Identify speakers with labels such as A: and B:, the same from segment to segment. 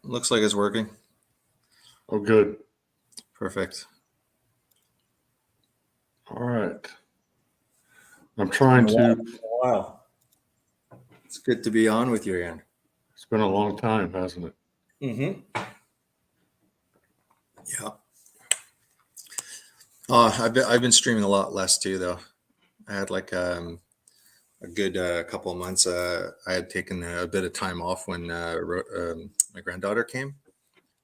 A: looks like it's working.
B: Oh, good.
A: Perfect.
B: All right. I'm trying to.
A: Wow. It's good to be on with you again.
B: It's been a long time, hasn't it?
A: Mm-hmm. Yeah. I've been streaming a lot less too, though. I had like a good couple of months. I had taken a bit of time off when my granddaughter came,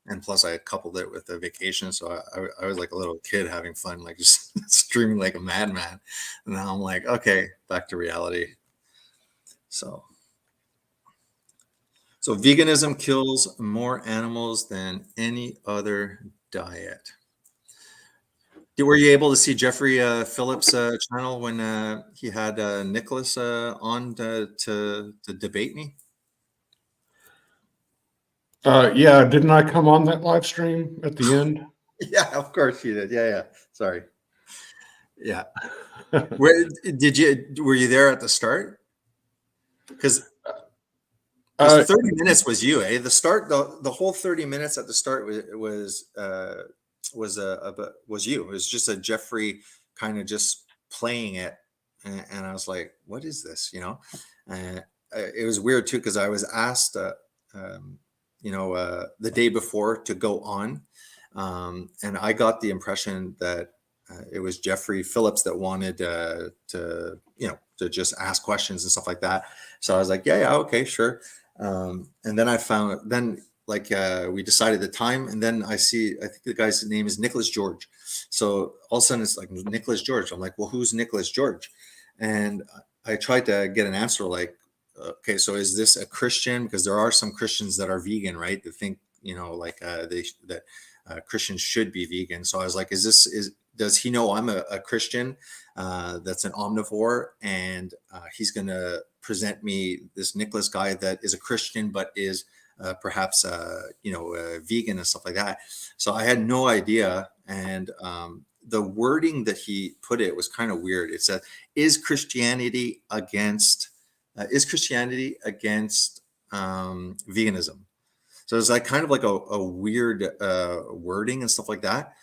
A: and plus I had coupled it with a vacation, so I was like a little kid having fun, like just streaming like a madman. And now I'm like, okay, back to reality. So veganism kills more animals than any other diet. Were you able to see Jeffrey Phillips' channel when he had Nicholas on to debate me?
B: Yeah, didn't I come on that live stream at the end?
A: Yeah, of course you did. Yeah. Sorry. Yeah. Where were you there at the start? Because 30 minutes was you, eh? The start, the whole 30 minutes at the start was you. It was just a Jeffrey kind of just playing it, and I was like, "What is this?" And it was weird too because I was asked, the day before to go on, and I got the impression that it was Jeffrey Phillips that wanted to just ask questions and stuff like that. So I was like, yeah, okay, sure. And then we decided the time, and then I think the guy's name is Nicholas George. So all of a sudden it's like Nicholas George. I'm like, well, who's Nicholas George? And I tried to get an answer like, okay, so is this a Christian? Because there are some Christians that are vegan, right? They think, that Christians should be vegan. So I was like, does he know I'm a Christian that's an omnivore, and he's going to present me this Nicholas guy that is a Christian but is perhaps vegan and stuff like that. So I had no idea, and the wording that he put it was kind of weird. It said, "Is Christianity against veganism?" So it's like kind of like a weird wording and stuff like that.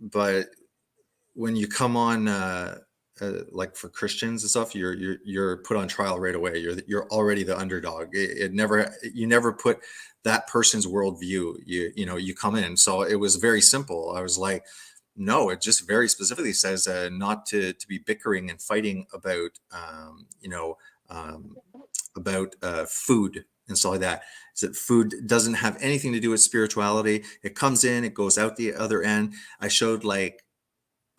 A: But when you come on, like for Christians and stuff, you're put on trial right away. You're already the underdog. You never put that person's worldview. You come in. So it was very simple. I was like, no, it just very specifically says not to be bickering and fighting about food and stuff like that. Is that food doesn't have anything to do with spirituality. It comes in, it goes out the other end. I showed like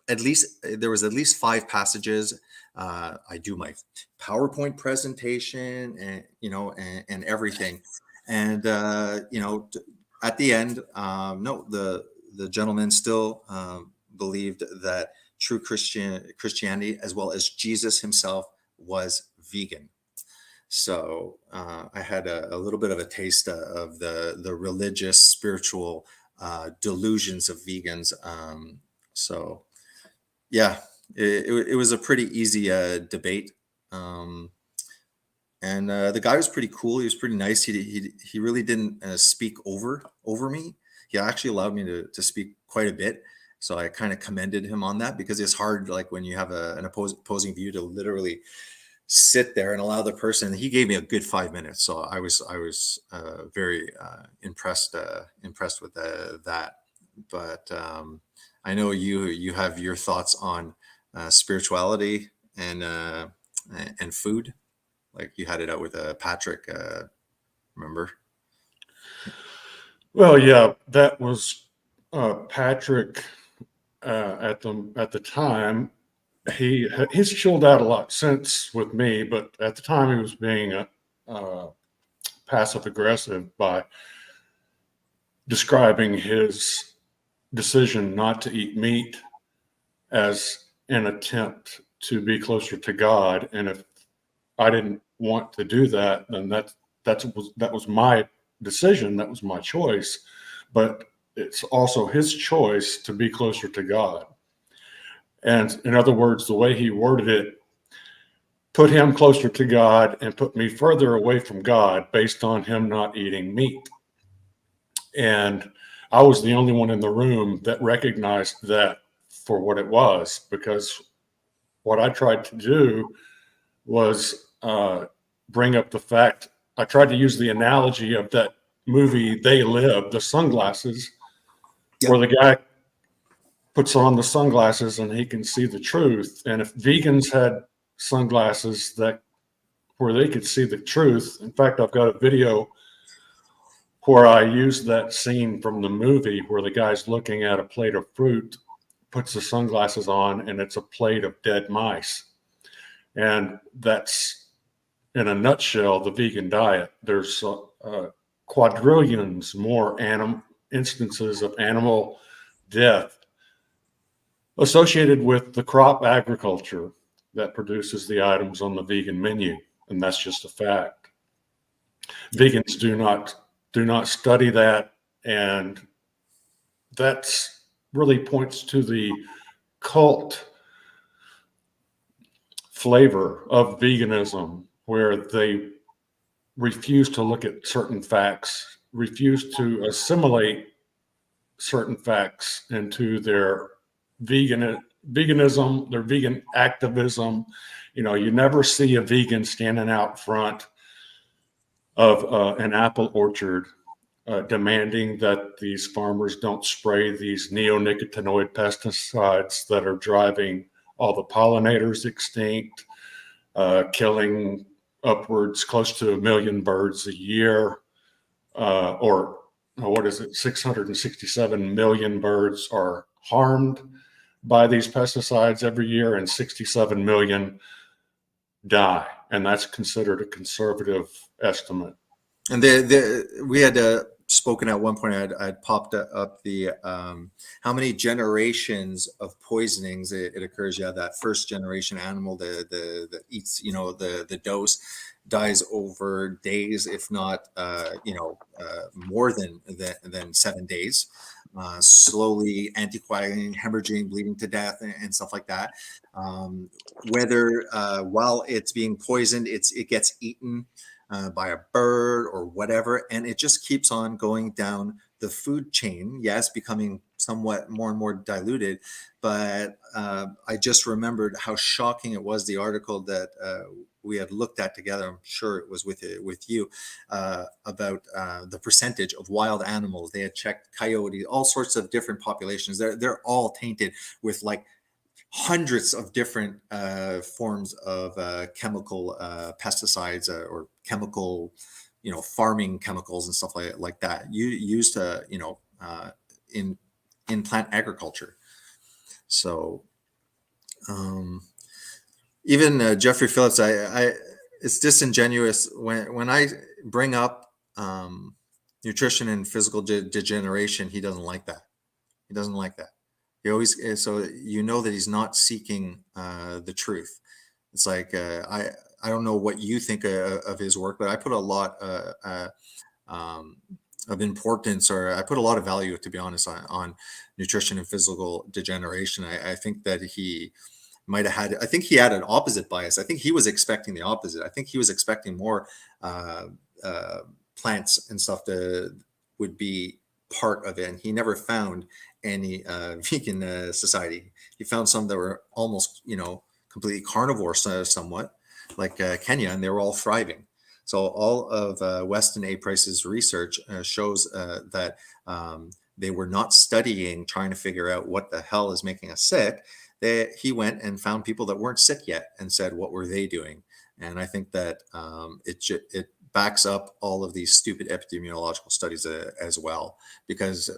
A: there was at least 5 passages. I do my PowerPoint presentation and everything. And at the end, no, the gentleman still believed that true Christianity, as well as Jesus himself, was vegan. So I had a little bit of a taste of the religious, spiritual delusions of vegans. So yeah, it was a pretty easy debate. And the guy was pretty cool. He was pretty nice. He really didn't speak over me. He actually allowed me to speak quite a bit. So I kind of commended him on that, because it's hard, like when you have an opposing view, to literally sit there and allow the person. He gave me a good 5 minutes, so I was very impressed with that. But I know you have your thoughts on spirituality and food. Like you had it out with Patrick, remember?
B: Well, yeah, that was Patrick at the time. He's chilled out a lot since with me, but at the time he was being passive aggressive by describing his decision not to eat meat as an attempt to be closer to God. And if I didn't want to do that, then that was my decision. That was my choice. But it's also his choice to be closer to God. And in other words, the way he worded it put him closer to God and put me further away from God based on him not eating meat. And I was the only one in the room that recognized that for what it was, because what I tried to do was bring up the fact. I tried to use the analogy of that movie They Live, the sunglasses, where the guy puts on the sunglasses and he can see the truth. And if vegans had sunglasses that where they could see the truth, in fact, I've got a video where I used that scene from the movie where the guy's looking at a plate of fruit, puts the sunglasses on, and it's a plate of dead mice. And that's, in a nutshell, the vegan diet. There's quadrillions more instances of animal death associated with the crop agriculture that produces the items on the vegan menu, and that's just a fact. Vegans do not study that, and that's really points to the cult flavor of veganism, where they refuse to look at certain facts, refuse to assimilate certain facts into their veganism, their vegan activism. You never see a vegan standing out front of an apple orchard demanding that these farmers don't spray these neonicotinoid pesticides that are driving all the pollinators extinct, killing upwards close to 1 million birds a year, or what is it, 667 million birds are harmed by these pesticides every year, and 67 million die. And that's considered a conservative estimate.
A: And we had spoken at one point. I'd popped up the how many generations of poisonings it occurs. Yeah, that first generation animal that eats the dose dies over days, if not more than 7 days. Slowly anticoagulating, hemorrhaging, bleeding to death, and stuff like that. Whether while it's being poisoned, it gets eaten by a bird or whatever, and it just keeps on going down the food chain. Yes, becoming somewhat more and more diluted, but I just remembered how shocking it was, the article that we had looked at together. I'm sure it was with you about the percentage of wild animals. They had checked coyotes, all sorts of different populations. They're all tainted with like hundreds of different forms of chemical pesticides or chemical, farming chemicals and stuff like that. Used in plant agriculture. So even Jeffrey Phillips, it's disingenuous when I bring up nutrition and physical degeneration. He doesn't like that. He doesn't like that. He always, so that he's not seeking the truth. It's like I don't know what you think of his work, but I put a lot of importance, or I put a lot of value, to be honest, on nutrition and physical degeneration. I think that he might have had. I think he had an opposite bias. I think he was expecting the opposite. I think he was expecting more plants and stuff would be part of it, and he never found any vegan society. He found some that were almost, completely carnivore, somewhat like Kenya, and they were all thriving. So all of Weston A. Price's research shows that they were not studying, trying to figure out what the hell is making us sick. He went and found people that weren't sick yet and said, what were they doing? And I think that it backs up all of these stupid epidemiological studies as well, because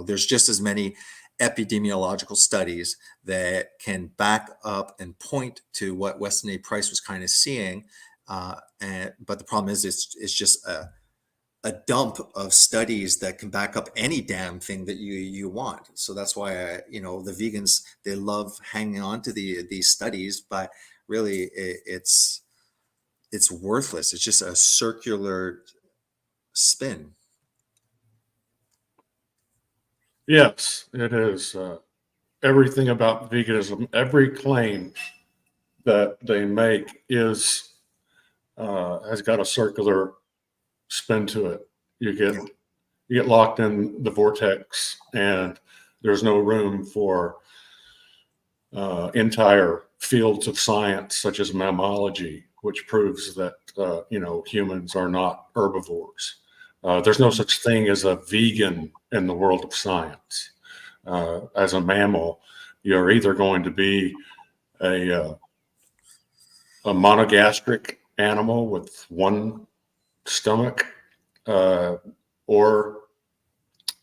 A: there's just as many epidemiological studies that can back up and point to what Weston A. Price was kind of seeing, but the problem is it's just a dump of studies that can back up any damn thing that you want. So that's why the vegans, they love hanging on to these studies, but really it's worthless. It's just a circular spin.
B: Yes, it is. Everything about veganism, every claim that they make has got a circular spin to it. You get you get locked in the vortex, and there's no room for entire fields of science such as mammalogy, which proves that humans are not herbivores. There's no such thing as a vegan in the world of science. As a mammal, you're either going to be a monogastric animal with one stomach, or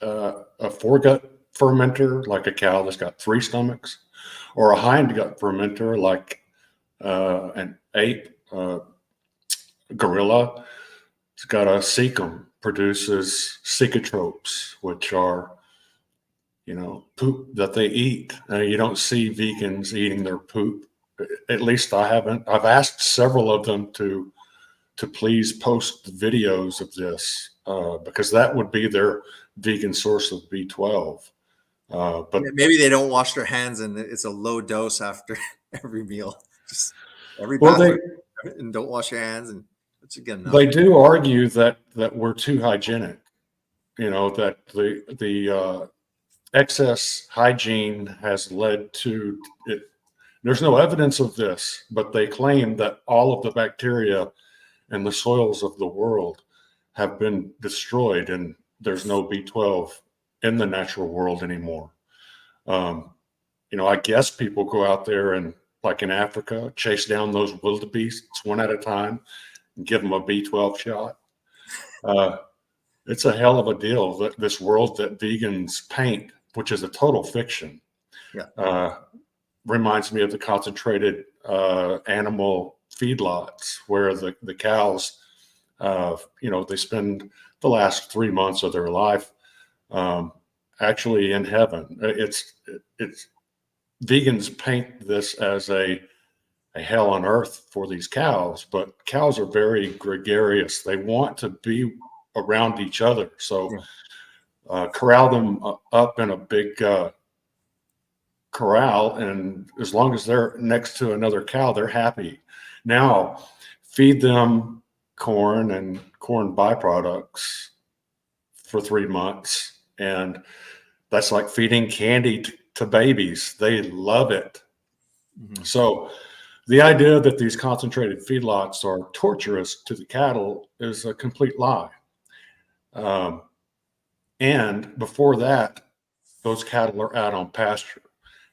B: a foregut fermenter like a cow that's got three stomachs, or a hindgut fermenter like an ape, gorilla. It's got a cecum, produces cecotropes, which are poop that they eat. You don't see vegans eating their poop. At least I haven't. I've asked several of them to please post videos of this, because that would be their vegan source of B12. But
A: maybe they don't wash their hands, and it's a low dose after every meal. Just every
B: well,
A: bathroom, and don't wash your hands, and it's again.
B: They do argue that we're too hygienic. That the excess hygiene has led to it. There's no evidence of this, but they claim that all of the bacteria in the soils of the world have been destroyed, and there's no B12 in the natural world anymore. I guess people go out there and, like in Africa, chase down those wildebeests one at a time and give them a B12 shot. It's a hell of a deal, that this world that vegans paint, which is a total fiction.
A: Yeah.
B: Reminds me of the concentrated animal feedlots where the cows, they spend the last 3 months of their life actually in heaven. It's vegans paint this as a hell on earth for these cows, but cows are very gregarious. They want to be around each other. So corral them up in a big corral, and as long as they're next to another cow, they're happy. Now, feed them corn and corn byproducts for 3 months, and that's like feeding candy to babies. They love it. Mm-hmm. So the idea that these concentrated feedlots are torturous to the cattle is a complete lie. And before that, those cattle are out on pasture.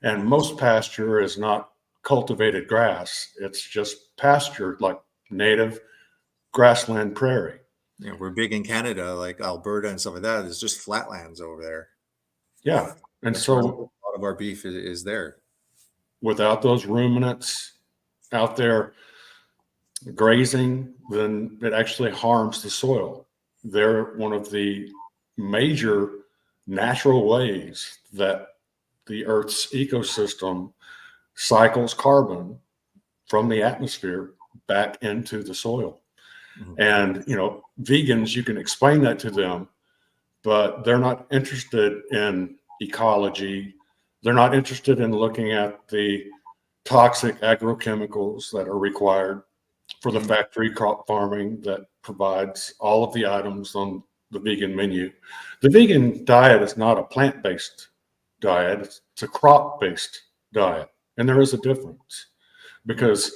B: And most pasture is not cultivated grass. It's just pasture, like native grassland prairie.
A: Yeah, we're big in Canada, like Alberta and stuff like that. It's just flatlands over there.
B: Yeah. And
A: that's
B: so
A: a lot of our beef is there.
B: Without those ruminants out there grazing, then it actually harms the soil. They're one of the major natural ways that the Earth's ecosystem cycles carbon from the atmosphere back into the soil. Mm-hmm. And, vegans, you can explain that to them, but they're not interested in ecology. They're not interested in looking at the toxic agrochemicals that are required for the factory crop farming that provides all of the items on the vegan menu. The vegan diet is not a plant-based diet. It's a crop-based diet. And there is a difference, because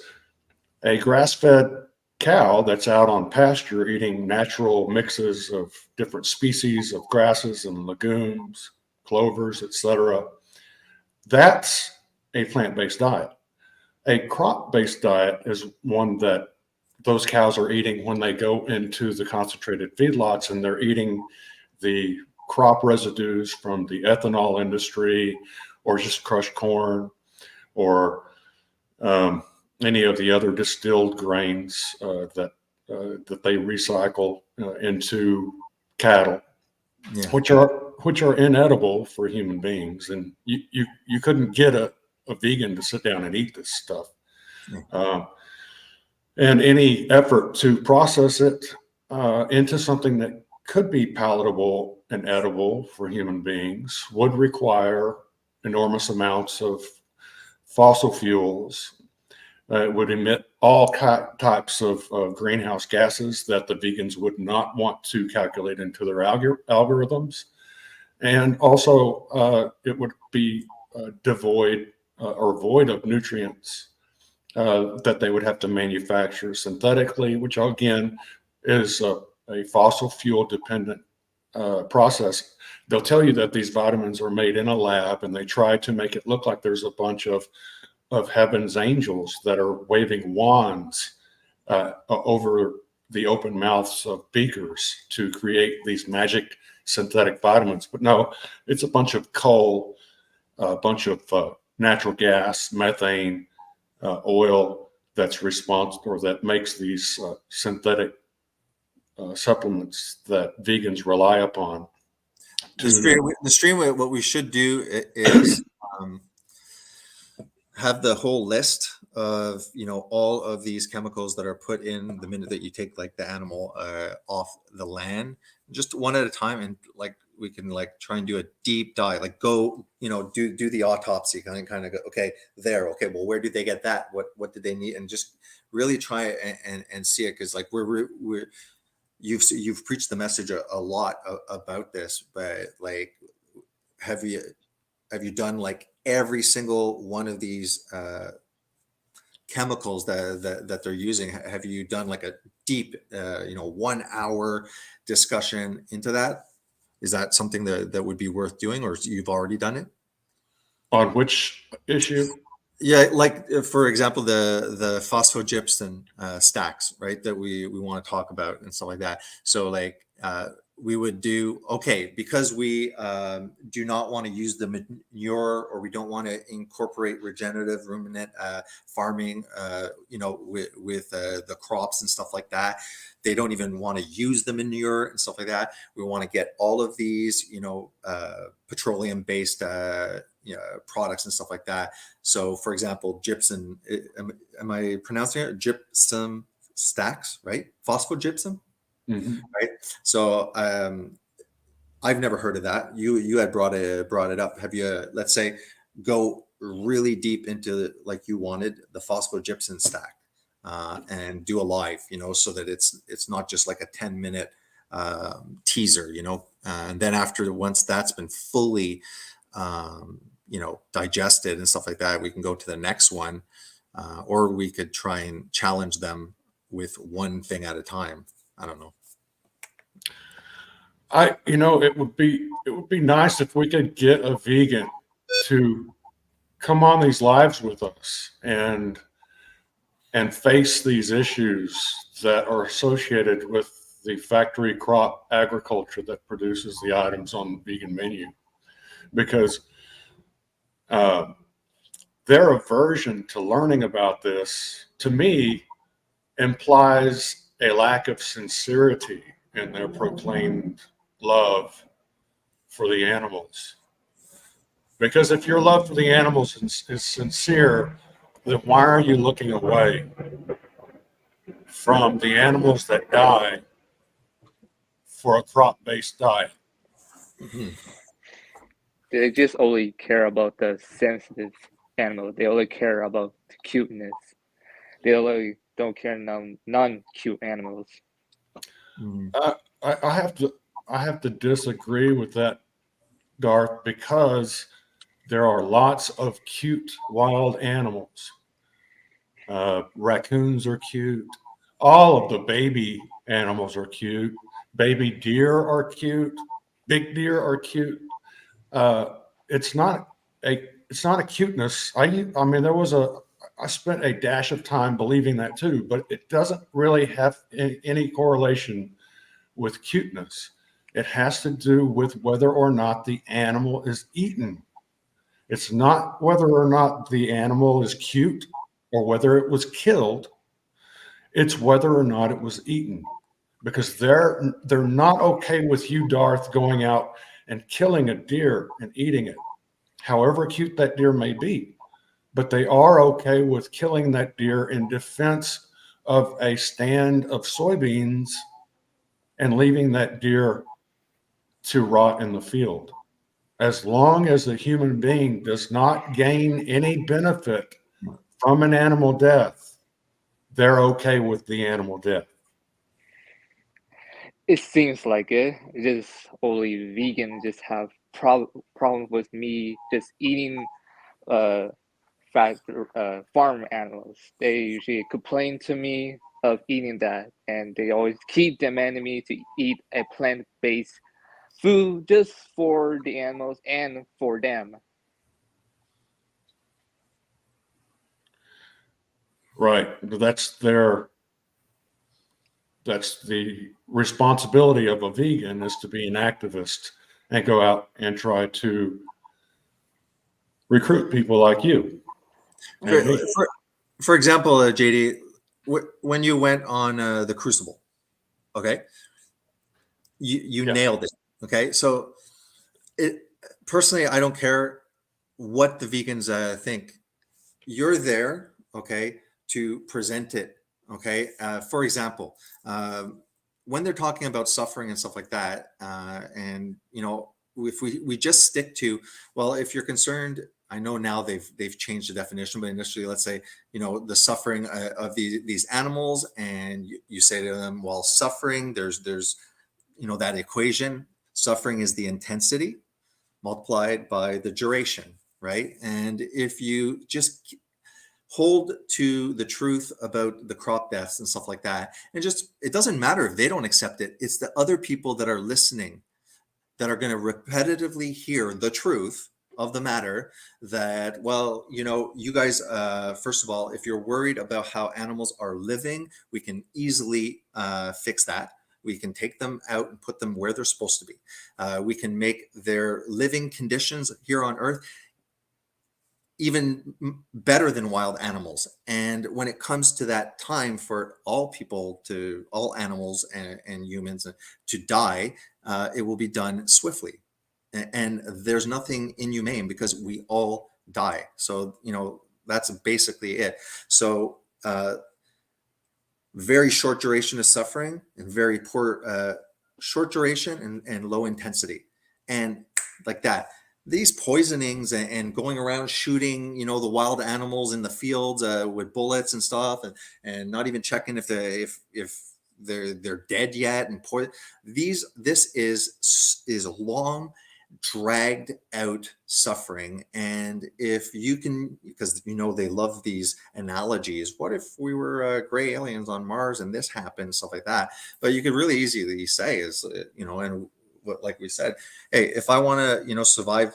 B: a grass-fed cow that's out on pasture eating natural mixes of different species of grasses and legumes, clovers, etc., that's a plant-based diet. A crop-based diet is one that those cows are eating when they go into the concentrated feedlots, and they're eating the crop residues from the ethanol industry, or just crushed corn, or any of the other distilled grains that they recycle into cattle, which are inedible for human beings. And you couldn't get a vegan to sit down and eat this stuff. And any effort to process it into something that could be palatable and edible for human beings would require enormous amounts of fossil fuels, It would emit all types of greenhouse gases that the vegans would not want to calculate into their algorithms. And also, it would be devoid or void of nutrients that they would have to manufacture synthetically, which again is a fossil fuel dependent process. They'll tell you that these vitamins are made in a lab, and they try to make it look like there's a bunch of heaven's angels that are waving wands over the open mouths of beakers to create these magic synthetic vitamins. But no, it's a bunch of coal, a bunch of natural gas, methane, oil that's responsible, or that makes these synthetic supplements that vegans rely upon.
A: The stream, what we should do is have the whole list of, all of these chemicals that are put in the minute that you take like the animal off the land, just one at a time, and like we can like try and do a deep dive, like go, do the autopsy, kind of go, okay, okay, well, where did they get that? What did they need? And just really try and see it, because like you've preached the message a lot about this, but like, have you done like every single one of these chemicals that they're using? Have you done like a deep 1 hour discussion into that? Is that something that would be worth doing, or you've already done it?
B: On which issue?
A: Yeah, like for example, the phosphogypsum stacks, right? That we want to talk about and stuff like that. So like we would do, okay, because we do not want to use the manure, or we don't want to incorporate regenerative ruminant farming, with the crops and stuff like that. They don't even want to use the manure and stuff like that. We want to get all of these, petroleum based products and stuff like that. So for example, gypsum, am I pronouncing it? Gypsum stacks, right? Phosphogypsum.
B: Mm-hmm.
A: Right. So I've never heard of that. You had brought it up. Have you, let's say, go really deep into, like you wanted, the phosphogypsum stack and do a live, so that it's not just like a 10-minute teaser, and then once that's been fully digested and stuff like that, we can go to the next one, or we could try and challenge them with one thing at a time. I don't know.
B: It would be nice if we could get a vegan to come on these lives with us and face these issues that are associated with the factory crop agriculture that produces the items on the vegan menu, because their aversion to learning about this, to me, implies a lack of sincerity in their proclaimed love for the animals. Because if your love for the animals is sincere, then why are you looking away from the animals that die for a crop-based diet?
A: Mm-hmm.
C: They just only care about the sensitive animal. They only care about the cuteness. They only don't care non-cute animals.
B: I have to disagree with that, Darth, because there are lots of cute wild animals. Raccoons are cute. All of the baby animals are cute. Baby deer are cute. Big deer are cute. It's not a cuteness. I mean, I spent a dash of time believing that too, but it doesn't really have any correlation with cuteness. It has to do with whether or not the animal is eaten. It's not whether or not the animal is cute or whether it was killed. It's whether or not it was eaten, because they're not okay with you, Darth, going out and killing a deer and eating it, however cute that deer may be. But they are okay with killing that deer in defense of a stand of soybeans and leaving that deer to rot in the field. As long as the human being does not gain any benefit from an animal death, they're okay with the animal death.
C: It seems like it. It's just only vegans just have problem with me just eating fat farm animals. They usually complain to me of eating that, and they always keep demanding me to eat a plant-based food just for the animals and for them.
B: Right. That's the responsibility of a vegan, is to be an activist and go out and try to recruit people like you. And me.
A: For example, JD, when you went on the Crucible, okay, you
B: Yeah.
A: nailed it. Okay, so personally, I don't care what the vegans think. You're there, okay, to present it. Okay, for example, when they're talking about suffering and stuff like that, and if we just stick to, well, if you're concerned, I know now they've changed the definition, but initially, let's say, the suffering of these animals, and you say to them, well, suffering, there's that equation. Suffering is the intensity multiplied by the duration, right? And if you just hold to the truth about the crop deaths and stuff like that, and just, it doesn't matter if they don't accept it, it's the other people that are listening that are going to repetitively hear the truth of the matter, that, well, you guys, first of all, if you're worried about how animals are living, we can easily fix that. We can take them out and put them where they're supposed to be. We can make their living conditions here on Earth even better than wild animals. And when it comes to that time for all animals and humans to die, it will be done swiftly. And there's nothing inhumane, because we all die. So, that's basically it. So, very short duration of suffering, and very poor, short duration and low intensity. And like that, these poisonings and going around shooting, the wild animals in the fields with bullets and stuff, and not even checking if they're dead yet, and this is long, dragged out suffering. And if you can, because they love these analogies, what if we were gray aliens on Mars and this happened, stuff like that. But you could really easily say is, and what, like we said, hey, if I want to survive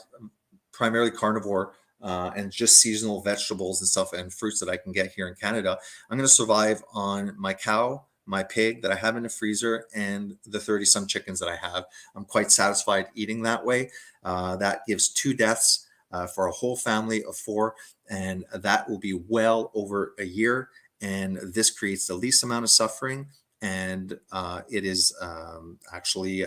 A: primarily carnivore and just seasonal vegetables and stuff and fruits that I can get here in Canada, I'm going to survive on my cow, my pig that I have in the freezer, and the 30 some chickens that I have. I'm quite satisfied eating that way. That gives 2 deaths for a whole family of 4, and that will be well over a year. And this creates the least amount of suffering, and it is actually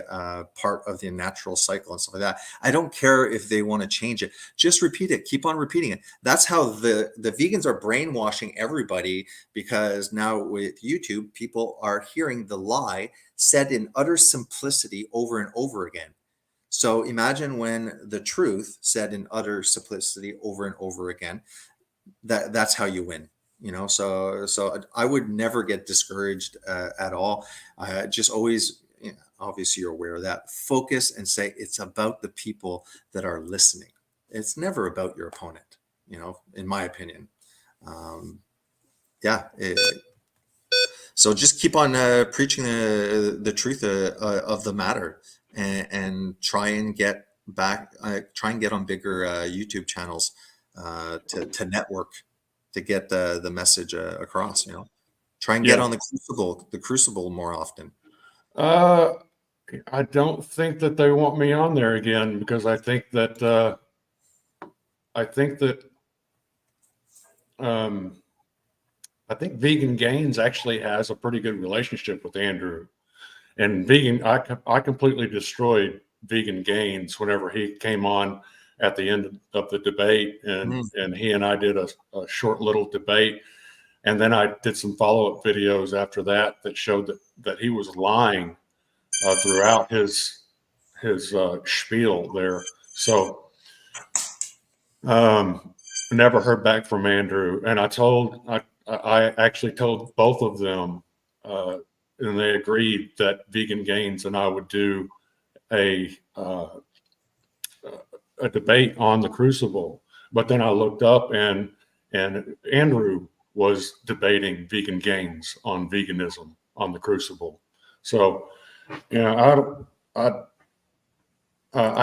A: part of the natural cycle and stuff like that. I don't care if they want to change it. Just repeat it. Keep on repeating it. That's how the vegans are brainwashing everybody, because now with YouTube, people are hearing the lie said in utter simplicity over and over again. So imagine when the truth said in utter simplicity over and over again. That's how you win. So I would never get discouraged at all. Just always, obviously you're aware of that, focus and say it's about the people that are listening. It's never about your opponent, in my opinion. So just keep on preaching the truth of the matter, and try and get on bigger YouTube channels to network, to get the message across. Try and get on the crucible more often.
B: I don't think that they want me on there again, because I think that Vegan Gains actually has a pretty good relationship with Andrew. And I completely destroyed Vegan Gains whenever he came on at the end of the debate, and he and I did a short little debate, and then I did some follow-up videos after that showed that he was lying throughout his spiel there. So never heard back from Andrew, and I actually told both of them, and they agreed that Vegan Gains and I would do a debate on the Crucible. But then I looked up, and Andrew was debating Vegan Gains on veganism on the Crucible. So, I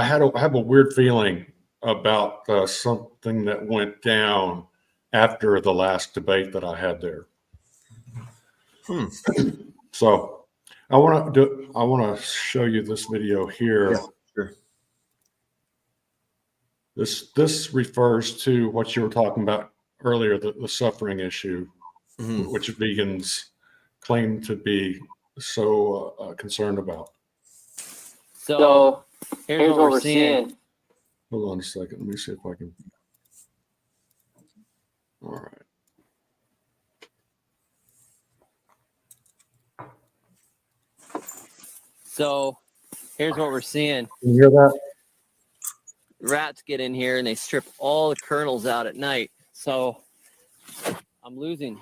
B: have a weird feeling about something that went down after the last debate that I had there. So I want to show you this video here.
A: Yeah, sure.
B: This refers to what you were talking about earlier, the suffering issue, which vegans claim to be so concerned about.
D: So here's what we're seeing.
B: Hold on a second. Let me see if I can. All right.
D: So here's what we're seeing.
B: Can you hear that?
D: Rats get in here and they strip all the kernels out at night. So I'm losing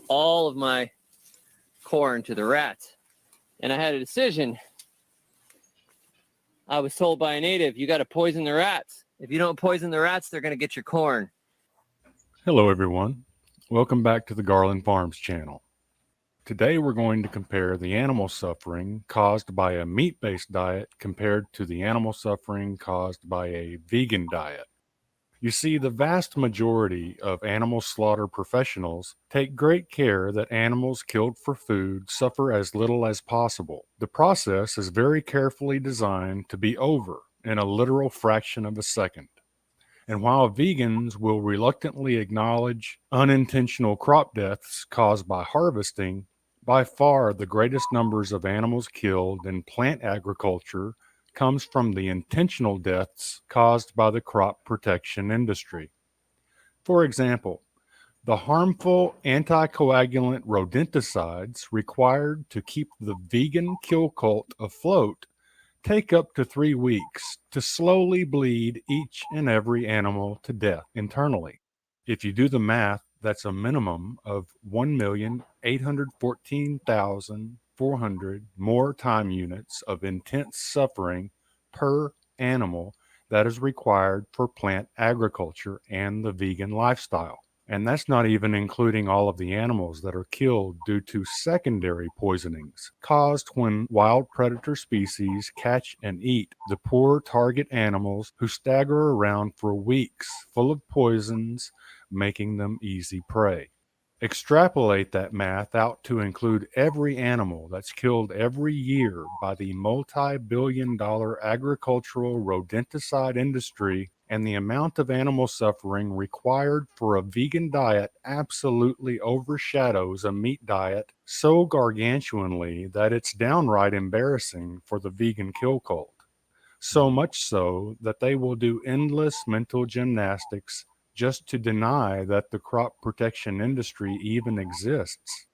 D: all of my corn to the rats. And I had a decision. I was told by a native, you got to poison the rats. If you don't poison the rats, they're going to get your corn.
E: Hello everyone. Welcome back to the Garland Farms channel. Today we're going to compare the animal suffering caused by a meat-based diet compared to the animal suffering caused by a vegan diet. You see, the vast majority of animal slaughter professionals take great care that animals killed for food suffer as little as possible. The process is very carefully designed to be over in a literal fraction of a second. And while vegans will reluctantly acknowledge unintentional crop deaths caused by harvesting, by far the greatest numbers of animals killed in plant agriculture comes from the intentional deaths caused by the crop protection industry. For example, the harmful anticoagulant rodenticides required to keep the vegan kill cult afloat take up to 3 weeks to slowly bleed each and every animal to death internally. If you do the math, that's a minimum of 1,814,400 more time units of intense suffering per animal that is required for plant agriculture and the vegan lifestyle. And that's not even including all of the animals that are killed due to secondary poisonings caused when wild predator species catch and eat the poor target animals who stagger around for weeks full of poisons, making them easy prey. Extrapolate that math out to include every animal that's killed every year by the multi-billion-dollar agricultural rodenticide industry, and the amount of animal suffering required for a vegan diet absolutely overshadows a meat diet so gargantuanly that it's downright embarrassing for the vegan kill cult. So much so that they will do endless mental gymnastics just to deny that the crop protection industry even exists.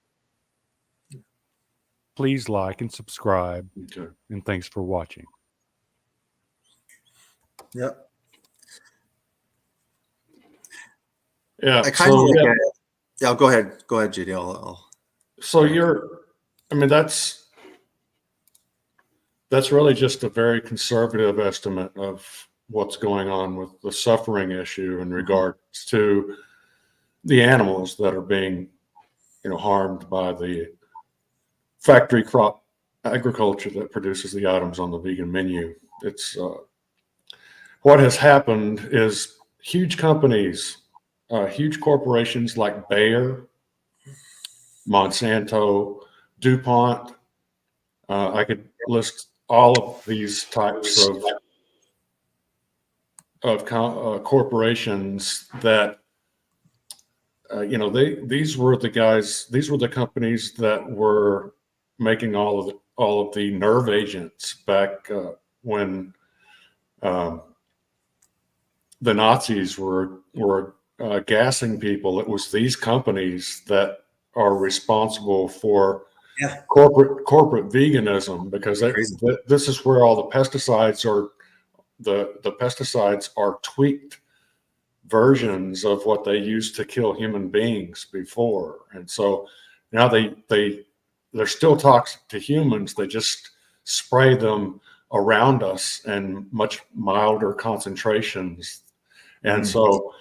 E: Please like and subscribe, and thanks for watching.
A: Yep.
B: Yeah.
A: I kind of look at it. Yeah, go ahead. Go ahead, JD.
B: So that's really just a very conservative estimate of what's going on with the suffering issue in regards to the animals that are being, harmed by the factory crop agriculture that produces the items on the vegan menu. It's what has happened is huge companies, huge corporations like Bayer, Monsanto, DuPont. I could list all of these types of corporations that these were the companies that were making all of the nerve agents back when the Nazis were gassing people. It was these companies that are responsible for corporate veganism, because this is where all the pesticides are. The pesticides are tweaked versions of what they used to kill human beings before. And so now they're still toxic to humans. They just spray them around us in much milder concentrations. And so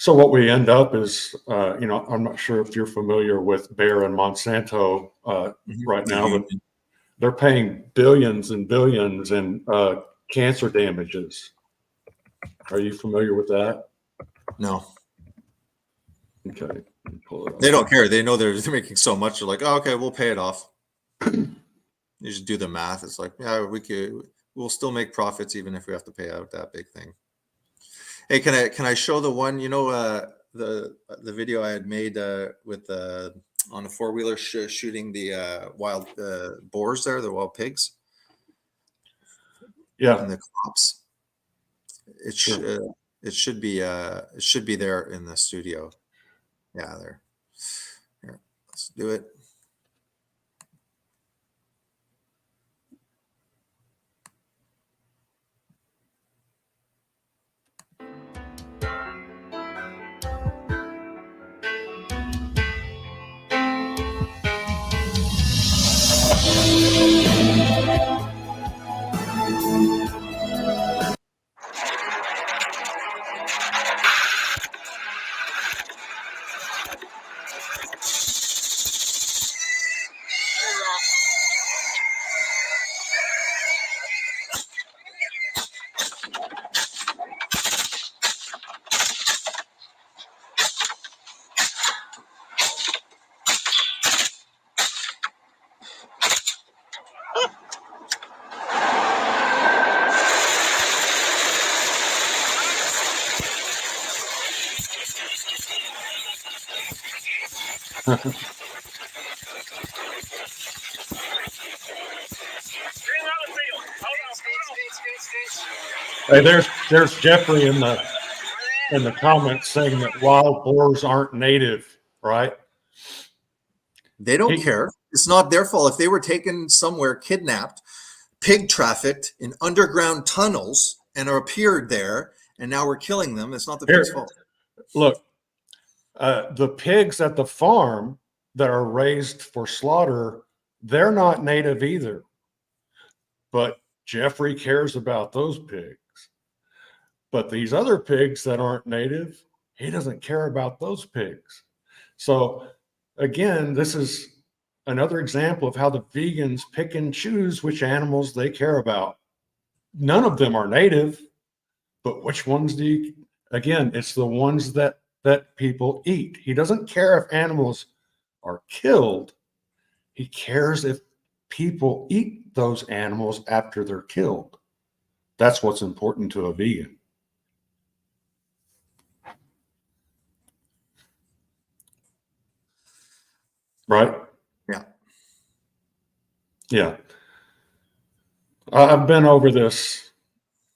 B: what we end up is, I'm not sure if you're familiar with Bayer and Monsanto right now, but they're paying billions and billions in cancer damages. Are you familiar with that?
A: No,
B: Okay. Let me pull it up.
A: they don't care. They know they're making so much. They're like, oh, okay, we'll pay it off. You just do the math. It's like, yeah, we'll still make profits even if we have to pay out that big thing. Hey, can I show the one, the video I had made with on a four-wheeler shooting the wild boars there, the wild pigs?
B: Yeah.
A: And the crops. It should be there in the studio. Yeah, there. Here, let's do it.
B: Hey, there's Jeffrey in the comments saying that wild boars aren't native, right?
A: They don't care. It's not their fault. If they were taken somewhere, kidnapped, pig trafficked in underground tunnels and appeared there, and now we're killing them, it's not the pig's fault.
B: Look, the pigs at the farm that are raised for slaughter, they're not native either. But Jeffrey cares about those pigs. But these other pigs that aren't native, he doesn't care about those pigs. So again, this is another example of how the vegans pick and choose which animals they care about. None of them are native, but which ones do you, again, it's the ones that people eat. He doesn't care if animals are killed. He cares if people eat those animals after they're killed. That's what's important to a vegan. Right?
A: Yeah.
B: Yeah. I've been over this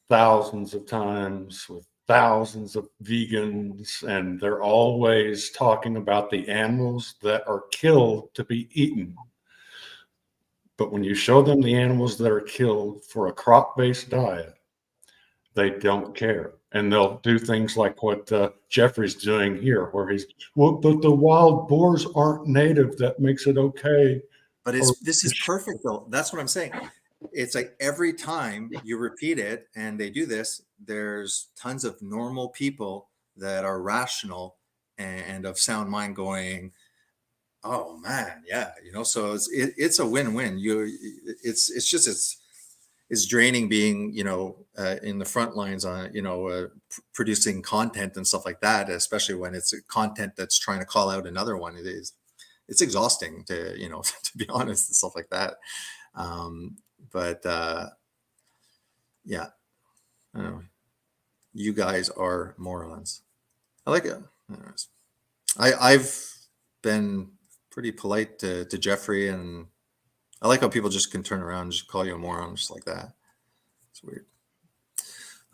B: thousands of times with thousands of vegans, and they're always talking about the animals that are killed to be eaten. But when you show them the animals that are killed for a crop-based diet, they don't care. And they'll do things like what Jeffrey's doing here, where but the wild boars aren't native. That makes it okay.
A: But this is perfect, though. That's what I'm saying. It's like every time you repeat it and they do this, there's tons of normal people that are rational and of sound mind going, oh man, yeah, so it's a win-win. It's draining being, in the front lines on, producing content and stuff like that, especially when it's content that's trying to call out another one. It's exhausting to, to be honest, and stuff like that. Yeah, I don't know. You guys are morons. I like it. Anyways, I've been pretty polite to Jeffrey, and I like how people just can turn around and just call you a moron just like that. It's weird.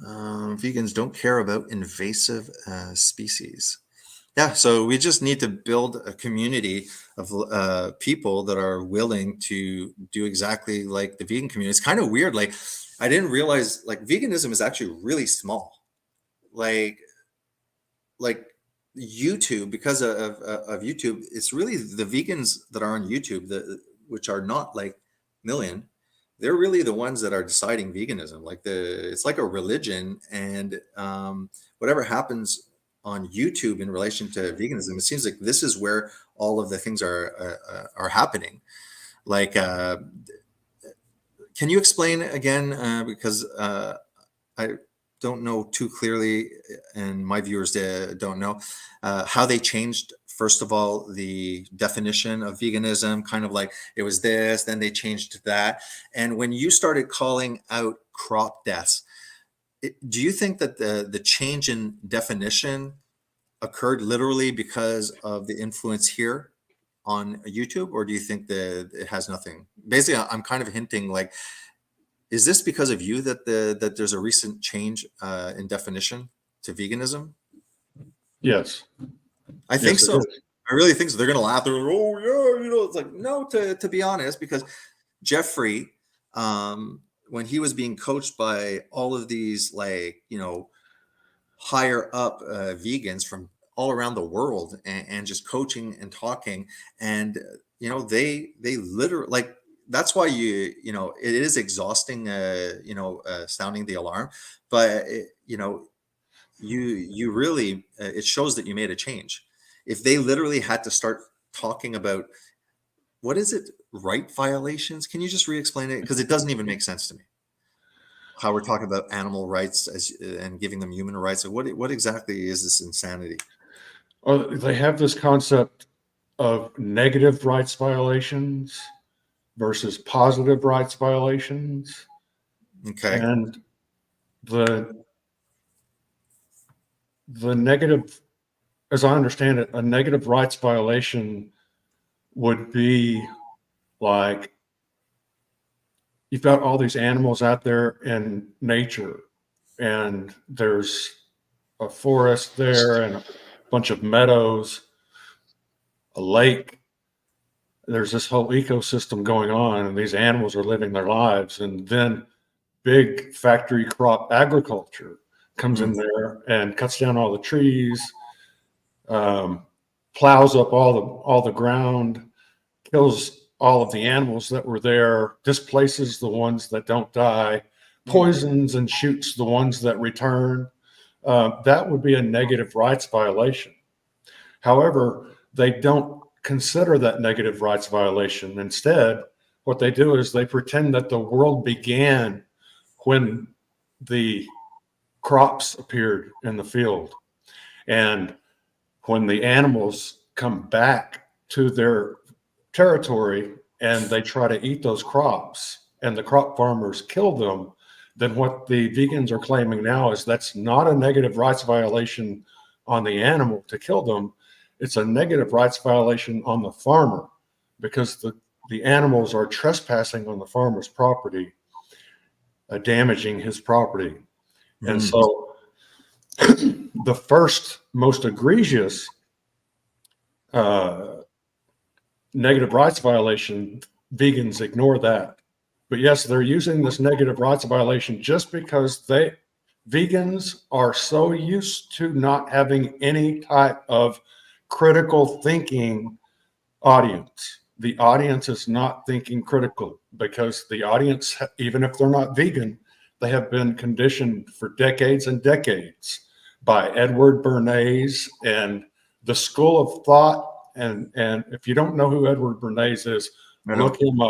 A: Vegans don't care about invasive species. Yeah, so we just need to build a community of people that are willing to do exactly like the vegan community. It's kind of weird. Like, I didn't realize like veganism is actually really small. Like, like YouTube, because of YouTube, it's really the vegans that are on YouTube, which are not like million. They're really the ones that are deciding veganism. Like it's like a religion, and whatever happens on YouTube in relation to veganism, it seems like this is where all of the things are happening. Like, can you explain again? Because I don't know too clearly, and my viewers don't know how they changed. First of all, the definition of veganism, kind of like it was this, then they changed to that. And when you started calling out crop deaths, do you think that the change in definition occurred literally because of the influence here on YouTube, or do you think that it has nothing? Basically, I'm kind of hinting like, is this because of you that there's a recent change in definition to veganism?
B: Yes.
A: I think
B: Yes, it
A: so.
B: is.
A: I really think so. They're gonna laugh. They're like, oh yeah, it's like, no. To be honest, because Jeffrey, when he was being coached by all of these like higher up vegans from all around the world, and just coaching and talking, and they literally, like, that's why it is exhausting, sounding the alarm, but you really, it shows that you made a change. If they literally had to start talking about, what is it, right violations, can you just re-explain it, because it doesn't even make sense to me how we're talking about animal rights and giving them human rights. Like, what exactly is this insanity?
B: Well, they have this concept of negative rights violations versus positive rights violations.
A: Okay.
B: And the negative, as I understand it, a negative rights violation would be like, you've got all these animals out there in nature, and there's a forest there and a bunch of meadows, a lake. There's this whole ecosystem going on, and these animals are living their lives. And then big factory crop agriculture comes in there and cuts down all the trees, plows up all the ground, kills all of the animals that were there, displaces the ones that don't die, poisons and shoots the ones that return. That would be a negative rights violation. However, they don't consider that negative rights violation. Instead, what they do is they pretend that the world began when the crops appeared in the field. And when the animals come back to their territory and they try to eat those crops and the crop farmers kill them, then what the vegans are claiming now is that's not a negative rights violation on the animal to kill them. It's a negative rights violation on the farmer, because the animals are trespassing on the farmer's property, damaging his property. And so the first most egregious negative rights violation, vegans ignore that. But yes, they're using this negative rights violation just because vegans are so used to not having any type of critical thinking audience. The audience is not thinking critical, because the audience, even if they're not vegan, they have been conditioned for decades and decades by Edward Bernays and the school of thought. And if you don't know who Edward Bernays is, look him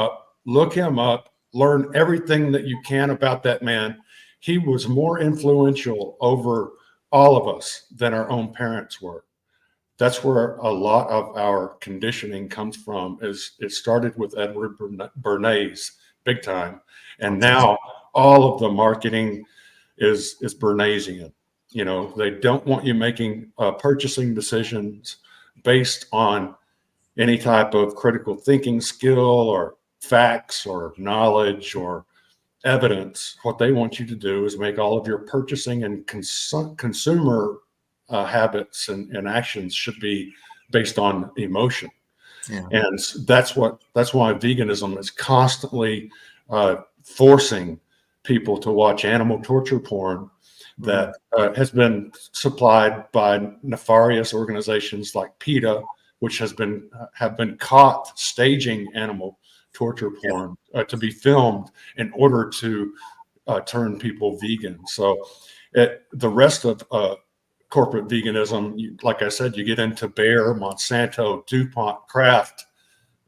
B: up, learn everything that you can about that man. He was more influential over all of us than our own parents were. That's where a lot of our conditioning comes from. It started with Edward Bernays, big time. And now all of the marketing is Bernaysian. They don't want you making purchasing decisions based on any type of critical thinking skill or facts or knowledge or evidence. What they want you to do is make all of your purchasing and consumer habits and actions should be based on emotion. Yeah. And that's why veganism is constantly forcing people to watch animal torture porn that has been supplied by nefarious organizations like PETA, which have been caught staging animal torture porn to be filmed in order to turn people vegan. So the rest of corporate veganism, like I said, you get into Bayer, Monsanto, DuPont, Kraft,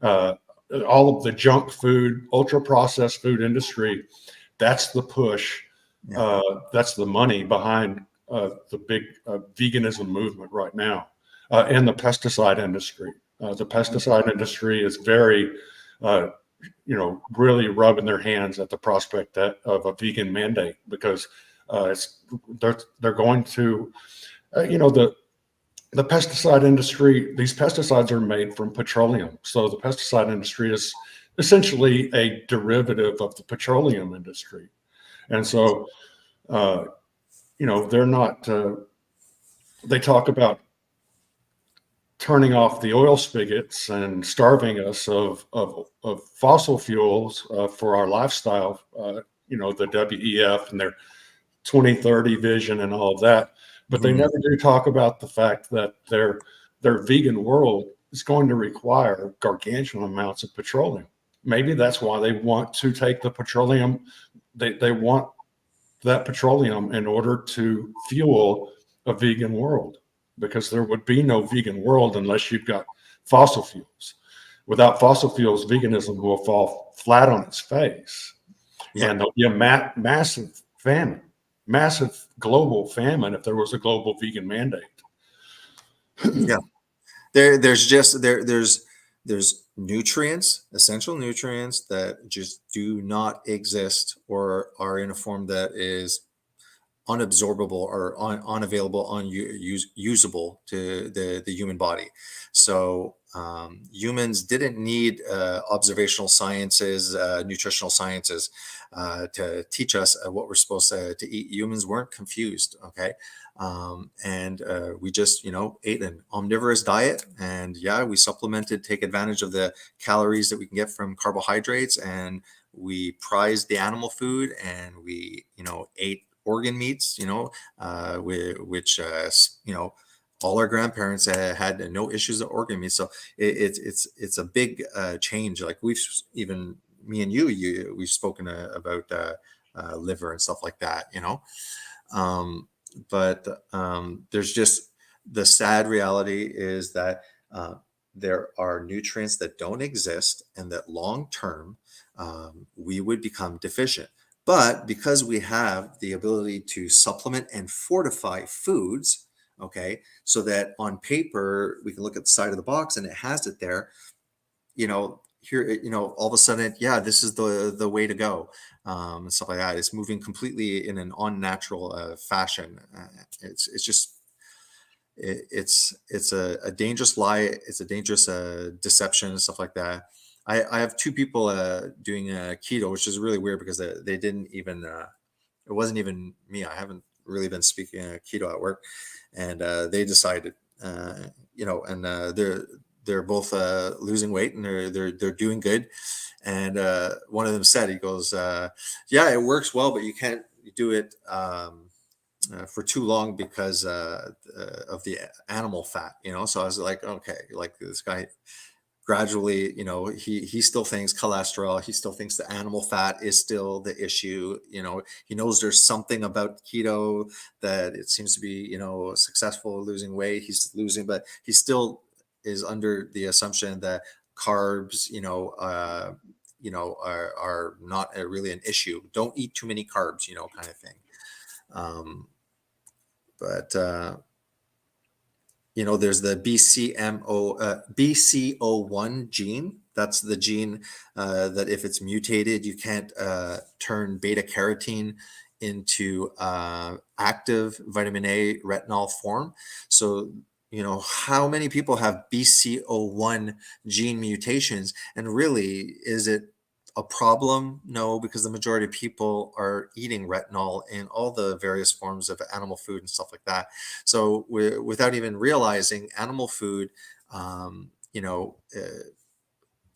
B: all of the junk food, ultra processed food industry. That's the push. That's the money behind the big veganism movement right now, and the pesticide industry. The pesticide industry is very, really rubbing their hands at the prospect of a vegan mandate, because they're going to, the pesticide industry. These pesticides are made from petroleum, so the pesticide industry is essentially a derivative of the petroleum industry, and so. They're not, they talk about turning off the oil spigots and starving us of fossil fuels for our lifestyle, the WEF and their 2030 vision and all of that. But they never do talk about the fact that their vegan world is going to require gargantuan amounts of petroleum. Maybe that's why they want to take the petroleum. They want that petroleum in order to fuel a vegan world, because there would be no vegan world unless you've got fossil fuels. Without fossil fuels, veganism will fall flat on its face. And there'll be a massive famine, massive global famine if there was a global vegan mandate.
A: There's nutrients, essential nutrients, that just do not exist or are in a form that is unabsorbable or unavailable, unusable to the human body. So humans didn't need observational sciences, nutritional sciences to teach us what we're supposed to eat. Humans weren't confused, okay? And we just, ate an omnivorous diet, and we supplemented, take advantage of the calories that we can get from carbohydrates, and we prized the animal food, and we, ate organ meats, which all our grandparents had no issues with organ meat. So it's a big change. Like even me and we've spoken about liver and stuff like that, but there's just, the sad reality is that there are nutrients that don't exist, and that long term we would become deficient. But because we have the ability to supplement and fortify foods, okay, so that on paper we can look at the side of the box and it has it there, here, all of a sudden, this is the way to go, and stuff like that. It's moving completely in an unnatural fashion. It's a dangerous lie. It's a dangerous deception and stuff like that. I have two people doing keto, which is really weird, because they didn't even, it wasn't even me. I haven't really been speaking keto at work, and they decided, and they're both losing weight, and they're doing good. And one of them said, he goes, it works well, but you can't do it for too long because of the animal fat, So I was like, okay, like this guy gradually, he still thinks cholesterol, he still thinks the animal fat is still the issue. He knows there's something about keto that it seems to be, successful losing weight. He's losing, but he still is under the assumption that carbs, are not really an issue. Don't eat too many carbs, kind of thing. There's the BCO1 gene. That's the gene that if it's mutated, you can't turn beta carotene into active vitamin A retinol form. So, how many people have BCO1 gene mutations? And really, is it a problem? No, because the majority of people are eating retinol in all the various forms of animal food and stuff like that. So without even realizing, animal food,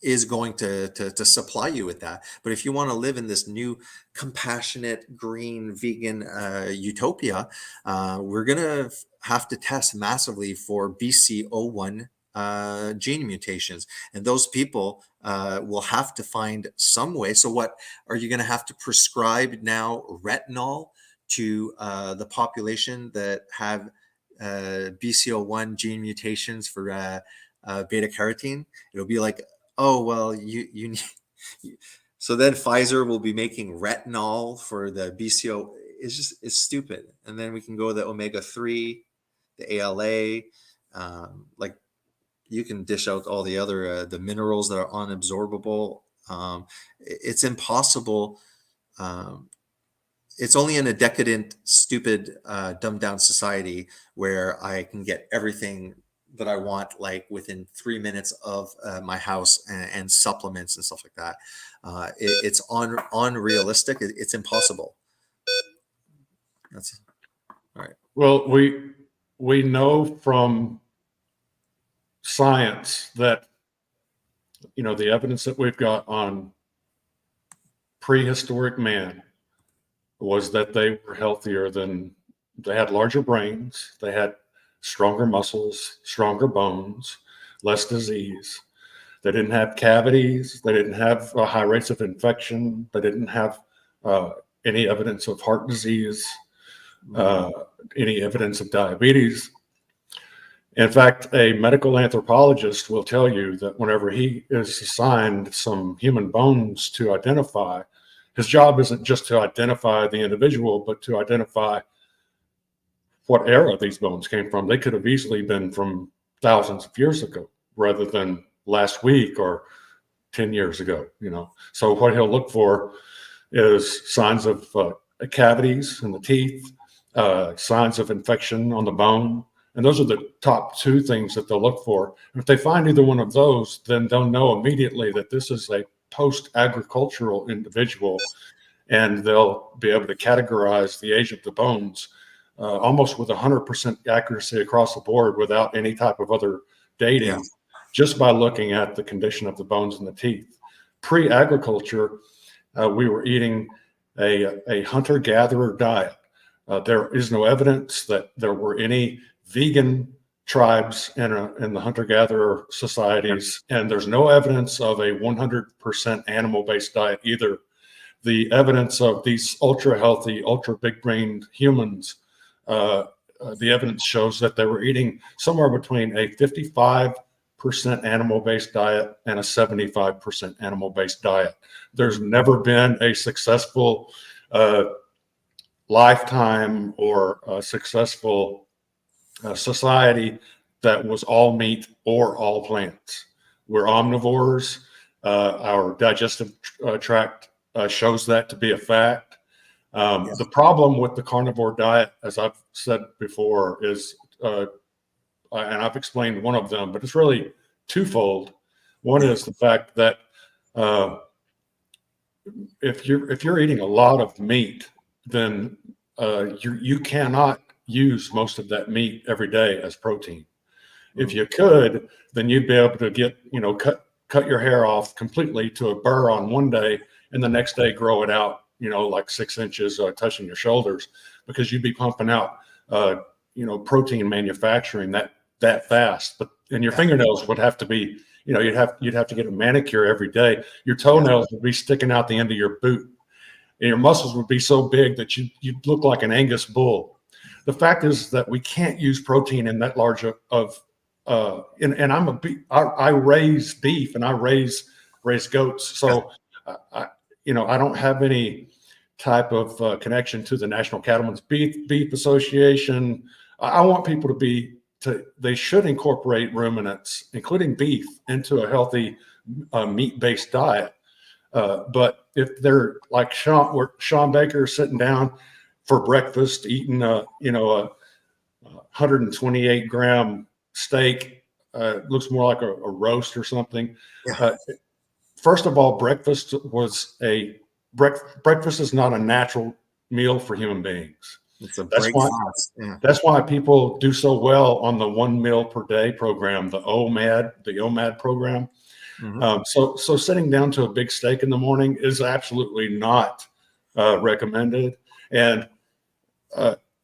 A: is going to supply you with that. But if you want to live in this new compassionate green vegan utopia, we're gonna have to test massively for BCO1 gene mutations, and those people will have to find some way. So what are you going to have to prescribe now retinol to the population that have BCO1 gene mutations for beta carotene? It'll be like, oh well, you need. So then Pfizer will be making retinol for the BCO. It's stupid. And then we can go the omega-3, the ALA, like you can dish out all the other the minerals that are unabsorbable. It's impossible. It's only in a decadent, stupid, dumbed down society where I can get everything that I want, like within 3 minutes of my house, and supplements and stuff like that. It's unrealistic. It's impossible. That's all right.
B: Well, we know from science that, you know, the evidence that we've got on prehistoric man was that they were healthier than, they had larger brains, they had stronger muscles, stronger bones, less disease. They didn't have cavities. They didn't have high rates of infection. They didn't have any evidence of heart disease, any evidence of diabetes. In fact, a medical anthropologist will tell you that whenever he is assigned some human bones to identify, his job isn't just to identify the individual, but to identify what era these bones came from. They could have easily been from thousands of years ago rather than last week or 10 years ago, you know. So what he'll look for is signs of cavities in the teeth, signs of infection on the bone. And those are the top two things that they'll look for. And if they find either one of those, then they'll know immediately that this is a post-agricultural individual, and they'll be able to categorize the age of the bones almost with 100% accuracy across the board without any type of other dating, just by looking at the condition of the bones and the teeth. Pre-agriculture, we were eating a hunter-gatherer diet. There is no evidence that there were any vegan tribes in the hunter-gatherer societies, and there's no evidence of a 100% animal-based diet either. The evidence of these ultra-healthy, ultra-big-brained humans, the evidence shows that they were eating somewhere between a 55% animal-based diet and a 75% animal-based diet. There's never been a successful lifetime or a successful society that was all meat or all plants. We're omnivores. Our digestive tract shows that to be a fact. The problem with the carnivore diet, as I've said before, is, and I've explained one of them, but it's really twofold. One is the fact that if you're eating a lot of meat, then you cannot use most of that meat every day as protein. If you could, then you'd be able to get, you know, cut your hair off completely to a burr on one day, and the next day grow it out, you know, like 6 inches touching your shoulders, because you'd be pumping out, you know, protein manufacturing that fast. But and your fingernails would have to be, you know, you'd have to get a manicure every day. Your toenails would be sticking out the end of your boot, and your muscles would be so big that you'd look like an Angus bull. The fact is that we can't use protein in that large of and I raise beef and I raise goats, so you know, I don't have any type of connection to the National Cattlemen's Beef Association. I want people they should incorporate ruminants, including beef, into a healthy meat-based diet. But if they're like Sean Baker sitting down for breakfast eating a 128 gram steak, looks more like a roast or something. First of all, breakfast is not a natural meal for human beings.
A: It's a
B: that's why people do so well on the 1 meal per day program, the OMAD program.
A: Mhm.
B: So sitting down to a big steak in the morning is absolutely not recommended. And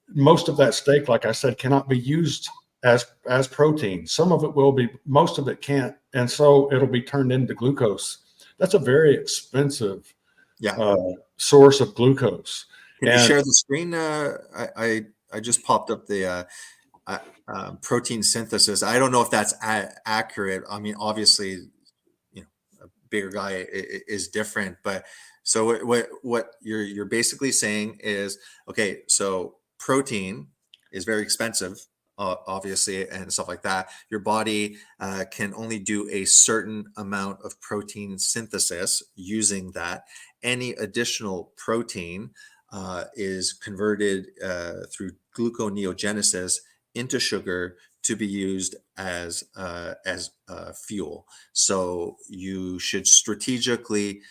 B: most of that steak, like I said, cannot be used as protein. Some of it will be, most of it can't. And so it'll be turned into glucose. That's a very expensive
A: Yeah.
B: source of glucose.
A: Can you
B: And
A: share the screen? I just popped up the protein synthesis. I don't know if that's accurate. I mean, obviously, you know, a bigger guy is different, but so what you're basically saying is, okay, so protein is very expensive, obviously, and stuff like that. Your body can only do a certain amount of protein synthesis using that. Any additional protein is converted through gluconeogenesis into sugar to be used as fuel. So you should strategically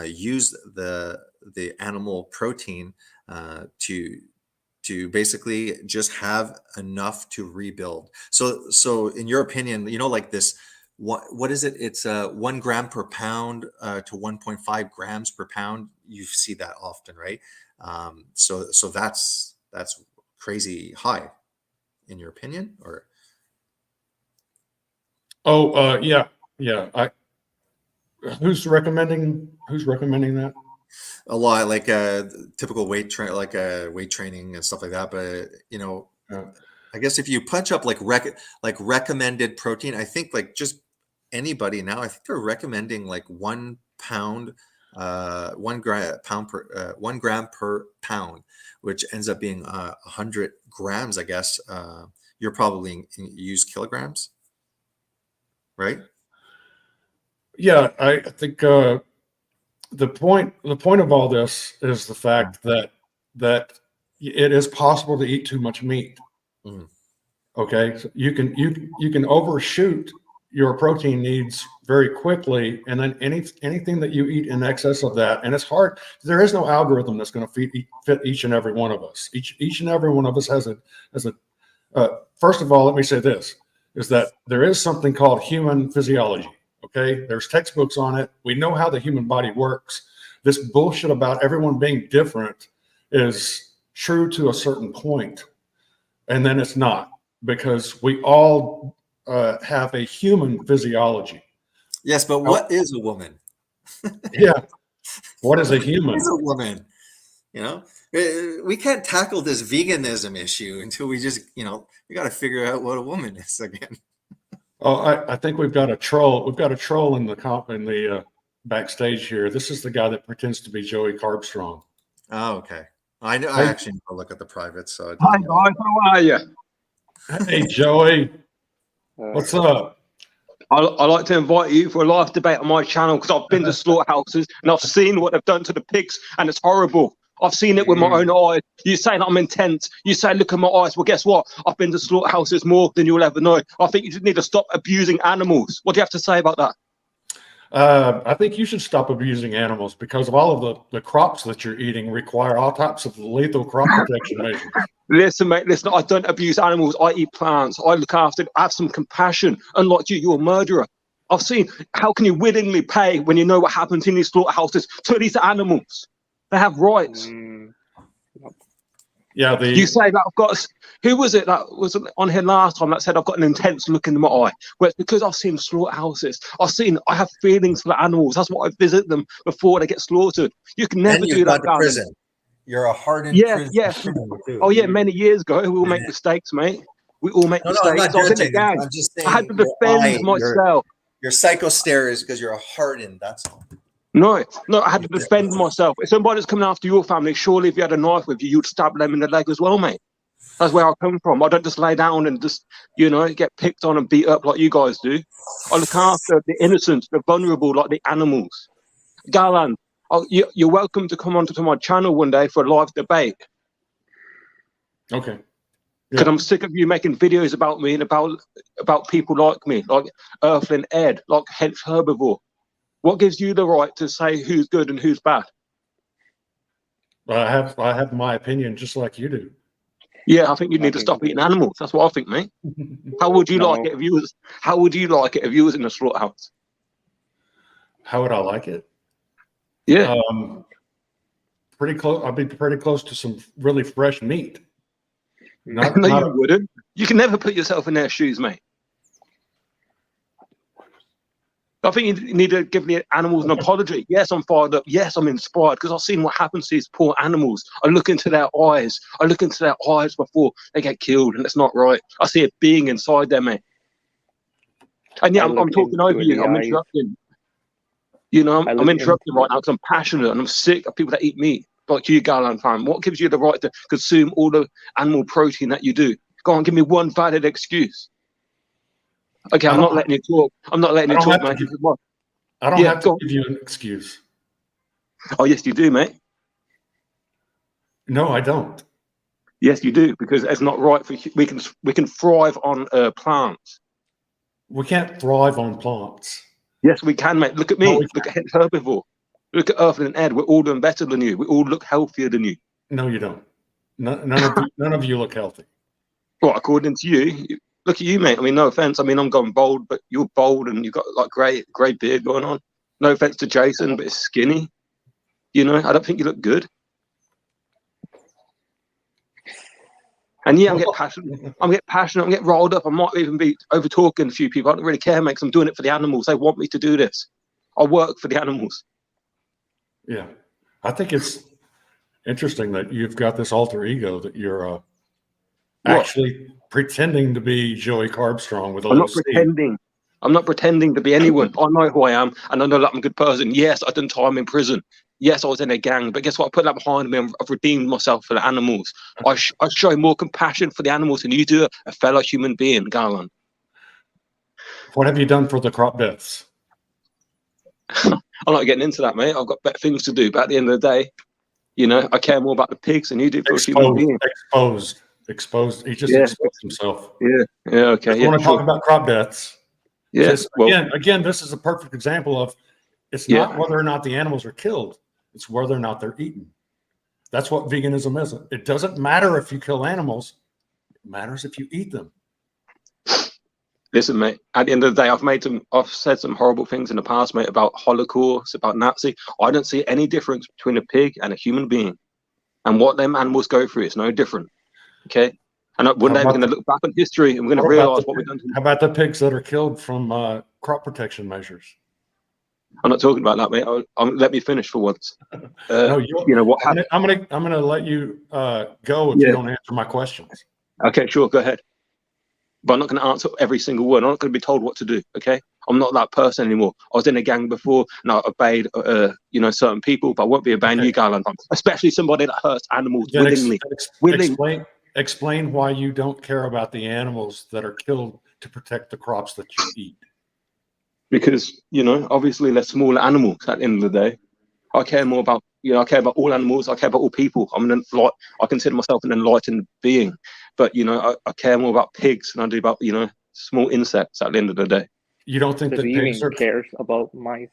A: use the animal protein to basically just have enough to rebuild. So in your opinion, you know, like this, what is it? It's 1 gram per pound to 1.5 grams per pound. You see that often, right? So that's crazy high, in your opinion, or
B: yeah. Who's recommending that?
A: a lot, like typical weight weight training and stuff like that. But you know, I guess if you punch up like recommended protein, I think like just anybody now, I think they're recommending like 1 pound, 1 gram per pound, which ends up being 100 grams, I guess. You're probably use kilograms, right?
B: Yeah, I think the point of all this is the fact that it is possible to eat too much meat.
A: Mhm.
B: Okay, so you can overshoot your protein needs very quickly, and then anything that you eat in excess of that, and it's hard. There is no algorithm that's going to fit each and every one of us. Each and every one of us has a first of all, let me say this, is that there is something called human physiology. Okay, there's textbooks on it. We know how the human body works. This bullshit about everyone being different is true to a certain point, and then it's not, because we all have a human physiology.
A: Yes, but what is a woman?
B: Yeah. What is a
A: What
B: human?
A: is a woman? You know, we can't tackle this veganism issue until we just, you know, we got to figure out what a woman is again.
B: Oh, I think we've got a troll. We've got a troll in the backstage here. This is the guy that pretends to be Joey Carbstrong.
A: Oh, okay. I know. I
B: Hey.
A: actually never look at the private, so it
F: Hi
A: doesn't matter.
F: guys, how are you?
B: Hey, Joey, what's up?
F: I like to invite you for a live debate on my channel because I've been to slaughterhouses and I've seen what they've done to the pigs, and it's horrible. I've seen it with my own eyes. You say that I'm intense. You say, look at my eyes. Well, guess what? I've been to slaughterhouses more than you'll ever know. I think you just need to stop abusing animals. What do you have to say about that?
B: I think you should stop abusing animals, because of all of the crops that you're eating require all types of lethal crop protection measures.
F: Listen, mate, listen, I don't abuse animals. I eat plants. I look after it. I have some compassion. Unlike you, you're a murderer. I've seen, how can you willingly pay when you know what happens in these slaughterhouses to these animals? They have rights.
B: Yeah,
F: You say that I've got, who was it that was on here last time that said I've got an intense look in my eye? Well, it's because I've seen slaughterhouses. I have feelings for the animals. That's why I visit them before they get slaughtered. You can never do that,
A: to prison. You're a hardened prison criminal too.
F: Oh yeah, many years ago. We all make mistakes, mate. We all make mistakes.
A: I'm not
F: I was in the
A: judging.
F: gang.
A: I'm just saying
F: I had to defend myself.
A: Your psycho stare is because you're a hardened. That's all.
F: No, I had to defend myself. If somebody's coming after your family, surely if you had a knife with you, you'd stab them in the leg as well, mate. That's where I come from. I don't just lay down and just, get picked on and beat up like you guys do. I look after the innocent, the vulnerable, like the animals. Galan, you're welcome to come onto my channel one day for a live debate.
B: Okay.
F: Because
B: Yeah.
F: I'm sick of you making videos about me and about people like me, like Earthling Ed, like Hench Herbivore. What gives you the right to say who's good and who's bad?
B: I have my opinion just like you do.
F: Yeah, I think you need to stop eating animals. That's what I think, mate. How would you like it if you was? How would you like it if you was in a slaughterhouse?
B: How would I like it?
F: Yeah.
B: Pretty close. I'd be pretty close to some really fresh meat.
C: Mm.
F: No,
B: Not
F: you wouldn't. You can never put yourself in their shoes, mate. I think you need to give the animals an apology. Yes, I'm fired up. Yes, I'm inspired because I've seen what happens to these poor animals. I look into their eyes. I look into their eyes before they get killed, and it's not right. I see a being inside them, mate. And yeah,
C: I
F: I'm
C: look
F: talking over
C: into
F: you.
C: the
F: I'm
C: eyes.
F: interrupting. You know,
C: I
F: I'm
C: look
F: interrupting
C: into
F: right now because I'm passionate and I'm sick of people that eat meat, like you, Garland fan. What gives you the right to consume all the animal protein that you do? Go on, give me one valid excuse. Okay,
B: I
F: I'm
B: don't
F: not letting you talk. I'm not letting
B: I
F: you
B: don't
F: talk,
B: have to
F: mate.
B: give-
F: This is what.
B: I don't
F: Yeah,
B: have
F: go
B: to
F: on.
B: give you an excuse.
F: Oh, yes, you do, mate.
B: No, I don't.
F: Yes, you do, because it's not right for we can thrive on plants.
B: We can't thrive on plants.
F: Yes, we can, mate. Look at
B: No,
F: me.
B: we
F: Look at Herbivore. Look at Earth and Ed. We're all doing better than you. We all look healthier than you.
B: No, you don't. None of you look healthy.
F: Well, according to you, look at you, mate. I mean, no offense. I mean, I'm going bold, but you're bold and you've got like grey beard going on. No offense to Jason, but it's skinny. You know, I don't think you look good. And yeah, I'm getting passionate. I'm getting riled up. I might even be over talking a few people. I don't really care, mate, 'cause I'm doing it for the animals. They want me to do this. I work for the animals.
B: Yeah. I think it's interesting that you've got this alter ego that you're
F: What?
B: actually pretending to be Joey Carbstrong with a
F: I'm
B: little
F: not
B: C.
F: pretending. I'm not pretending to be anyone. I know who I am, and I know that I'm a good person. Yes, I done time in prison. Yes, I was in a gang, but guess what? I put that behind me. I've redeemed myself for the animals. I show more compassion for the animals than you do a fellow human being, Garland.
B: What have you done for the crop deaths?
F: I'm not getting into that, mate. I've got better things to do. But at the end of the day, you know, I care more about the pigs than you do for a human being.
B: Exposed. He just
F: Yeah.
B: exposed himself.
F: Yeah. Okay.
B: If you
F: Yeah.
B: want to talk about crop deaths,
F: Yeah.
B: just
F: Well.
B: again, this is a perfect example of it's
F: Yeah.
B: not whether or not the animals are killed, it's whether or not they're eaten. That's what veganism is. It doesn't matter if you kill animals, it matters if you eat them.
F: Listen, mate. At the end of the day, I've said some horrible things in the past, mate, about Holocaust, about Nazi. I don't see any difference between a pig and a human being, and what them animals go through is no different. Okay. And one day we're going to look back on history and we're going to realize what we've done.
B: How about the pigs that are killed from crop protection measures?
F: I'm not talking about that, mate. Let me finish for once.
B: No,
F: you know what happened?
B: I'm gonna let you go if you don't answer my questions.
F: Okay, sure, go ahead. But I'm not going to answer every single word. I'm not going to be told what to do. Okay, I'm not that person anymore. I was in a gang before, and I obeyed, you know, certain people, but I won't be obeying you, Garland, especially somebody that hurts animals
B: Then
F: willingly.
B: Explain why you don't care about the animals that are killed to protect the crops that you eat.
F: Because, you know, obviously they're smaller animals at the end of the day. I care more about, you know, I care about all animals. I care about all people. I consider myself an enlightened being, but, you know, I care more about pigs than I do about, you know, small insects at the end of the day.
B: You don't think
C: Does
B: that
C: he
B: pigs
C: even
B: are
C: cares about mice?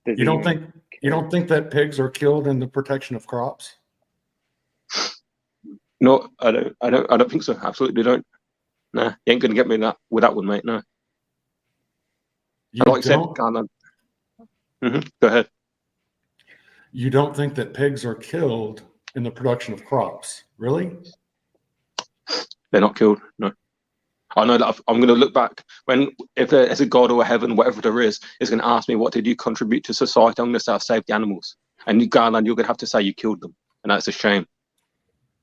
B: You don't think that pigs are killed in the protection of crops?
F: No, I don't think so. Absolutely don't. Nah, you ain't gonna get me with that one, mate. No.
B: You
F: Like I said,
B: don't,
F: go ahead.
B: you don't think that pigs are killed in the production of crops, really?
F: They're not killed. No. I know that I'm going to look back if there's a God or a heaven, whatever there is going to ask me, what did you contribute to society? I'm going to say I saved the animals. And Garland, you're going to have to say you killed them. And that's a shame.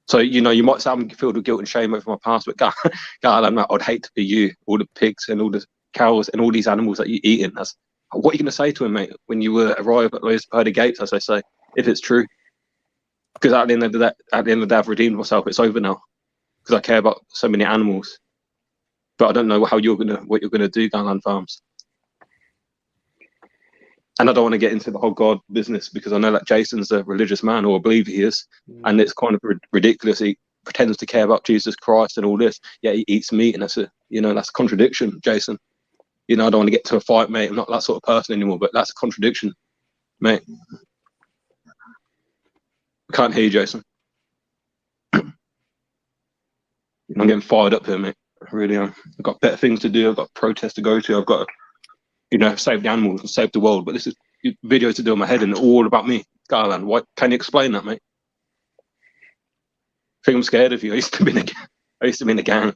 F: So, you know, you might say I'm filled with guilt and shame over my past, but Garland, I'd hate to be you, all the pigs and all the cows and all these animals that you're eating. What are you going to say to him, mate, when you arrive at those pearly gates, as I say, if it's true? Because at the end of the day, I've redeemed myself. It's over now. Because I care about so many animals. But I don't know what you're gonna do, Garland Farms. And I don't want to get into the whole God business because I know that Jason's a religious man, or I believe he is, and it's kind of ridiculous. He pretends to care about Jesus Christ and all this, yet he eats meat, and that's a contradiction, Jason. You know, I don't want to get to a fight, mate. I'm not that sort of person anymore, but that's a contradiction, mate. I can't hear you, Jason. I'm getting fired up here, mate. I really am. I've got better things to do. I've got protests to go to. I've got to, you know, save the animals and save the world. But this is videos to do in my head and all about me. Garland, what can you explain that, mate? I think I'm scared of you. I used to be in a gang.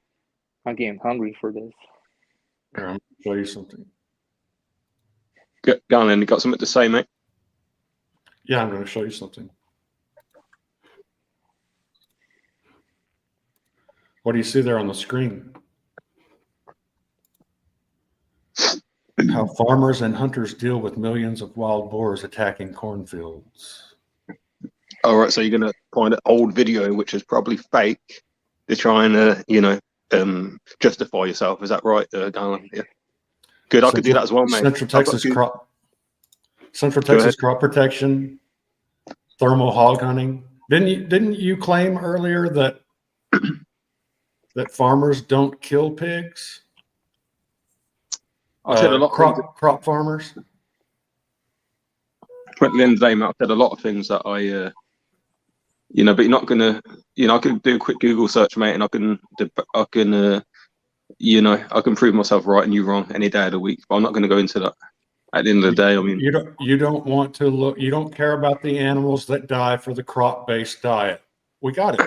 C: I'm getting hungry for this.
B: Here, I'm gonna show you something.
F: Garland, you got something to say, mate?
B: Yeah, I'm going to show you something. What do you see there on the screen? How farmers and hunters deal with millions of wild boars attacking cornfields.
F: All right, so you're going to find an old video, which is probably fake, to try and, justify yourself. Is that right, Garland? Yeah. Good, I could do that as well, mate.
B: Central Texas crop protection, thermal hog hunting. Didn't you claim earlier that that farmers don't kill pigs?
F: I said a lot
B: crop farmers.
F: At the end of the day, mate, I said a lot of things that I, but you're not gonna, I can do a quick Google search, mate, and I can prove myself right and you wrong any day of the week. But I'm not going to go into that. At the end of the day, I mean,
B: you don't want to look. You don't care about the animals that die for the crop-based diet. We got it.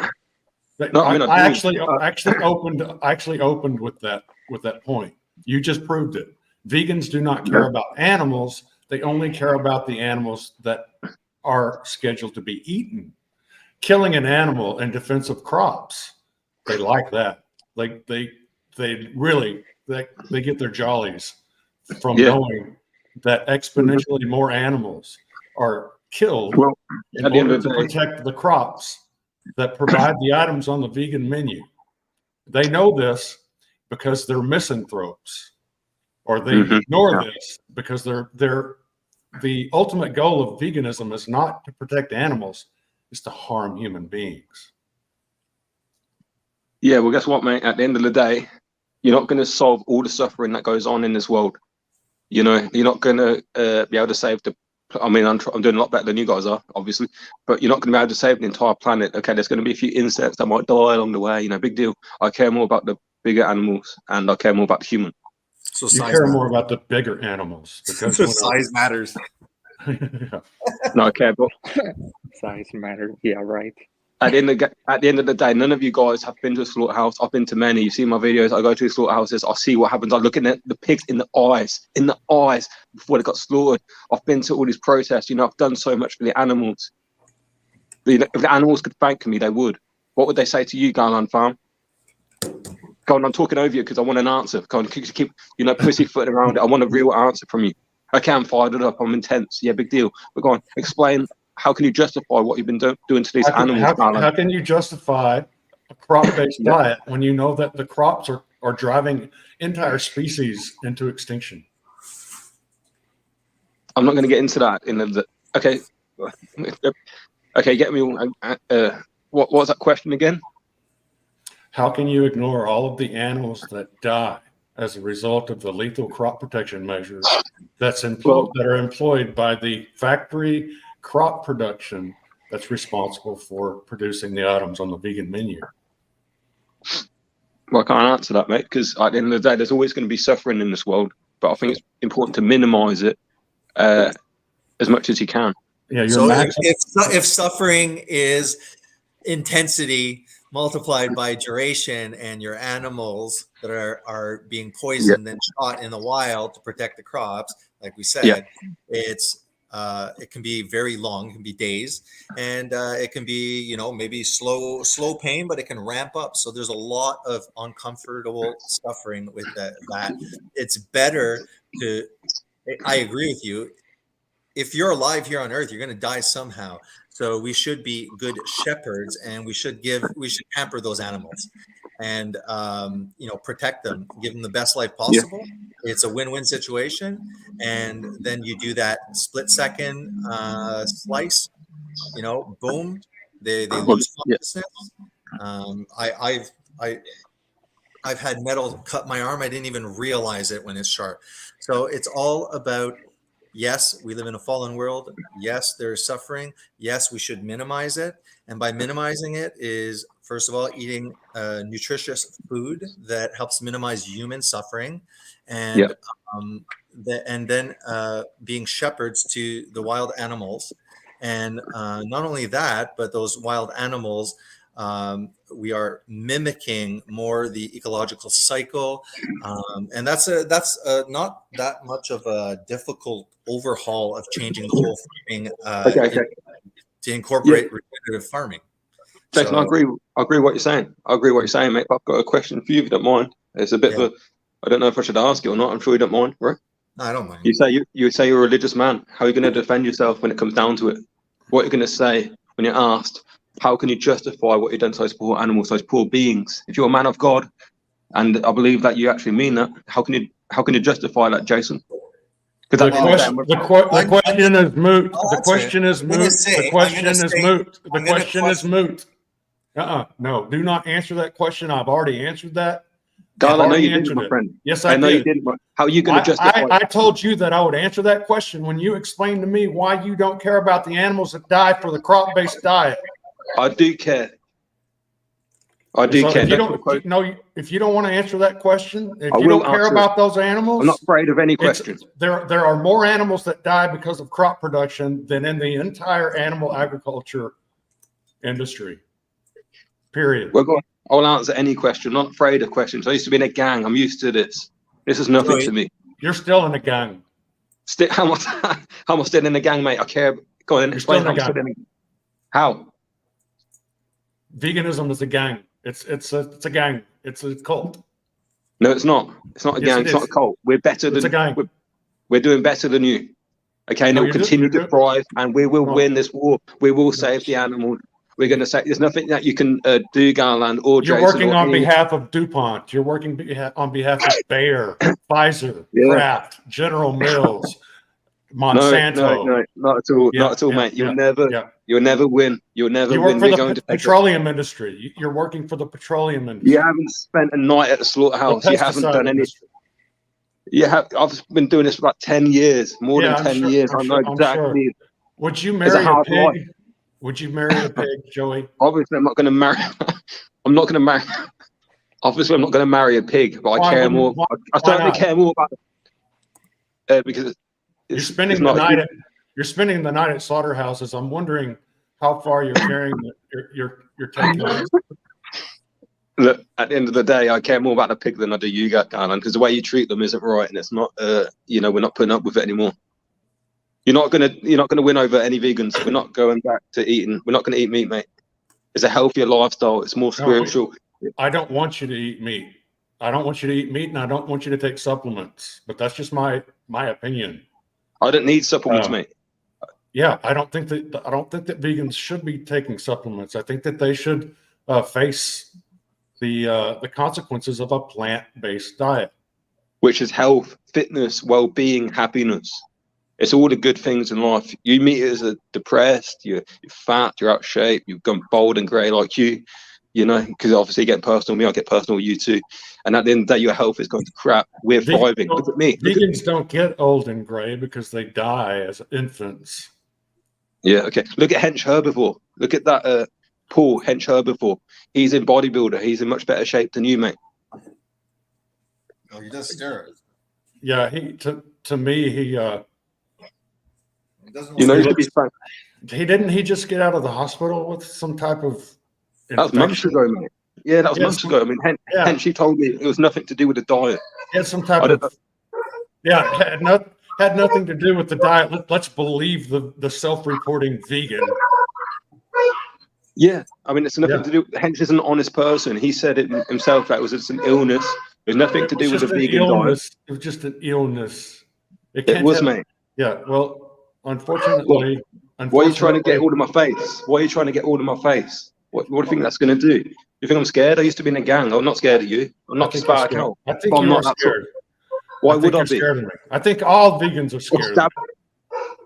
F: No, I
B: actually opened with that point. You just proved it. Vegans do not care about animals. They only care about the animals that are scheduled to be eaten. Killing an animal in defense of crops, they like that. Like they get their jollies from knowing that exponentially more animals are killed in order to protect the crops that provide the items on the vegan menu. They know this because they're misanthropes, or they ignore this because the ultimate goal of veganism is not to protect animals, it's to harm human beings.
F: Yeah, well, guess what, mate? At the end of the day, you're not going to solve all the suffering that goes on in this world. You're not going to be able to save I'm doing a lot better than you guys are, obviously, but you're not going to be able to save the entire planet. Okay, there's going to be a few insects that might die along the way. Big deal. I care more about the bigger animals, and I care more about the human.
A: So
B: you care more about the bigger animals because
A: size matters.
B: Yeah.
F: No, I care, but
C: size matters. Yeah, right.
F: At the end of the day, none of you guys have been to a slaughterhouse. I've been to many. You see my videos. I go to slaughterhouses. I see what happens. I look at the pigs in the eyes before they got slaughtered. I've been to all these protests. I've done so much for the animals. If the animals could thank me, they would. What would they say to you, Garland Farm? Go on, I'm talking over you because I want an answer. Go on, keep pussyfooting around it. I want a real answer from you. Okay, I'm fired up. I'm intense. Yeah, big deal. But go on, explain. How can you justify what you've been doing to these animals?
B: How can you justify a crop-based diet when you know that the crops are driving entire species into extinction?
F: I'm not going to get into that. Okay, get me. What was that question again?
B: How can you ignore all of the animals that die as a result of the lethal crop protection measures that are employed by the factory crop production that's responsible for producing the items on the vegan menu?
F: Well, I can't answer that, mate, because at the end of the day, there's always going to be suffering in this world. But I think it's important to minimize it as much as you can.
B: Yeah.
A: So if suffering is intensity multiplied by duration, and your animals that are being poisoned and shot in the wild to protect the crops, like we said, it can be very long, it can be days, and it can be, maybe slow pain, but it can ramp up. So there's a lot of uncomfortable suffering with that. It's better I agree with you. If you're alive here on earth, you're going to die somehow. So we should be good shepherds, and we should pamper those animals and, protect them, give them the best life possible. Yeah. It's a win-win situation. And then you do that split second slice, boom, they lose consciousness. I've had metal cut my arm. I didn't even realize it when it's sharp. So it's all about, yes, we live in a fallen world. Yes, there's suffering. Yes, we should minimize it. And by minimizing it is First of all, eating nutritious food that helps minimize human suffering, and then being shepherds to the wild animals. And not only that, but those wild animals, we are mimicking more the ecological cycle, and that's not that much of a difficult overhaul of changing the whole farming to incorporate regenerative farming.
F: Jason, I agree with what you're saying. I agree with what you're saying, mate. I've got a question for you, if you don't mind. It's a bit of a, I don't know if I should ask you or not. I'm sure you don't mind, right?
A: No, I don't mind.
F: You say you're a religious man. How are you going to defend yourself when it comes down to it? What are you going to say when you're asked? How can you justify what you've done to those poor animals, those poor beings? If you're a man of God, and I believe that you actually mean that, how can you justify that, Jason?
B: The question is moot. The question is moot. The question is moot. The question is moot. No, do not answer that question. I've already answered that.
F: God, I know you didn't, my friend.
B: Yes, I
F: know
B: did.
F: You didn't. How are you going to justify?
B: I told you that I would answer that question when you explained to me why you don't care about the animals that die for the crop-based diet.
F: I do care. I do care.
B: If you don't want to answer that question, if you don't care about those animals,
F: I'm not afraid of any questions.
B: There are more animals that die because of crop production than in the entire animal agriculture industry. Period.
F: Well, go on. I'll answer any question. I'm not afraid of questions. I used to be in a gang. I'm used to this. This is nothing to me.
B: You're still in a gang.
F: How am I still in a gang, mate? I care. Go on, explain how I'm still in a gang. How?
B: Veganism is a gang. It's a gang. It's a cult.
F: No, it's not. It's not a gang. It's not a cult. We're better than.
B: It's a gang.
F: We're doing better than you. Okay, and we'll continue to thrive, and we will win this war. We will save the animals. We're going to say there's nothing that you can do, Garland or Jason.
B: You're working on behalf of DuPont. You're working on behalf of Bayer, Pfizer, Kraft, General Mills, Monsanto.
F: No, not at all. Not at all, mate. You'll never win. You'll never win.
B: We're going to petroleum industry. You're working for the petroleum industry.
F: You haven't spent a night at the slaughterhouse. You haven't done any. You have. I've been doing this for about 10 years, more than 10 years. I know exactly.
B: Would you marry a pig? Would you marry a pig, Joey?
F: Obviously, I'm not going to marry. I'm not going to marry. Obviously, I'm not going to marry a pig, but I care more. I certainly care more about because
B: you're spending the night at slaughterhouses. I'm wondering how far you're carrying your taking.
F: Look, at the end of the day, I care more about the pig than I do you, Garland, because the way you treat them isn't right, and it's not. We're not putting up with it anymore. You're not gonna win over any vegans. We're not going back to eating. We're not going to eat meat, mate. It's a healthier lifestyle. It's more spiritual.
B: I don't want you to eat meat. I don't want you to eat meat, and I don't want you to take supplements. But that's just my opinion.
F: I don't need supplements, mate.
B: Yeah, I don't think that vegans should be taking supplements. I think that they should face the consequences of a plant-based diet,
F: which is health, fitness, well-being, happiness. It's all the good things in life. You meet it as a depressed, you're fat, you're out of shape, you've gone bald and grey like you know, because obviously you get personal with me, I get personal with you too. And at the end of the day, your health is going to crap. We're thriving. Look at me.
B: Vegans don't get old and grey because they die as infants.
F: Yeah, okay. Look at Hench Herbivore. Look at that Paul Hench Herbivore. He's in bodybuilder. He's in much better shape than you, mate.
A: Oh, he does steroids.
B: Yeah, to me, he didn't he just get out of the hospital with some type of infection?
F: That was months ago, mate. Yeah, that was months ago. I mean, hence she told me it was nothing to do with the diet.
B: He had some type of had nothing to do with the diet. Let's believe the self-reporting vegan.
F: Yeah, I mean, it's nothing to do. Hench is an honest person. He said it himself that it was just an illness. There's nothing to do with the vegan diet.
B: It was just an illness.
F: It was, mate.
B: Yeah, well, unfortunately,
F: why are you trying to get all of my face? Why are you trying to get all of my face? What do you think that's going to do? You think I'm scared? I used to be in a gang. I'm not scared of you. I'm not scared.
B: I think you're scared.
F: Why would I be?
B: I think all vegans are scared.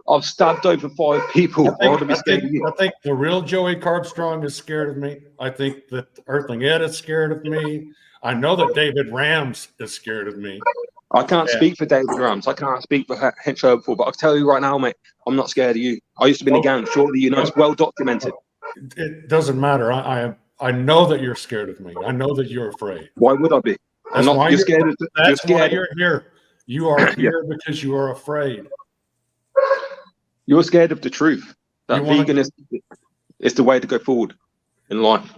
F: I've stabbed over 5 people. Why would I be scared of you?
B: I think the real Joey Carbstrong is scared of me. I think that Earthling Ed is scared of me. I know that David Rams is scared of me.
F: I can't speak for David Rams. I can't speak for Hench Herbivore, but I'll tell you right now, mate, I'm not scared of you. I used to be in a gang. Surely you know it's well documented.
B: It doesn't matter. I I know that you're scared of me. I know that you're afraid.
F: Why would I be? I'm
B: That's
F: not.
B: why
F: You're scared. You're
B: That's why
F: scared.
B: you're here. You are here because you are afraid.
F: You're scared of the truth. That
B: You wanna-
F: vegan is the way to go forward in life.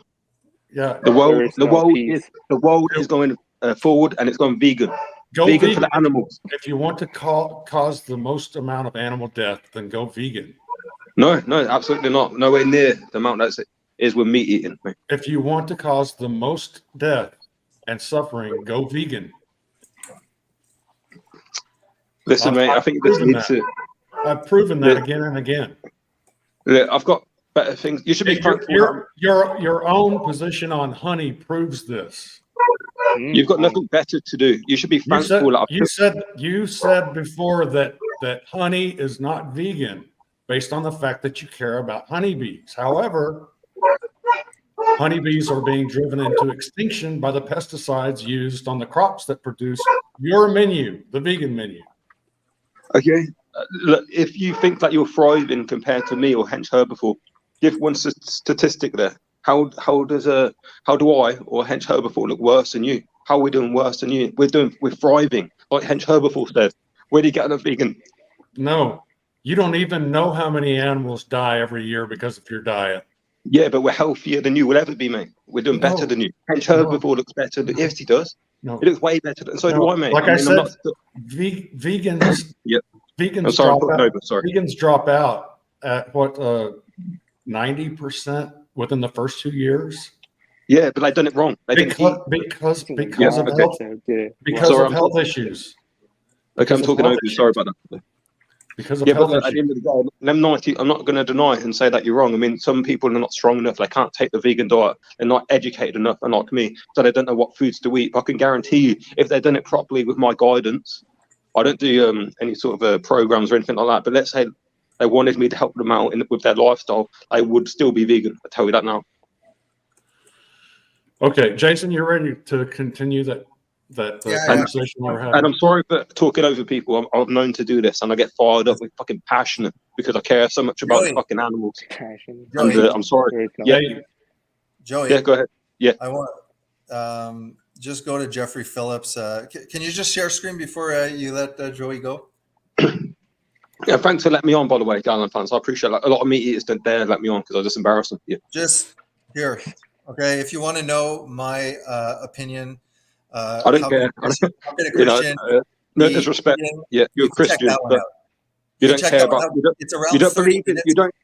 B: Yeah.
F: The world,
C: There is no peace.
F: the world is going forward, and it's going vegan.
B: Go
F: Vegan for the animals.
B: If you want to cause the most amount of animal death, then go vegan.
F: No, absolutely not. Nowhere near the amount that is with meat eating. Mate.
B: If you want to cause the most death and suffering, go vegan.
F: Listen, mate. I think you just need to.
B: I've proven that again and again.
F: I've got better things. You should be thankful.
B: Your own position on honey proves this.
F: You've got nothing better to do. You should be thankful.
B: You said before that honey is not vegan based on the fact that you care about honeybees. However, honeybees are being driven into extinction by the pesticides used on the crops that produce your menu, the vegan menu.
F: Okay. Look, if you think that you're thriving compared to me or Hench Herbivore, give one statistic there. How do I or Hench Herbivore look worse than you? How are we doing worse than you? We're thriving, like Hench Herbivore says. Where do you get a vegan?
B: No, you don't even know how many animals die every year because of your diet.
F: Yeah, but we're healthier than you will ever be, mate. We're doing better than you. Hench Herbivore looks better, but yes, he does.
B: No,
F: he looks way better. So do I, mate.
B: Like I said, vegans.
F: Yep.
B: Vegans drop out at what 90% within the first 2 years.
F: Yeah, but they've done it wrong.
B: Because of health issues.
F: Okay, I'm talking over you. Sorry about that.
B: Because of health issues.
F: At the end of the day, them 90, I'm not going to deny and say that you're wrong. I mean, some people are not strong enough. They can't take the vegan diet. They're not educated enough, unlike me, so they don't know what foods to eat. But I can guarantee you, if they've done it properly with my guidance, I don't do any sort of programs or anything like that. But let's say they wanted me to help them out with their lifestyle, I would still be vegan. I tell you that now.
B: Okay, Jason, you're ready to continue that conversation we're having.
F: And I'm sorry for talking over people. I'm known to do this, and I get fired up with fucking passionate because I care so much about the fucking animals. And, I'm sorry.
A: Joey.
F: Yeah, go ahead. Yeah.
A: I want just go to Jeffrey Phillips. Can you just share screen before you let Joey go?
F: Yeah, thanks for letting me on, by the way, Gallon fans. I appreciate it. A lot of meat eaters don't dare let me on because I just embarrass them. Yeah.
A: Just here. Okay, if you want to know my opinion,
F: I don't care.
A: Christian,
F: no disrespect. Yeah, you're a Christian, but you don't care about. You don't believe in. You don't.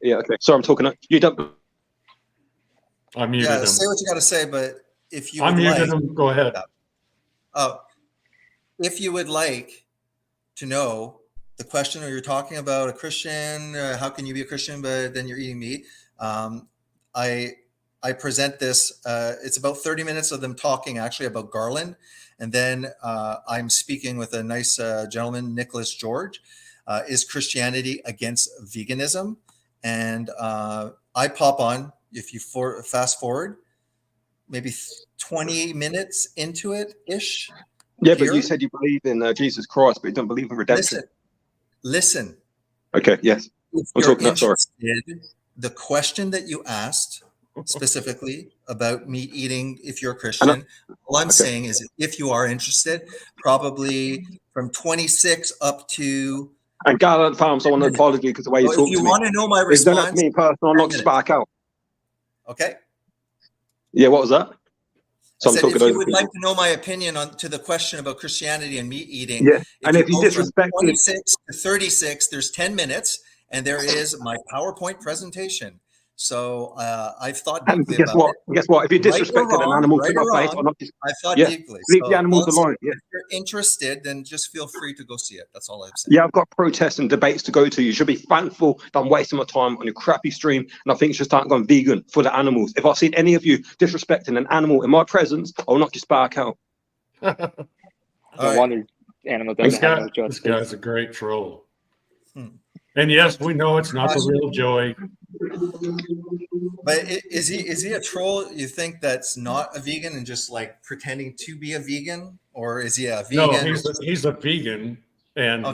F: Yeah. Okay. Sorry, I'm talking. You don't.
B: I muted him.
A: Say what you got to say, but if you
B: I muted him. Go ahead.
A: If you would like to know the question, or you're talking about a Christian, how can you be a Christian but then you're eating meat? I present this. It's about 30 minutes of them talking actually about Garland, and then I'm speaking with a nice gentleman, Nicholas George. Is Christianity against veganism? And I pop on. If you fast forward, maybe 20 minutes into it ish.
F: Yeah, but you said you believe in Jesus Christ, but you don't believe in redemption.
A: Listen.
F: Okay. Yes.
A: I'm talking about. Sorry. The question that you asked specifically about meat eating, if you're a Christian, all I'm saying is if you are interested, probably from 26 up to.
F: And Gallant Farms, I want to apologize because the way you talk to me.
A: If you want to know my response,
F: don't have me personal, I'm not just back out.
A: Okay.
F: Yeah, what was that? So
A: I said, if you would like to know my opinion to the question about Christianity and meat eating,
F: and if you disrespect
A: 26 to 36, there's 10 minutes, and there is my PowerPoint presentation. So I've thought deeply about it.
F: Guess what? If you disrespected an animal to my face, I'm not just.
A: I thought deeply.
F: Leave the animals alone. Yeah.
A: If you're interested, then just feel free to go see it. That's all I'm saying.
F: Yeah, I've got protests and debates to go to. You should be thankful that I'm wasting my time on your crappy stream, and I think you should start going vegan for the animals. If I've seen any of you disrespecting an animal in my presence, I will not just back out.
C: No wonder animal doesn't have no justice.
B: This guy's a great troll. And yes, we know it's not the real Joey.
A: But is he a troll? You think that's not a vegan and just like pretending to be a vegan, or is he a vegan?
B: No, he's a vegan, and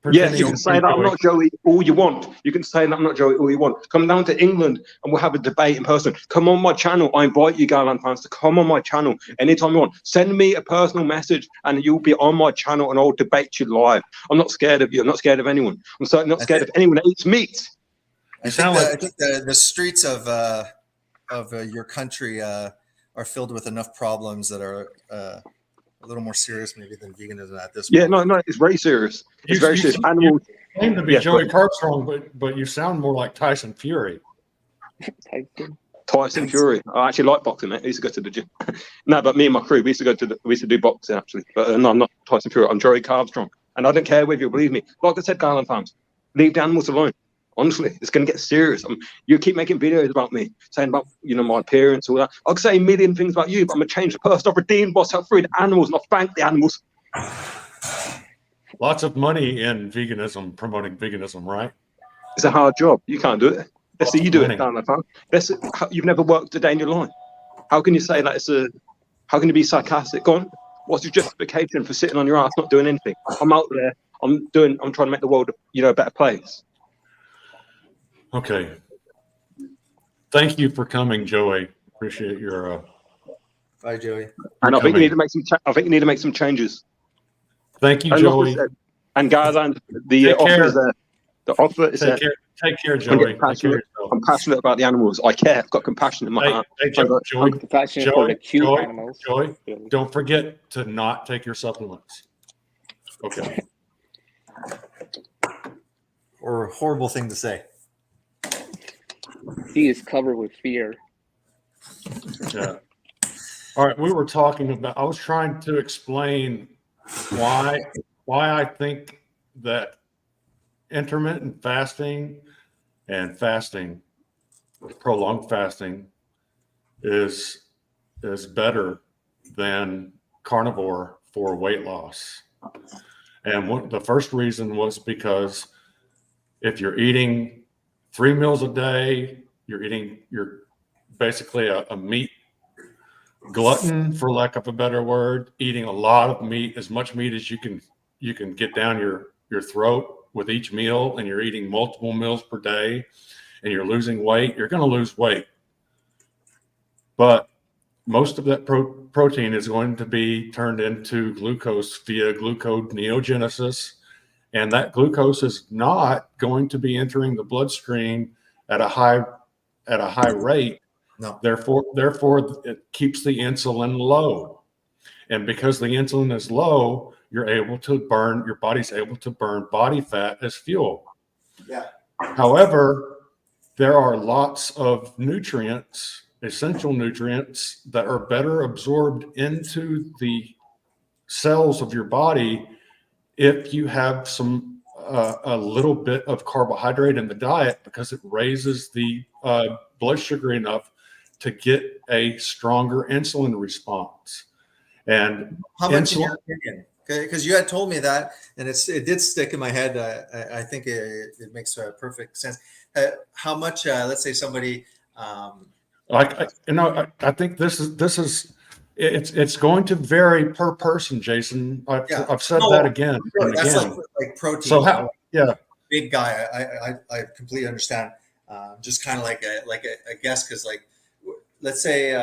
F: Yes, you
B: pretending
F: can
B: to
F: say
B: be
F: that I'm
B: Joey.
F: not Joey all you want. You can say that I'm not Joey all you want. Come down to England and we'll have a debate in person. Come on my channel. I invite you, Garland fans, to come on my channel anytime you want. Send me a personal message and you'll be on my channel and I'll debate you live. I'm not scared of you. I'm not scared of anyone. I'm certainly not scared of anyone that eats meat.
A: I
B: sound
A: think,
B: like-
A: I think the streets of your country are filled with enough problems that are a little more serious maybe than veganism at this
F: Yeah,
A: point.
F: no, it's very serious. It's
B: You-
F: very
B: you-
F: serious.
B: you-
F: Animals.
B: Claim to be
F: Yes,
B: Joey Carbstrong, but you sound more like Tyson Fury.
F: Tyson Fury. I actually like boxing, mate. I used to go to the gym. No, but me and my crew, we used to do boxing actually. But no, I'm not Tyson Fury. I'm Joey Carbstrong, and I don't care whether you believe me. Like I said, Garland fans, leave the animals alone. Honestly, it's going to get serious. You keep making videos about me, saying about my appearance, all that. I'll say a million things about you, but I'm gonna change the person. I've redeemed myself through the animals, and I thank the animals.
B: Lots of money in veganism, promoting veganism, right?
F: It's a hard job. You can't do it. Let's see you do
B: Money.
F: it, Garland fans. You've never worked a day in your life. How can you say that it's a? How can you be sarcastic? Go on. What's your justification for sitting on your ass not doing anything? I'm out there. I'm trying to make the world a better place.
B: Okay. Thank you for coming, Joey. Appreciate your.
A: Bye, Joey.
F: And I think you
B: coming.
F: need to make some. I think you need to make some changes.
B: Thank you,
F: And like I
B: Joey.
F: said, and Garland, the
B: Take
F: offer
B: care.
F: is there. The offer is there.
B: Take care,
F: I'm
B: Joey.
F: getting
B: Take care of
F: passionate.
B: yourself.
F: I'm passionate about the animals. I care. I've got compassion in my heart.
B: Hey,
F: I've got-
B: Joey,
C: Compassion for the cute
B: Joey,
C: animals.
B: Joey,
C: Really.
B: don't forget to not take your supplements. Okay.
A: Or a horrible thing to say.
C: He is covered with fear.
B: Yeah. All right. We were talking about, I was trying to explain why I think that intermittent fasting and fasting, prolonged fasting, is better than carnivore for weight loss. And the first reason was because if you're eating 3 meals a day, you're basically a meat glutton, for lack of a better word, eating a lot of meat, as much meat as you can get down your throat with each meal, and you're eating multiple meals per day, and you're losing weight, you're going to lose weight. But most of that protein is going to be turned into glucose via gluconeogenesis, and that glucose is not going to be entering the bloodstream at a high rate.
A: No.
B: Therefore, it keeps the insulin low, and because the insulin is low, your body's able to burn body fat as fuel.
A: Yeah.
B: However, there are lots of nutrients, essential nutrients, that are better absorbed into the cells of your body if you have a little bit of carbohydrate in the diet, because it raises the blood sugar enough to get a stronger insulin response. And
A: How much, in your opinion? Because you had told me that, and it did stick in my head. I think it makes perfect sense. How much? Let's say somebody.
B: I think this is it's going to vary per person, Jason. I've said that again and
A: That's
B: again.
A: like protein.
B: So how? Yeah.
A: Big guy. I completely understand. Just kind of like a guess, because like, let's say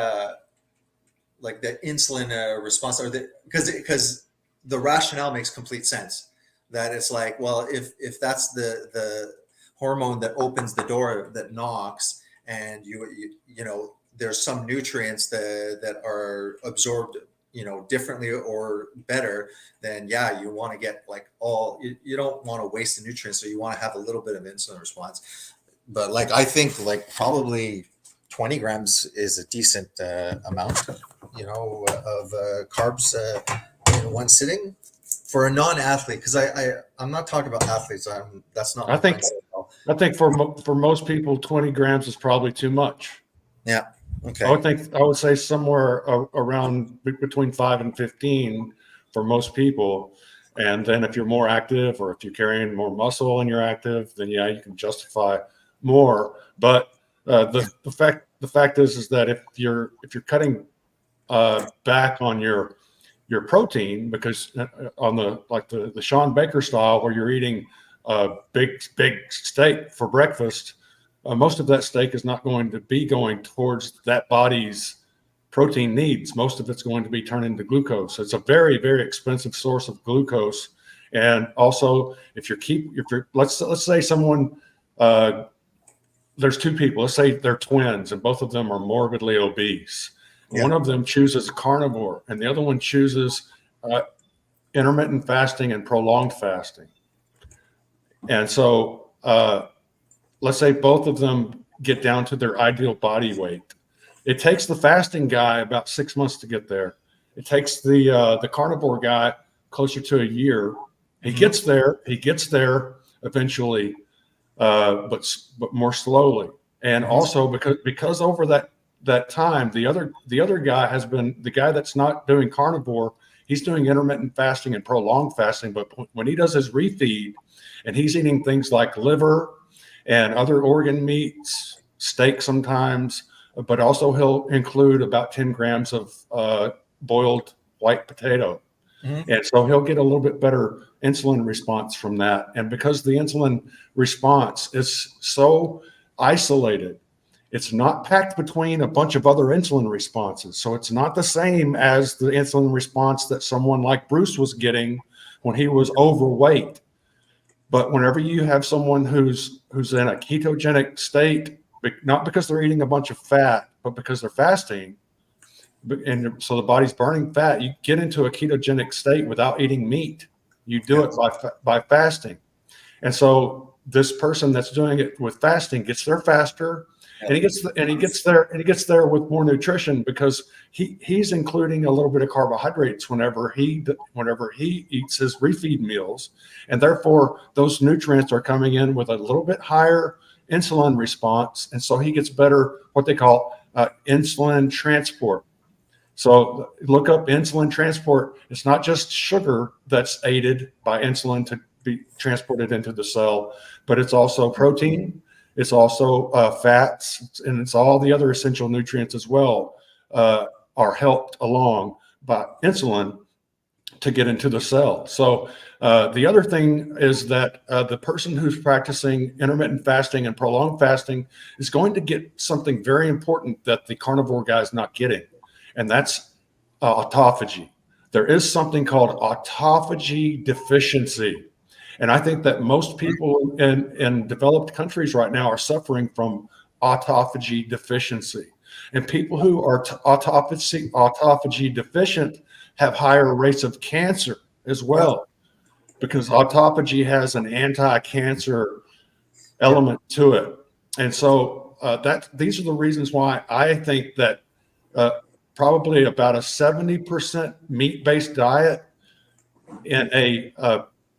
A: like the insulin response, or because the rationale makes complete sense. That it's like, well, if that's the hormone that opens the door that knocks, and you know there's some nutrients that are absorbed differently or better, then yeah, you want to get like you don't want to waste the nutrients, so you want to have a little bit of insulin response. But like, I think like probably 20 grams is a decent amount of carbs in one sitting for a non-athlete, because I'm not talking about athletes. That's not my
B: I think
A: mindset.
B: I think for most people, 20 grams is probably too much.
A: Yeah. Okay.
B: I would say somewhere around between 5 and 15 for most people. And then if you're more active, or if you're carrying more muscle and you're active, then yeah, you can justify more. But the fact is that if you're cutting back on your your protein, because on the Sean Baker style, where you're eating a big steak for breakfast, most of that steak is not going to be going towards that body's protein needs. Most of it's going to be turned into glucose. It's a very, very expensive source of glucose. And also, if you're let's say someone, there's two people, let's say they're twins, and both of them are morbidly obese. Yeah. One of them chooses carnivore, and the other one chooses intermittent fasting and prolonged fasting. And so let's say both of them get down to their ideal body weight. It takes the fasting guy about 6 months to get there. It takes the carnivore guy closer to a year. He gets there eventually, but more slowly. And also because over that time, the other guy has been, the guy that's not doing carnivore, he's doing intermittent fasting and prolonged fasting. But when he does his refeed, and he's eating things like liver and other organ meats, steak sometimes, but also he'll include about 10 grams of boiled white potato. Mm-hmm. And so he'll get a little bit better insulin response from that. And because the insulin response is so isolated, it's not packed between a bunch of other insulin responses. So it's not the same as the insulin response that someone like Bruce was getting when he was overweight. But whenever you have someone who's in a ketogenic state, not because they're eating a bunch of fat, but because they're fasting, and so the body's burning fat, you get into a ketogenic state without eating meat. You do it by fasting. And so this person that's doing it with fasting gets there faster, and he gets there with more nutrition, because he's including a little bit of carbohydrates whenever he eats his refeed meals, and therefore those nutrients are coming in with a little bit higher insulin response, and so he gets better what they call insulin transport. So look up insulin transport. It's not just sugar that's aided by insulin to be transported into the cell, but it's also protein. It's also fats, and it's all the other essential nutrients as well are helped along by insulin to get into the cell. So the other thing is that the person who's practicing intermittent fasting and prolonged fasting is going to get something very important that the carnivore guy is not getting, and that's autophagy. There is something called autophagy deficiency. And I think that most people in developed countries right now are suffering from autophagy deficiency. And people who are autophagy deficient have higher rates of cancer as well, because autophagy has an anti-cancer element to it. And so these are the reasons why I think that probably about a 70% meat-based diet in a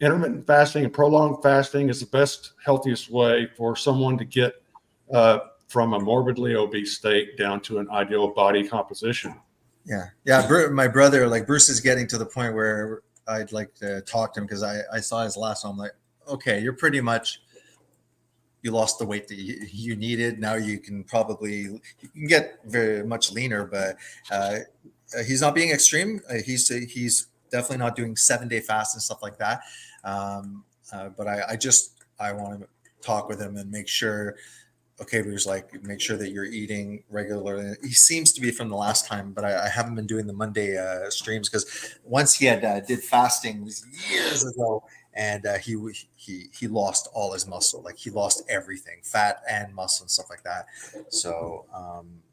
B: intermittent fasting and prolonged fasting is the best, healthiest way for someone to get from a morbidly obese state down to an ideal body composition.
A: Yeah. My brother, like Bruce, is getting to the point where I'd like to talk to him, because I saw his last one. I'm like, okay, you're pretty much, you lost the weight that you needed. Now you can get very much leaner, but he's not being extreme. He's definitely not doing 7-day fast and stuff like that. But I want to talk with him and make sure, okay, Bruce, like, make sure that you're eating regularly. He seems to be from the last time, but I haven't been doing the Monday streams, because once he had did fasting years ago, and he lost all his muscle. Like, he lost everything, fat and muscle and stuff like that. So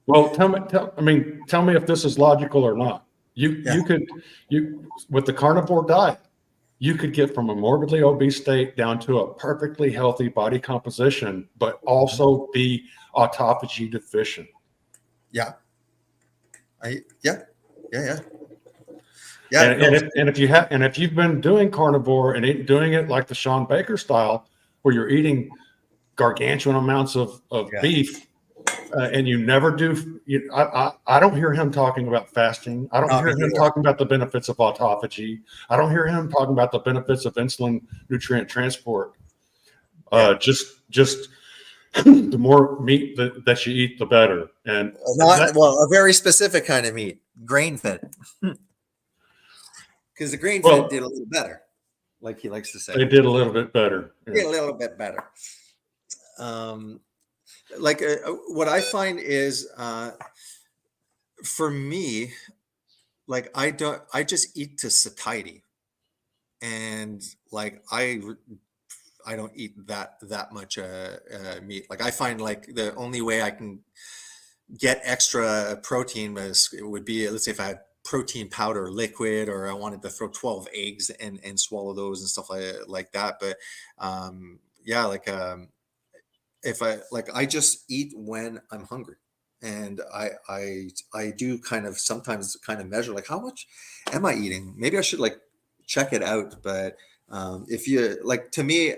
B: well, tell me if this is logical or not. You could with the carnivore diet, you could get from a morbidly obese state down to a perfectly healthy body composition, but also be autophagy deficient.
A: Yeah.
B: And if you've been doing carnivore and doing it like the Sean Baker style, where you're eating gargantuan amounts of beef, and you never do, I don't hear him talking about fasting. I don't hear him talking about the benefits of autophagy. I don't hear him talking about the benefits of insulin nutrient transport. Just the more meat that you eat, the better. And
A: a very specific kind of meat, grain fed. because the grain
B: Well-
A: fed did a little better, like he likes to say.
B: They did a little bit better.
A: Did a little bit better. Like what I find is, for me, like I just eat to satiety, and like I don't eat that much meat. Like I find like the only way I can get extra protein it would be, let's say if I had protein powder liquid, or I wanted to throw 12 eggs and swallow those and stuff like that. But yeah, like if I just eat when I'm hungry. And I do kind of sometimes kind of measure like how much am I eating? Maybe I should like check it out. But if you like, to me,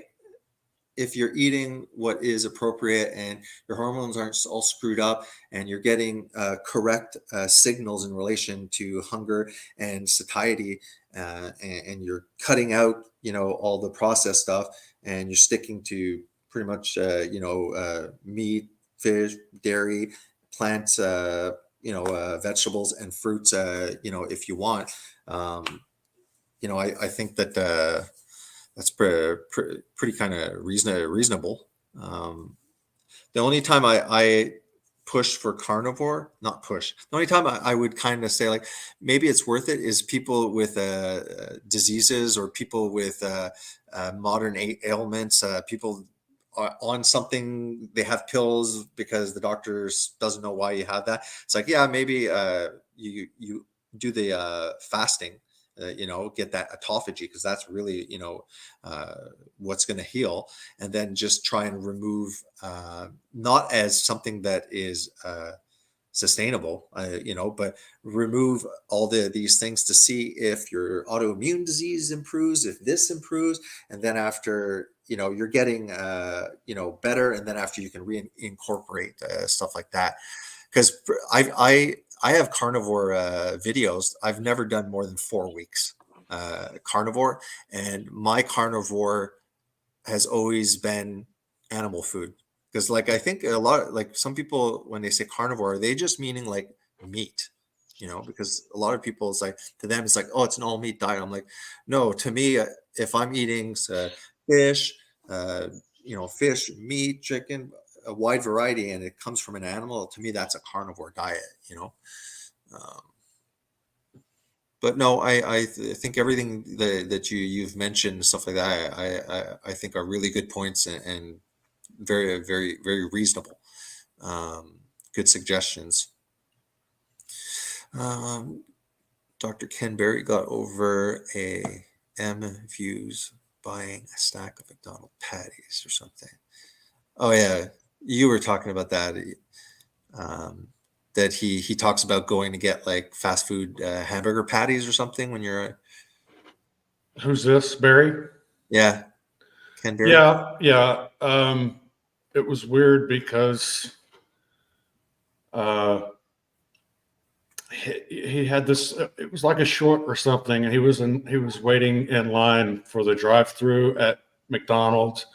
A: if you're eating what is appropriate and your hormones aren't all screwed up, and you're getting correct signals in relation to hunger and satiety, and you're cutting out, all the processed stuff, and you're sticking to pretty much, meat, fish, dairy, plants, vegetables and fruits, if you want, I think that that's pretty kind of reasonable. The only time I push for carnivore, not push, the only time I would kind of say like maybe it's worth it is people with diseases, or people with modern ailments, people are on something, they have pills because the doctors doesn't know why you have that. It's like, yeah, maybe you do the fasting, get that autophagy, because that's really, what's going to heal, and then just try and remove, not as something that is sustainable, but remove all these things to see if your autoimmune disease improves, if this improves, and then after, you're getting, better, and then after you can reincorporate stuff like that. Because I have carnivore videos. I've never done more than 4 weeks carnivore, and my carnivore has always been animal food. Because like I think a lot, like some people when they say carnivore, are they just meaning like meat? Because a lot of people, it's like, to them it's like, oh, it's an all meat diet. I'm like, no, to me, if I'm eating fish, fish, meat, chicken, a wide variety, and it comes from an animal, to me that's a carnivore diet. But no, I think everything that you've mentioned, stuff like that, I think are really good points, and very, very, very reasonable. Good suggestions. Dr. Ken Berry got over a M views buying a stack of McDonald's patties or something. Oh yeah, you were talking about that. That he talks about going to get like fast food hamburger patties or something when you're.
B: Who's this, Barry?
A: Yeah, Ken Berry.
B: Yeah. It was weird because he had this. It was like a short or something, and he was waiting in line for the drive-through at McDonald's.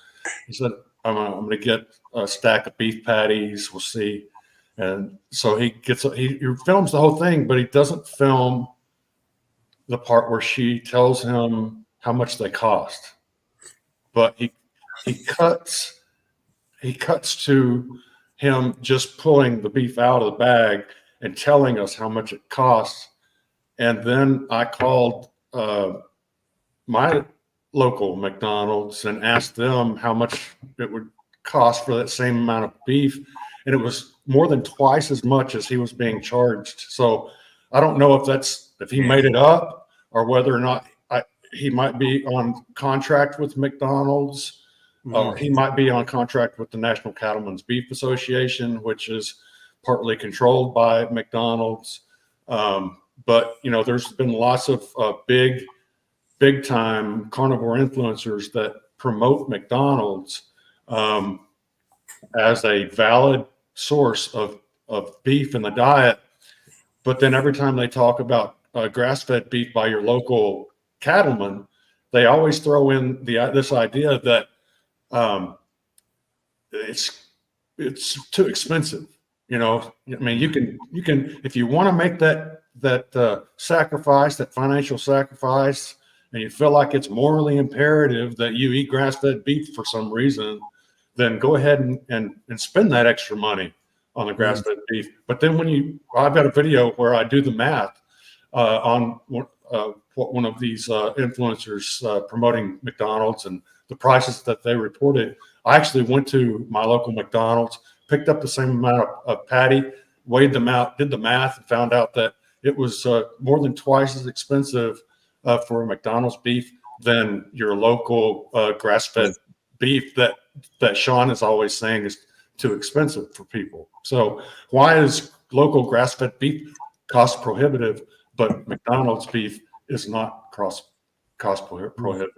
B: He said, "I'm going to get a stack of beef patties. We'll see." And so he films the whole thing, but he doesn't film the part where she tells him how much they cost. But he cuts to him just pulling the beef out of the bag and telling us how much it costs. And then I called my local McDonald's and asked them how much it would cost for that same amount of beef. And it was more than twice as much as he was being charged. So I don't know if he made it up, or whether or not he might be on contract with McDonald's, or he might be on contract with the National Cattlemen's Beef Association, which is partly controlled by McDonald's. But there's been lots of big time carnivore influencers that promote McDonald's as a valid source of beef in the diet. But then every time they talk about grass-fed beef by your local cattleman, they always throw in this idea that it's too expensive. I mean, you can if you want to make that sacrifice, that financial sacrifice, and you feel like it's morally imperative that you eat grass-fed beef for some reason, then go ahead and spend that extra money on the grass-fed beef. But then I've got a video where I do the math on one of these influencers promoting McDonald's and the prices that they reported. I actually went to my local McDonald's, picked up the same amount of patty, weighed them out, did the math, and found out that it was more than twice as expensive for a McDonald's beef than your local grass-fed beef that Sean is always saying is too expensive for people. So why is local grass-fed beef cost prohibitive, but McDonald's beef is not cost prohibitive?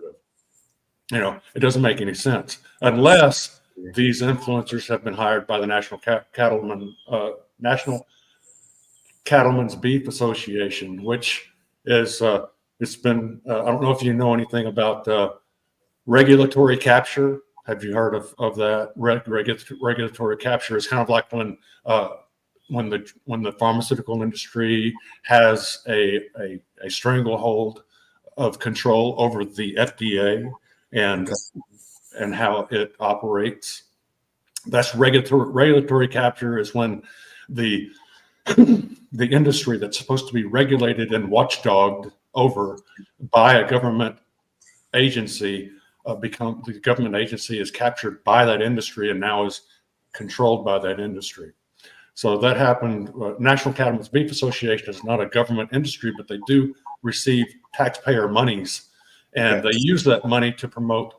B: You know, it doesn't make any sense unless these influencers have been hired by the National Cattlemen's Beef Association, which is it's been I don't know if you know anything about regulatory capture. Have you heard of that? Regulatory capture is kind of like when the pharmaceutical industry has a stranglehold of control over the FDA and how it operates. That's regulatory capture, is when the industry that's supposed to be regulated and watchdogged over by a government agency the government agency is captured by that industry and now is controlled by that industry. So that happened. National Cattlemen's Beef Association is not a government industry, but they do receive taxpayer monies, and they use that money to promote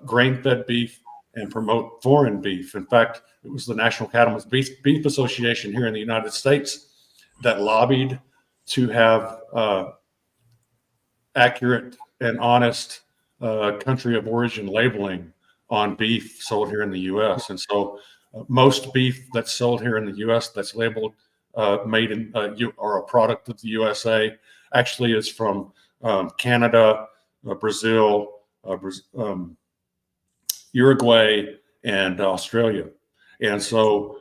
B: grain-fed beef and promote foreign beef. In fact, it was the National Cattlemen's Beef Association here in the United States that lobbied to have accurate and honest country of origin labeling on beef sold here in the U.S. And so most beef that's sold here in the U.S. that's labeled made in or a product of the USA actually is from Canada, Brazil, Uruguay, and Australia. And so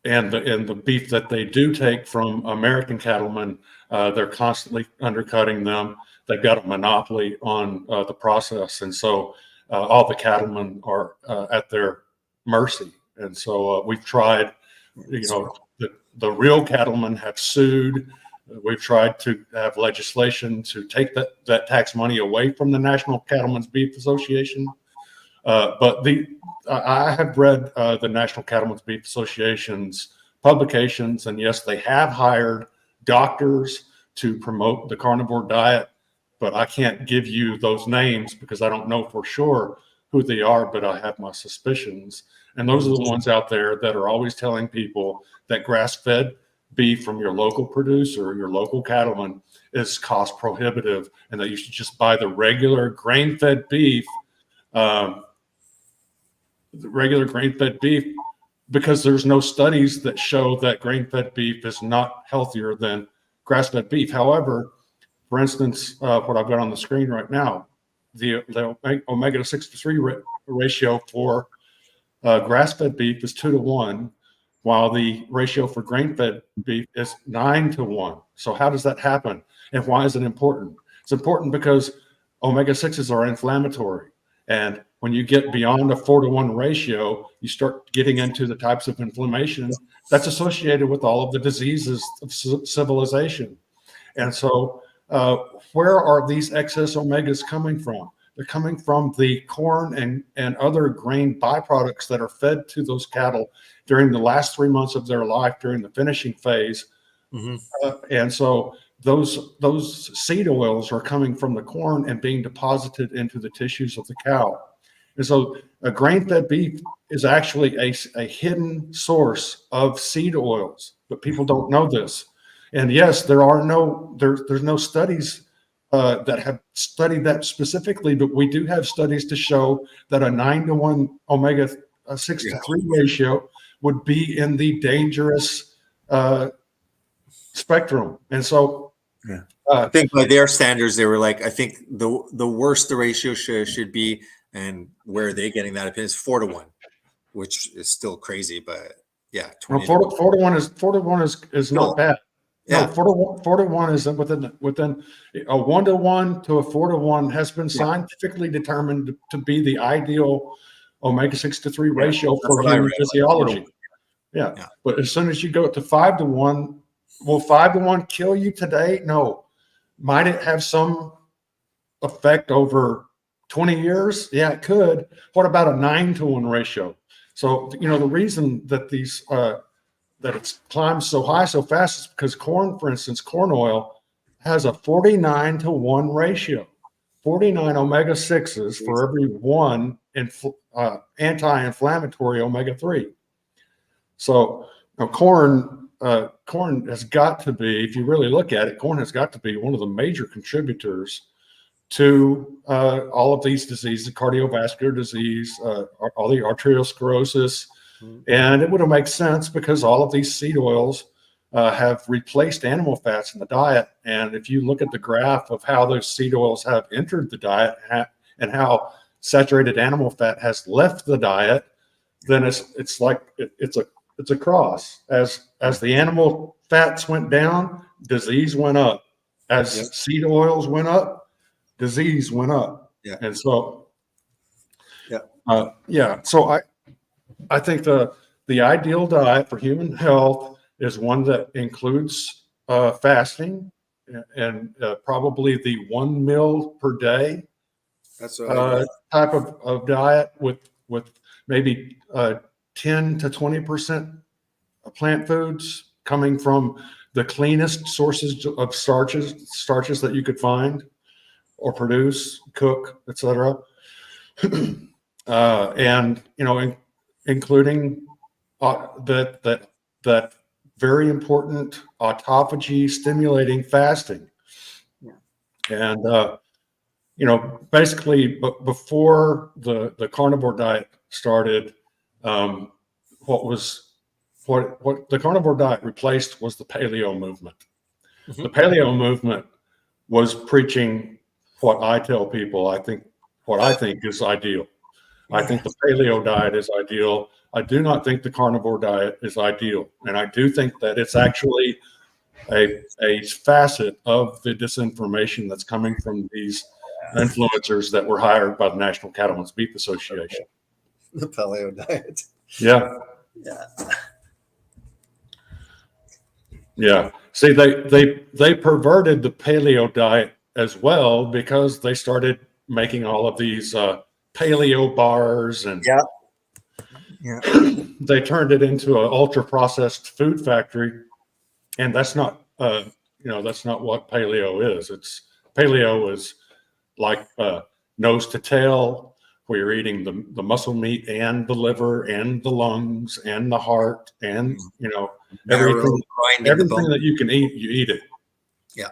B: and the beef that they do take from American cattlemen, they're constantly undercutting them. They've got a monopoly on the process, and so all the cattlemen are at their mercy. And so we've tried, the real cattlemen have sued. We've tried to have legislation to take that tax money away from the National Cattlemen's Beef Association. But I have read the National Cattlemen's Beef Association's publications, and yes, they have hired doctors to promote the carnivore diet, but I can't give you those names because I don't know for sure who they are, but I have my suspicions. And those are the ones out there that are always telling people that grass-fed beef from your local producer, your local cattleman, is cost prohibitive, and that you should just buy the regular grain-fed beef, because there's no studies that show that grain-fed beef is not healthier than grass-fed beef. However, for instance, what I've got on the screen right now, the omega-6 to 3 ratio for grass-fed beef is 2-to-1, while the ratio for grain-fed beef is 9-to-1. So how does that happen? And why is it important? It's important because omega-6s are inflammatory. And when you get beyond a 4-to-1 ratio, you start getting into the types of inflammation that's associated with all of the diseases of civilization. And so where are these excess omegas coming from? They're coming from the corn and other grain byproducts that are fed to those cattle during the last 3 months of their life, during the finishing phase. And so those seed oils are coming from the corn and being deposited into the tissues of the cow. And so a grain-fed beef is actually a hidden source of seed oils, but people don't know this. And yes, there's no studies that have studied that specifically, but we do have studies to show that a 9-to-1 omega-6 to 3 ratio would be in the dangerous spectrum. And so
A: I think by their standards, they were like, I think the worst the ratio should be, and where are they getting that opinion, is 4-to-1, which is still crazy, but Yeah,
B: No,
A: 20
B: 4 to 1 is
A: No.
B: not bad.
A: Yeah.
B: No, 4 to 1 is within a 1 to 1 to a 4 to 1 has been scientifically determined to be the ideal omega-6 to 3 ratio
A: that's
B: for
A: what I
B: human
A: read, like 4 to
B: physiology.
A: 1.
B: Yeah.
A: Yeah.
B: But as soon as you go to 5 to 1, will 5 to 1 kill you today? No. Might it have some effect over 20 years? Yeah, it could. What about a 9 to 1 ratio? So, the reason that that it's climbed so high so fast is because corn, for instance, corn oil has a 49 to 1 ratio. 49 omega-6s for every one anti-inflammatory omega-3. So corn has got to be, if you really look at it, corn has got to be one of the major contributors to all of these diseases, cardiovascular disease, all the arteriosclerosis. And it would have made sense because all of these seed oils have replaced animal fats in the diet. And if you look at the graph of how those seed oils have entered the diet and how saturated animal fat has left the diet, then it's like it's a cross. As the animal fats went down, disease went up. As seed oils went up, disease went up.
A: Yeah.
B: And so,
A: Yeah.
B: So I think the ideal diet for human health is one that includes fasting and probably the 1 meal per day
A: That's what I did.
B: type of diet with maybe 10 to 20% plant foods coming from the cleanest sources of starches that you could find or produce, cook, etc. And including that very important autophagy stimulating fasting. And basically, before the carnivore diet started, what the carnivore diet replaced was the paleo movement.
A: Mhm.
B: The paleo movement was preaching what I tell people. What I think is ideal. I think the paleo diet is ideal. I do not think the carnivore diet is ideal, and I do think that it's actually a facet of the disinformation that's coming from these influencers that were hired by the National Cattlemen's Beef Association.
A: The paleo diet.
B: Yeah.
A: Yeah.
B: Yeah. See, they perverted the paleo diet as well because they started making all of these paleo bars and they turned it into an ultra processed food factory, and that's not that's not what paleo is. Paleo is like nose to tail, where you're eating the muscle meat and the liver and the lungs and the heart and everything that you can eat, you eat it.
A: Yeah.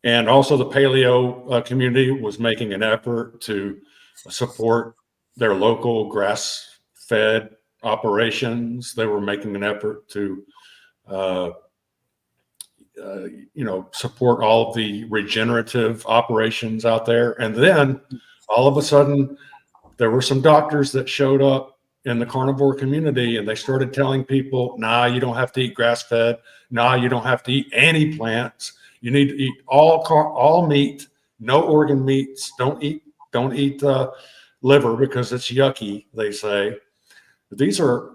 B: And also the paleo community was making an effort to support their local grass-fed operations. They were making an effort to support all of the regenerative operations out there. And then all of a sudden, there were some doctors that showed up in the carnivore community and they started telling people, nah, you don't have to eat grass-fed. Nah, you don't have to eat any plants. You need to eat all meat, no organ meats. Don't eat liver because it's yucky, they say. These are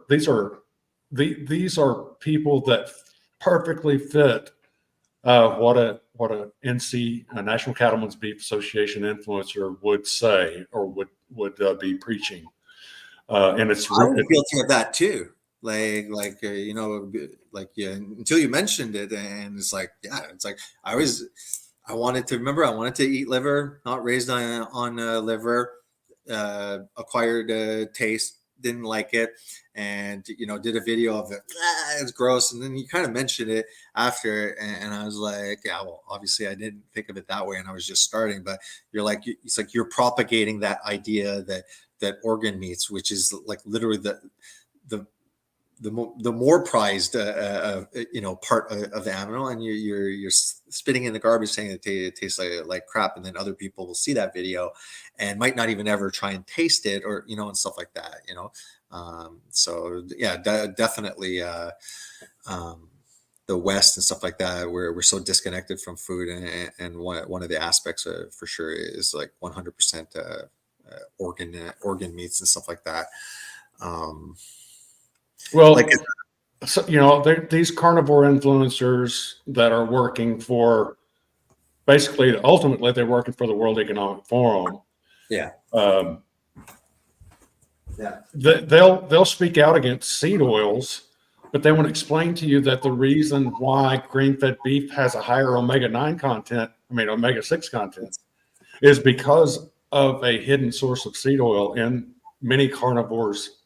B: people that perfectly fit what a NC, a National Cattlemen's Beef Association influencer would say or would be preaching. And it's
A: I was guilty of that too. Until you mentioned it, and it's like, it's like I wanted to eat liver, not raised on liver, acquired taste, didn't like it, and did a video of it. It's gross, and then you kind of mentioned it after, and I was like, yeah, well, obviously I didn't think of it that way, and I was just starting. But it's like you're propagating that idea that organ meats, which is like literally the more prized part of the animal, and you're spitting in the garbage saying it tastes like crap, and then other people will see that video and might not even ever try and taste it or and stuff like that. So yeah, definitely the West and stuff like that, where we're so disconnected from food, and one of the aspects for sure is like 100% organ meats and stuff like that.
B: Well,
A: Like
B: so, these carnivore influencers that are working for, basically, ultimately, they're working for the World Economic Forum.
A: yeah,
B: Um,
A: yeah,
B: they'll speak out against seed oils, but they want to explain to you that the reason why grain-fed beef has a higher omega-9 content, omega-6 content, is because of a hidden source of seed oil in many carnivores,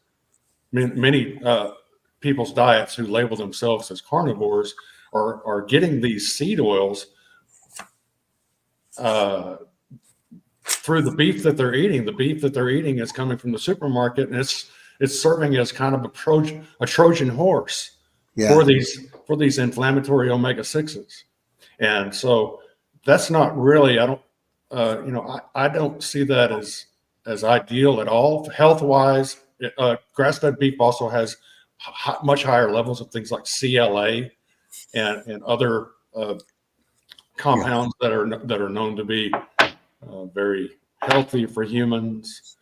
B: many people's diets who label themselves as carnivores are getting these seed oils through the beef that they're eating. The beef that they're eating is coming from the supermarket, and it's serving as kind of a Trojan horse for these inflammatory omega-6s. And so that's not really, I don't see that as ideal at all. Health-wise, grass-fed beef also has much higher levels of things like CLA and other compounds that are known to be very healthy for humans.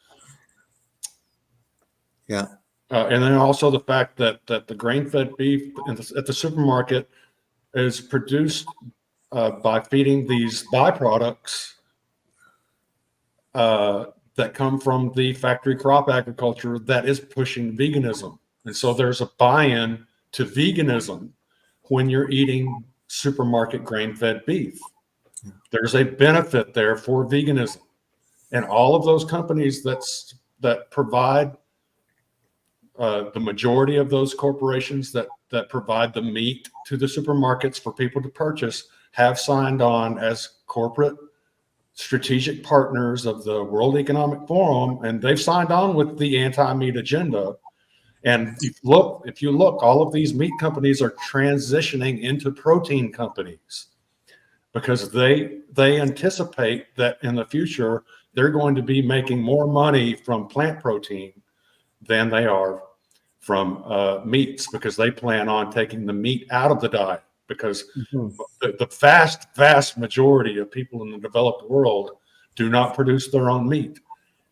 A: yeah,
B: And then also the fact that the grain-fed beef at the supermarket is produced by feeding these byproducts that come from the factory crop agriculture that is pushing veganism. And so there's a buy-in to veganism when you're eating supermarket grain-fed beef. There's a benefit there for veganism. And all of those companies that provide the majority of those corporations that provide the meat to the supermarkets for people to purchase have signed on as corporate strategic partners of the World Economic Forum, and they've signed on with the anti-meat agenda. And if you look, all of these meat companies are transitioning into protein companies because they anticipate that in the future they're going to be making more money from plant protein than they are from meats, because they plan on taking the meat out of the diet, because the vast majority of people in the developed world do not produce their own meat.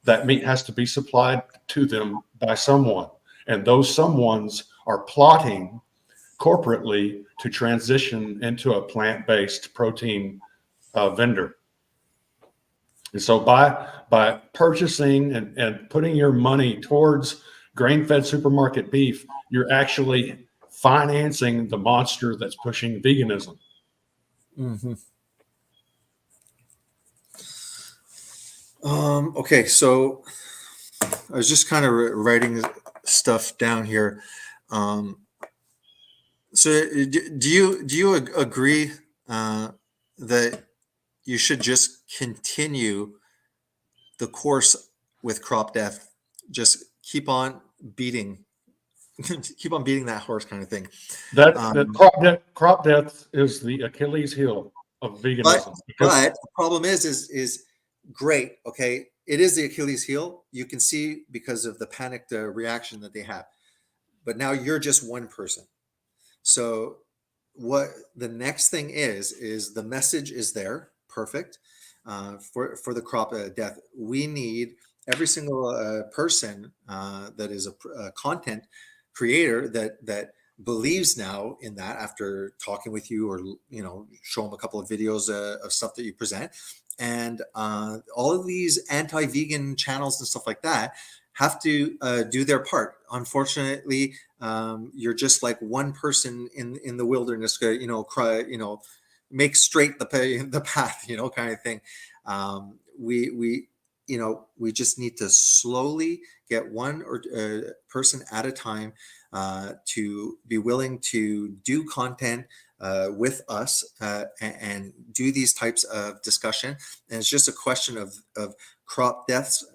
B: That meat has to be supplied to them by someone, and those someones are plotting corporately to transition into a plant-based protein vendor. And so by purchasing and putting your money towards grain-fed supermarket beef, you're actually financing the monster that's pushing veganism.
A: Okay, so I was just kind of writing stuff down here. So do you agree that you should just continue the course with crop death? Just keep on beating that horse, kind of thing.
B: That crop death is the Achilles heel of veganism.
A: But the problem is great. Okay, it is the Achilles heel. You can see because of the panicked reaction that they have. But now you're just one person. So what the next thing is the message is there. Perfect. For the crop death, we need every single person that is a content creator that believes now in that, after talking with you, or show them a couple of videos of stuff that you present, and all of these anti-vegan channels and stuff like that have to do their part. Unfortunately, you're just like one person in the wilderness, make straight the path, kind of thing. We just need to slowly get one person at a time to be willing to do content with us and do these types of discussion. And it's just a question of crop deaths,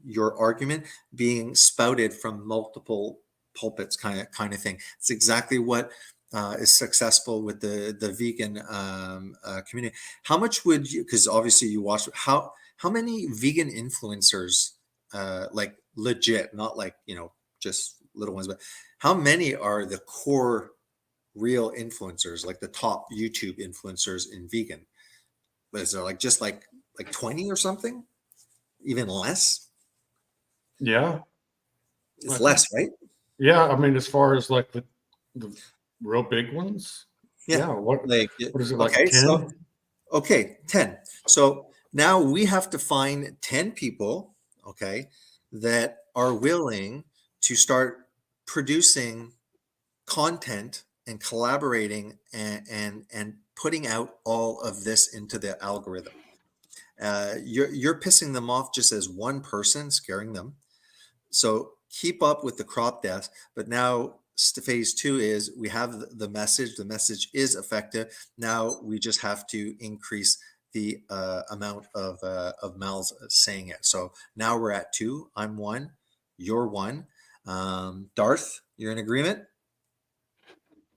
A: your argument being spouted from multiple pulpits, kind of thing. It's exactly what is successful with the vegan community. How much would you, because obviously you watch, how many vegan influencers like legit, not like, just little ones, but how many are the core real influencers, like the top YouTube influencers in vegan? Is there like just like 20 or something? Even less?
B: Yeah.
A: It's less, right?
B: Yeah. I mean, as far as like the real big ones. Yeah. What
A: Like,
B: is it, like
A: okay,
B: 10?
A: okay, 10. So now we have to find 10 people, okay, that are willing to start producing content and collaborating and putting out all of this into the algorithm. You're pissing them off just as one person, scaring them. So keep up with the crop death. But now phase two is we have the message. The message is effective. Now we just have to increase the amount of mouths saying it. So now we're at 2. I'm 1. You're 1. Darth, you're in agreement?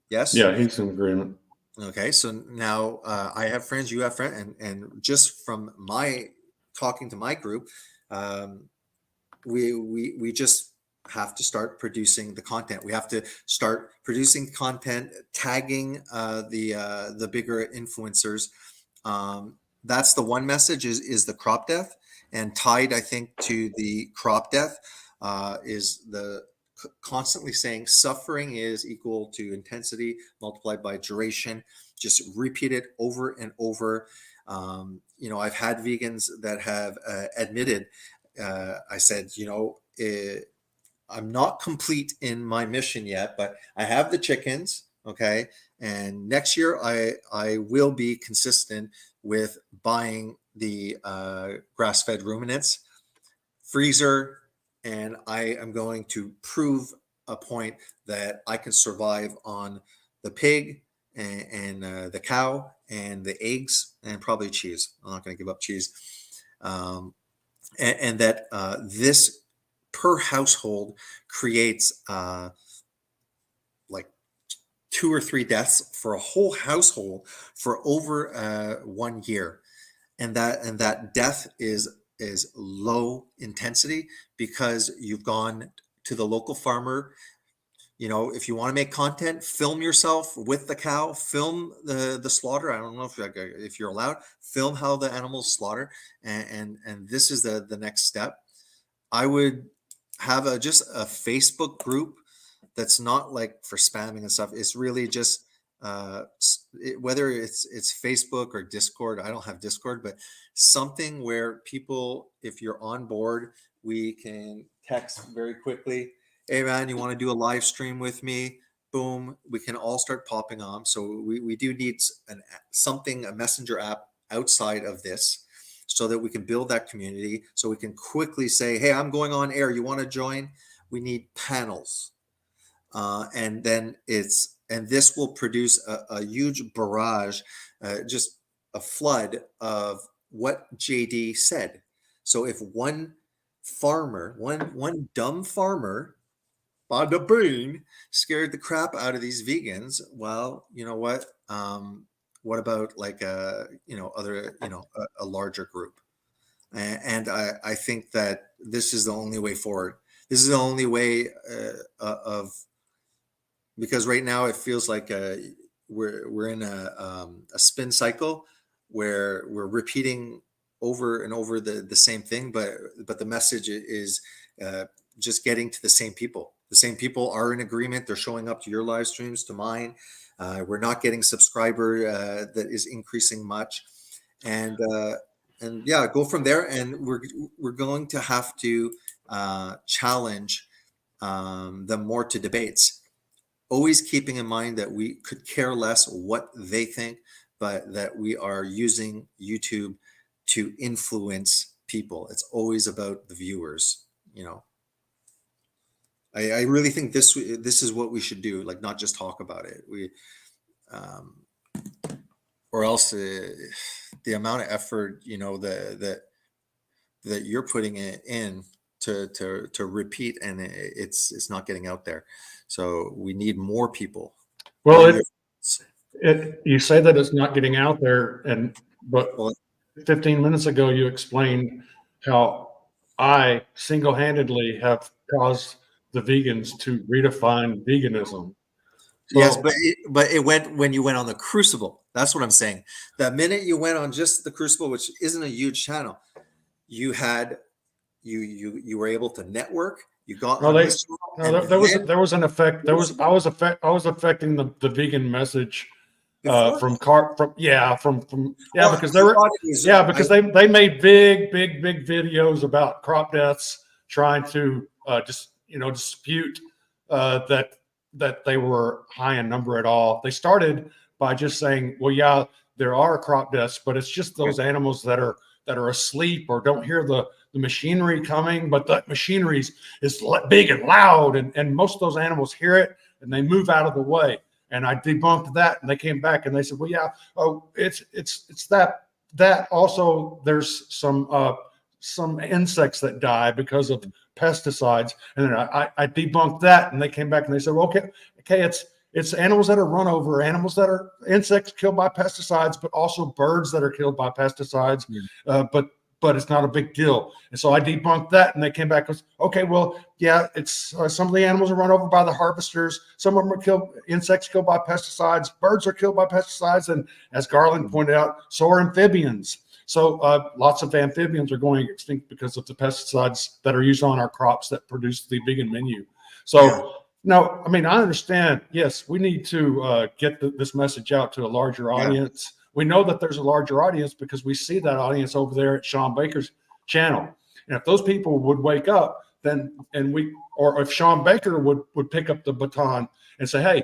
A: Yes.
B: Yeah, he's in agreement.
A: Okay, so now I have friends, you have friends, and just from my talking to my group, we just have to start producing the content. We have to start producing content, tagging the bigger influencers. That's the one message is the crop death, and tied, I think, to the crop death is the constantly saying suffering is equal to intensity multiplied by duration. Just repeat it over and over. I've had vegans that have admitted, I said, I'm not complete in my mission yet, but I have the chickens. Okay. And next year I will be consistent with buying the grass-fed ruminants, freezer, and I am going to prove a point that I can survive on the pig and the cow and the eggs and probably cheese. I'm not going to give up cheese. And that this per household creates like 2 or 3 deaths for a whole household for over 1 year. And that death is low intensity because you've gone to the local farmer. If you want to make content, film yourself with the cow, film the slaughter. I don't know if you're allowed, film how the animals slaughter, and this is the next step. I would have just a Facebook group that's not like for spamming and stuff. It's really just whether it's Facebook or Discord. I don't have Discord, but something where people, if you're on board, we can text very quickly. Hey man, you want to do a live stream with me? Boom, we can all start popping on. So we do need a messenger app outside of this so that we can build that community, so we can quickly say, hey, I'm going on air. You want to join? We need panels. And this will produce a huge barrage, just a flood of what JD said. So if one farmer, one dumb farmer, bada bing, scared the crap out of these vegans, well, you know what? What about like a larger group? And I think that this is the only way forward. This is the only way because right now it feels like we're in a spin cycle where we're repeating over and over the same thing, but the message is just getting to the same people. The same people are in agreement. They're showing up to your live streams, to mine. We're not getting subscriber that is increasing much, and yeah, go from there. And we're going to have to challenge them more to debates. Always keeping in mind that we could care less what they think, but that we are using YouTube to influence people. It's always about the viewers. I really think this is what we should do. Like, not just talk about it. Or else the amount of effort that you're putting it in to repeat, and it's not getting out there. So we need more people.
B: Well, you say that it's not getting out there, but 15 minutes ago you explained how I single-handedly have caused the vegans to redefine veganism.
A: Yes,
B: So,
A: but it went when you went on the Crucible. That's what I'm saying. The minute you went on just the Crucible, which isn't a huge channel, you had you were able to network. You got
B: no,
A: on
B: they
A: this channel,
B: no,
A: and then
B: there was an effect. There was
A: Crucible
B: I was affecting the vegan message
A: before.
B: yeah,
A: Well,
B: because
A: I thought it was. I
B: they made big videos about crop deaths, trying to just dispute that they were high in number at all. They started by just saying, well, yeah, there are crop deaths, but it's just those animals that are asleep or don't hear the machinery coming, but that machinery is big and loud, and most of those animals hear it and they move out of the way. And I debunked that, and they came back and they said, well, yeah, oh, it's that also there's some insects that die because of pesticides. And then I debunked that, and they came back and they said, well, okay, it's animals that are run over, animals that are insects killed by pesticides, but also birds that are killed by pesticides. But it's not a big deal. And so I debunked that, and they came back and said, okay, well, yeah, it's some of the animals are run over by the harvesters. Some of them are killed, insects killed by pesticides, birds are killed by pesticides. And as Garland pointed out, so are amphibians. So lots of amphibians are going extinct because of the pesticides that are used on our crops that produce the vegan menu. So no, I mean, I understand. Yes, we need to get this message out to a larger audience. We know that there's a larger audience because we see that audience over there at Sean Baker's channel. And if those people would wake up, or if Sean Baker would pick up the baton and say, hey,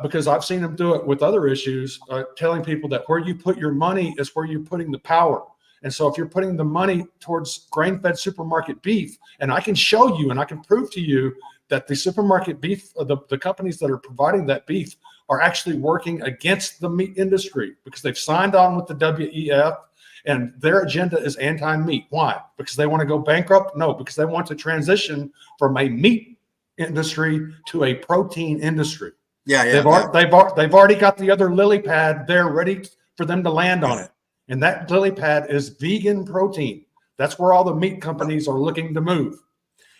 B: because I've seen him do it with other issues, telling people that where you put your money is where you're putting the power. And so if you're putting the money towards grain-fed supermarket beef, and I can show you and I can prove to you that the supermarket beef, the companies that are providing that beef are actually working against the meat industry because they've signed on with the WEF and their agenda is anti-meat. Why? Because they want to go bankrupt? No, because they want to transition from a meat industry to a protein industry. They've already got the other lily pad there ready for them to land on it. And that lily pad is vegan protein. That's where all the meat companies are looking to move.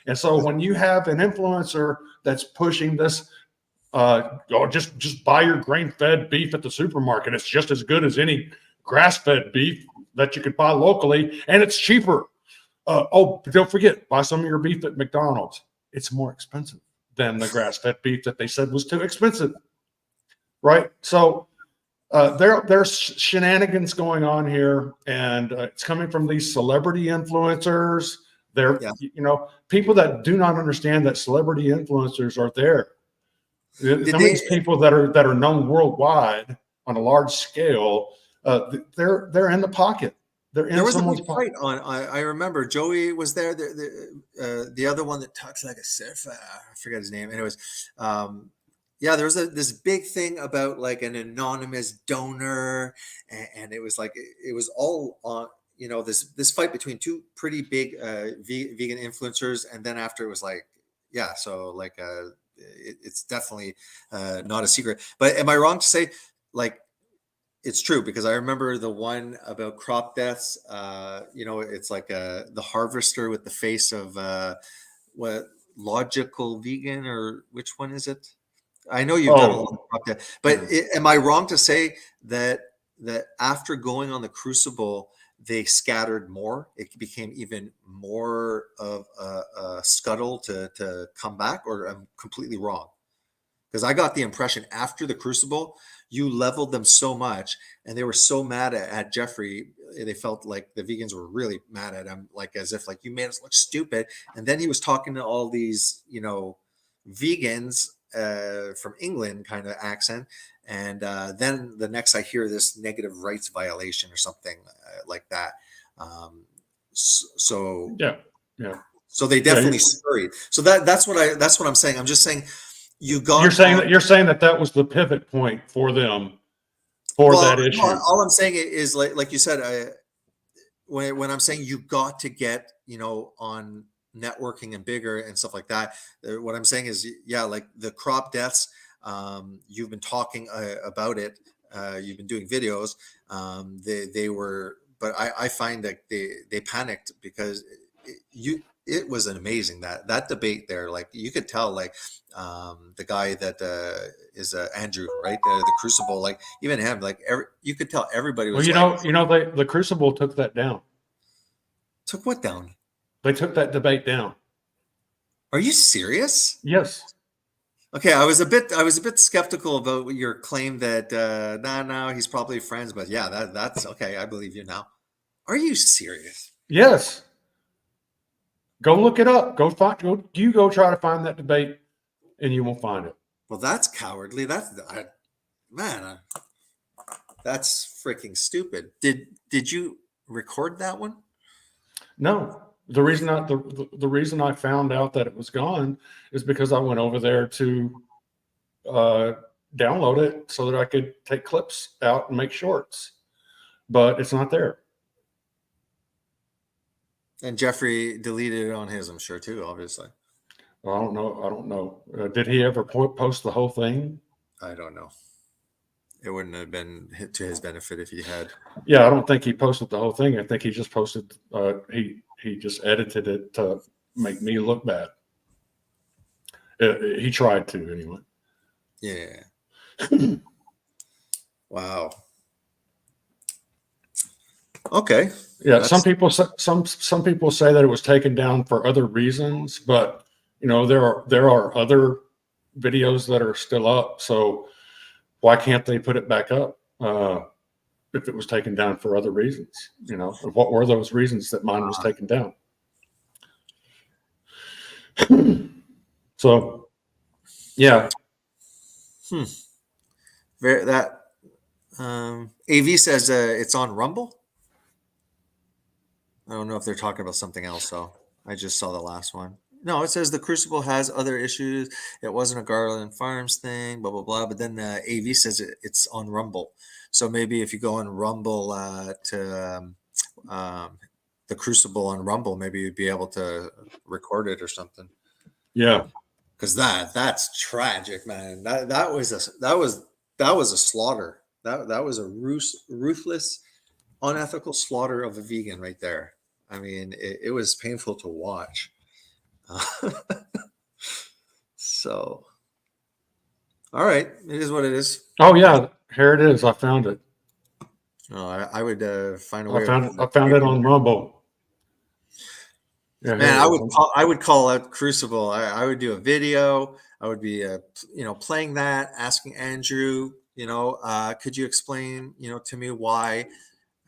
B: And so when you have an influencer that's pushing this, just buy your grain-fed beef at the supermarket. It's just as good as any grass-fed beef that you could buy locally, and it's cheaper. Don't forget, buy some of your beef at McDonald's. It's more expensive than the grass-fed beef that they said was too expensive, right? So there's shenanigans going on here, and it's coming from these celebrity influencers. They're people that do not understand that celebrity influencers are there. Some of these people that are known worldwide on a large scale, they're in the pocket.
A: There was a big fight on. I remember Joey was there. The other one that talks like a surfer, I forget his name. Anyways, there was this big thing about like an anonymous donor, and it was like it was all on. This fight between two pretty big vegan influencers, and then after it was like, it's definitely not a secret. But am I wrong to say like? It's true because I remember the one about crop deaths. It's like the harvester with the face of what logical vegan, or which one is it? I know you've done a lot of crop death, but am I wrong to say that after going on the Crucible, they scattered more? It became even more of a scuttle to come back, or I'm completely wrong? Because I got the impression after the Crucible, you leveled them so much, and they were so mad at Jeffrey. They felt like the vegans were really mad at him, like as if like you made us look stupid. And then he was talking to all these, vegans from England kind of accent. And then the next I hear this negative rights violation or something like that. So they definitely scurried. So that's what I'm saying. I'm just saying. You're
B: saying that was the pivot point for them for that issue.
A: All I'm saying is like you said, when I'm saying you got to get on networking and bigger and stuff like that. What I'm saying is like the crop deaths. You've been talking about it. You've been doing videos. They were, but I find that they panicked because it was amazing that debate there. Like you could tell, like the guy that is Andrew, right? The Crucible, like even him, like you could tell everybody was
B: Well, the Crucible took that down.
A: took what down?
B: They took that debate down.
A: Are you serious?
B: Yes.
A: Okay, I was a bit skeptical about your claim that no, he's probably friends, but yeah, that's okay. I believe you now. Are you serious?
B: Yes. Go look it up. Go try to find that debate, and you will find it.
A: Well, that's cowardly. That's freaking stupid. Did you record that one?
B: No. The reason I found out that it was gone is because I went over there to download it so that I could take clips out and make shorts, but it's not there.
A: And Jeffrey deleted it on his, I'm sure too, obviously.
B: Well, I don't know. Did he ever post the whole thing?
A: I don't know. It wouldn't have been to his benefit if he had.
B: Yeah, I don't think he posted the whole thing. I think he just posted. He just edited it to make me look bad. He tried to anyway.
A: Yeah. Wow. Okay.
B: Yeah, some people say that it was taken down for other reasons, but there are other videos that are still up. So why can't they put it back up if it was taken down for other reasons? What were those reasons that mine was taken down? So, yeah.
A: AV says it's on Rumble. I don't know if they're talking about something else, though. I just saw the last one. No, it says the Crucible has other issues. It wasn't a Garland Farms thing, blah, blah, blah. But then AV says it's on Rumble. So maybe if you go on Rumble to the Crucible on Rumble, maybe you'd be able to record it or something.
B: Yeah.
A: Because that's tragic, man. That was a slaughter. That was a ruthless, unethical slaughter of a vegan right there. I mean, it was painful to watch. So, all right, it is what it is.
B: Oh yeah, here it is. I found it.
A: Oh, I would find a way.
B: I found it on Rumble. Yeah,
A: man, I would call out Crucible. I would do a video. I would be playing that, asking Andrew, could you explain to me why?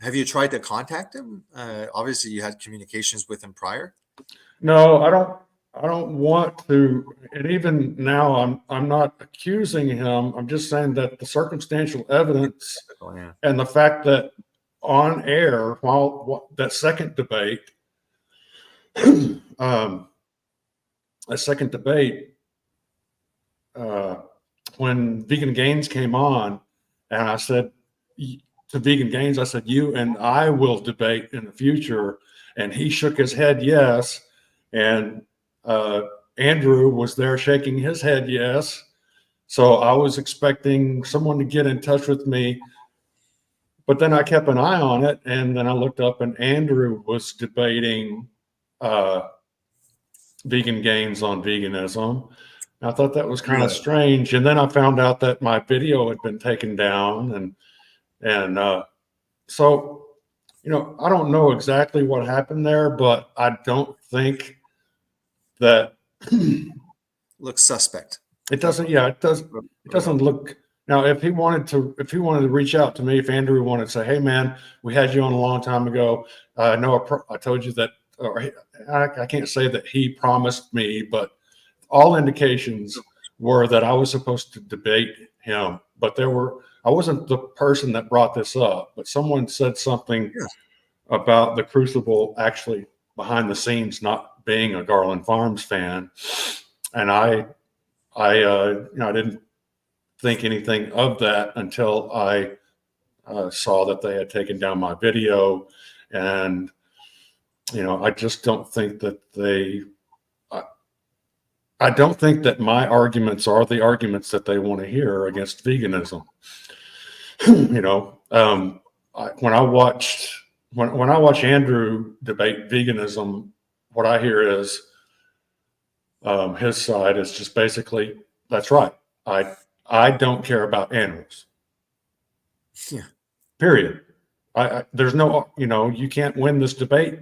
A: Have you tried to contact him? Obviously you had communications with him prior.
B: No, I don't want to. And even now I'm not accusing him. I'm just saying that the circumstantial evidence and the fact that on air while that second debate when Vegan Gains came on, and I said to Vegan Gains, I said, you and I will debate in the future. And he shook his head yes. And Andrew was there shaking his head yes. So I was expecting someone to get in touch with me. But then I kept an eye on it. And then I looked up and Andrew was debating Vegan Gains on veganism. I thought that was kind of strange. And then I found out that my video had been taken down. And so, I don't know exactly what happened there, but I don't think that
A: looks suspect.
B: It doesn't. Yeah, it doesn't look. Now, if he wanted to reach out to me, if Andrew wanted to say, "Hey, man, we had you on a long time ago. I told you that," or I can't say that he promised me, but all indications were that I was supposed to debate him. But I wasn't the person that brought this up, but someone said something about the Crucible actually behind the scenes not being a Garland Farms fan, and I didn't think anything of that until I saw that they had taken down my video, and I just don't think that I don't think that my arguments are the arguments that they want to hear against veganism. When I watch Andrew debate veganism what I hear is his side is just basically, that's right. I don't care about animals.
A: Yeah.
B: Period. There's no, you can't win this debate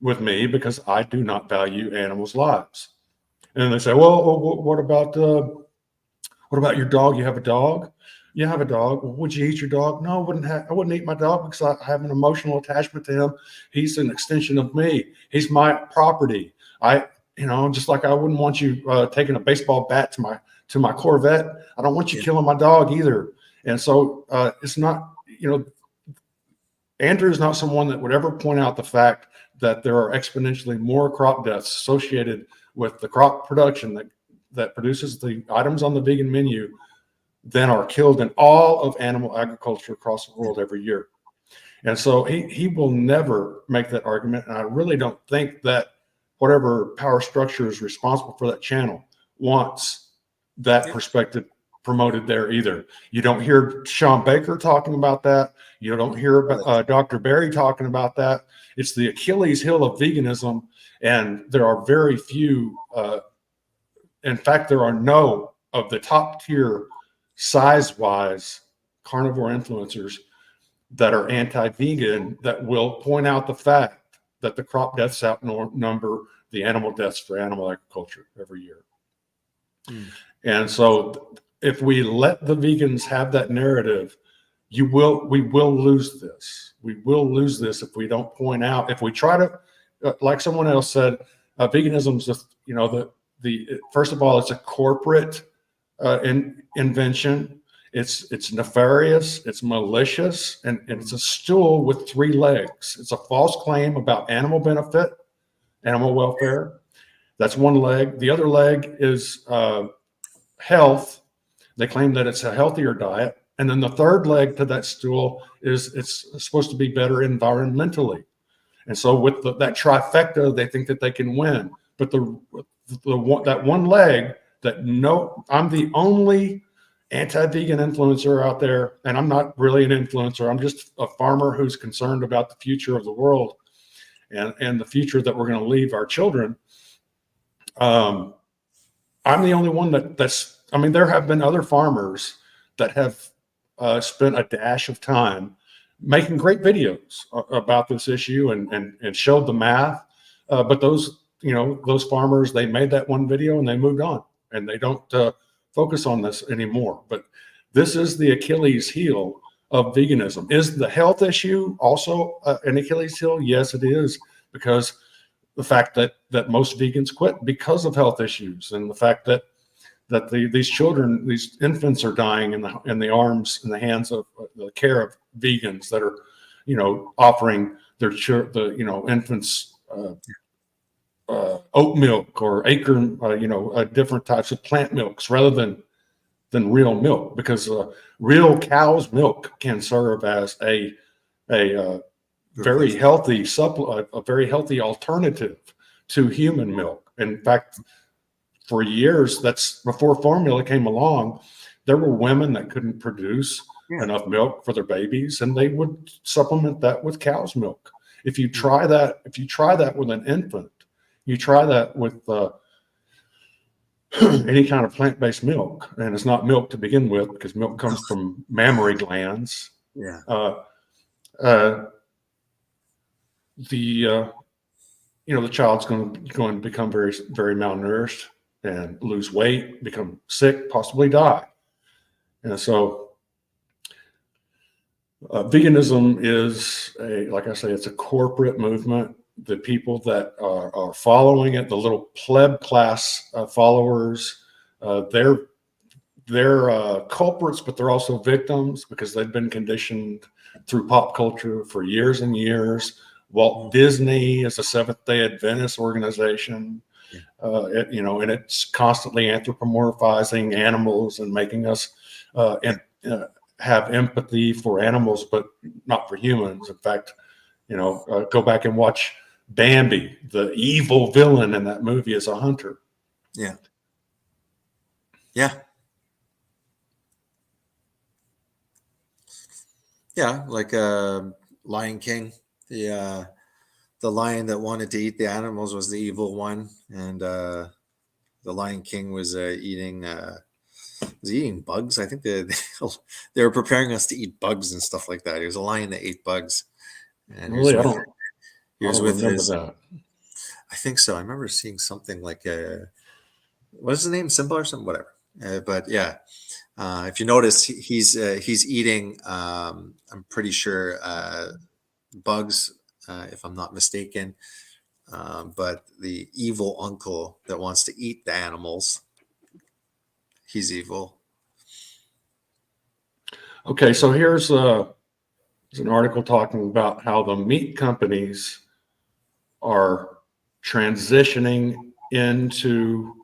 B: with me because I do not value animals' lives. And they say, well, what about your dog? You have a dog? You have a dog. Well, would you eat your dog? No, I wouldn't eat my dog because I have an emotional attachment to him. He's an extension of me. He's my property. Just like I wouldn't want you taking a baseball bat to my Corvette. I don't want you killing my dog either. And so it's not, Andrew is not someone that would ever point out the fact that there are exponentially more crop deaths associated with the crop production that produces the items on the vegan menu than are killed in all of animal agriculture across the world every year. And so he will never make that argument. And I really don't think that whatever power structure is responsible for that channel wants that perspective promoted there either. You don't hear Sean Baker talking about that. You don't hear Dr. Berry talking about that. It's the Achilles heel of veganism. And there are very few, in fact, there are no of the top tier size-wise carnivore influencers that are anti-vegan that will point out the fact that the crop deaths outnumber the animal deaths for animal agriculture every year. And so if we let the vegans have that narrative, we will lose this. We will lose this if we don't point out, if we try to, like someone else said, veganism is just, first of all, it's a corporate invention. It's nefarious, it's malicious, and it's a stool with 3 legs. It's a false claim about animal benefit, animal welfare. That's one leg. The other leg is health. They claim that it's a healthier diet. And then the third leg to that stool is it's supposed to be better environmentally. And so with that trifecta, they think that they can win. But that one leg I'm the only anti-vegan influencer out there, and I'm not really an influencer. I'm just a farmer who's concerned about the future of the world and the future that we're going to leave our children. I'm the only one there have been other farmers that have spent a dash of time making great videos about this issue and showed the math. But those farmers, they made that one video and they moved on, and they don't focus on this anymore. But this is the Achilles heel of veganism. Is the health issue also an Achilles heel? Yes, it is, because the fact that most vegans quit because of health issues, and the fact that these children, these infants, are dying in the arms, in the hands of the care of vegans that are, offering their infants oat milk or different types of plant milks rather than real milk, because real cow's milk can serve as a very healthy a very healthy alternative to human milk. In fact, for years, that's before formula came along, there were women that couldn't produce enough milk for their babies, and they would supplement that with cow's milk. If you try that with an infant, you try that with any kind of plant-based milk, and it's not milk to begin with, because milk comes from mammary glands. The child's going to become very, very malnourished and lose weight, become sick, possibly die. And so veganism is like I say, it's a corporate movement. The people that are following it, the little pleb class followers, they're culprits, but they're also victims, because they've been conditioned through pop culture for years and years. Walt Disney is a Seventh-day Adventist organization, and it's constantly anthropomorphizing animals and making us have empathy for animals, but not for humans. In fact, go back and watch Bambi. The evil villain in that movie is a hunter.
A: Yeah. Like Lion King. the lion that wanted to eat the animals was the evil one, and the Lion King was eating bugs. I think they were preparing us to eat bugs and stuff like that. He was a lion that ate bugs, and
B: Really, I
A: he was
B: don't
A: with
B: remember
A: his.
B: that.
A: I think so. I remember seeing something like what's his name, Simba or something, whatever. But yeah, if you notice, he's eating. I'm pretty sure bugs, if I'm not mistaken. But the evil uncle that wants to eat the animals, he's evil.
B: Okay, so here's an article talking about how the meat companies are transitioning into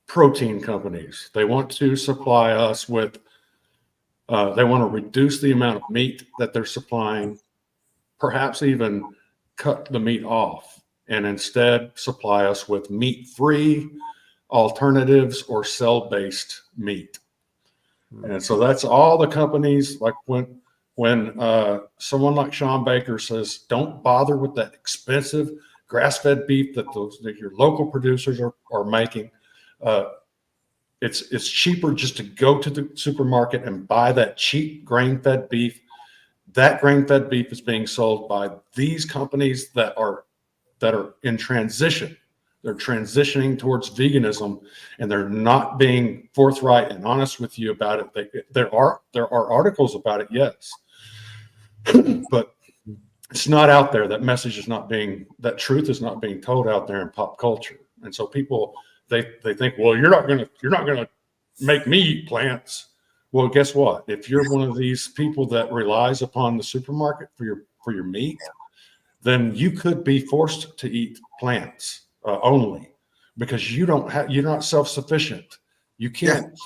B: protein companies. They want to supply us with, they want to reduce the amount of meat that they're supplying, perhaps even cut the meat off, and instead supply us with meat-free alternatives or cell-based meat. And so that's all the companies, like when someone like Sean Baker says, don't bother with that expensive grass-fed beef that your local producers are making. It's cheaper just to go to the supermarket and buy that cheap grain-fed beef. That grain-fed beef is being sold by these companies that are in transition. They're transitioning towards veganism, and they're not being forthright and honest with you about it. There are articles about it, yes, but it's not out there. That message is not being, that truth is not being told out there in pop culture. And so people, they think, well, you're not gonna make me eat plants. Well, guess what? If you're one of these people that relies upon the supermarket for your meat, then you could be forced to eat plants only, because you're not self-sufficient. You can't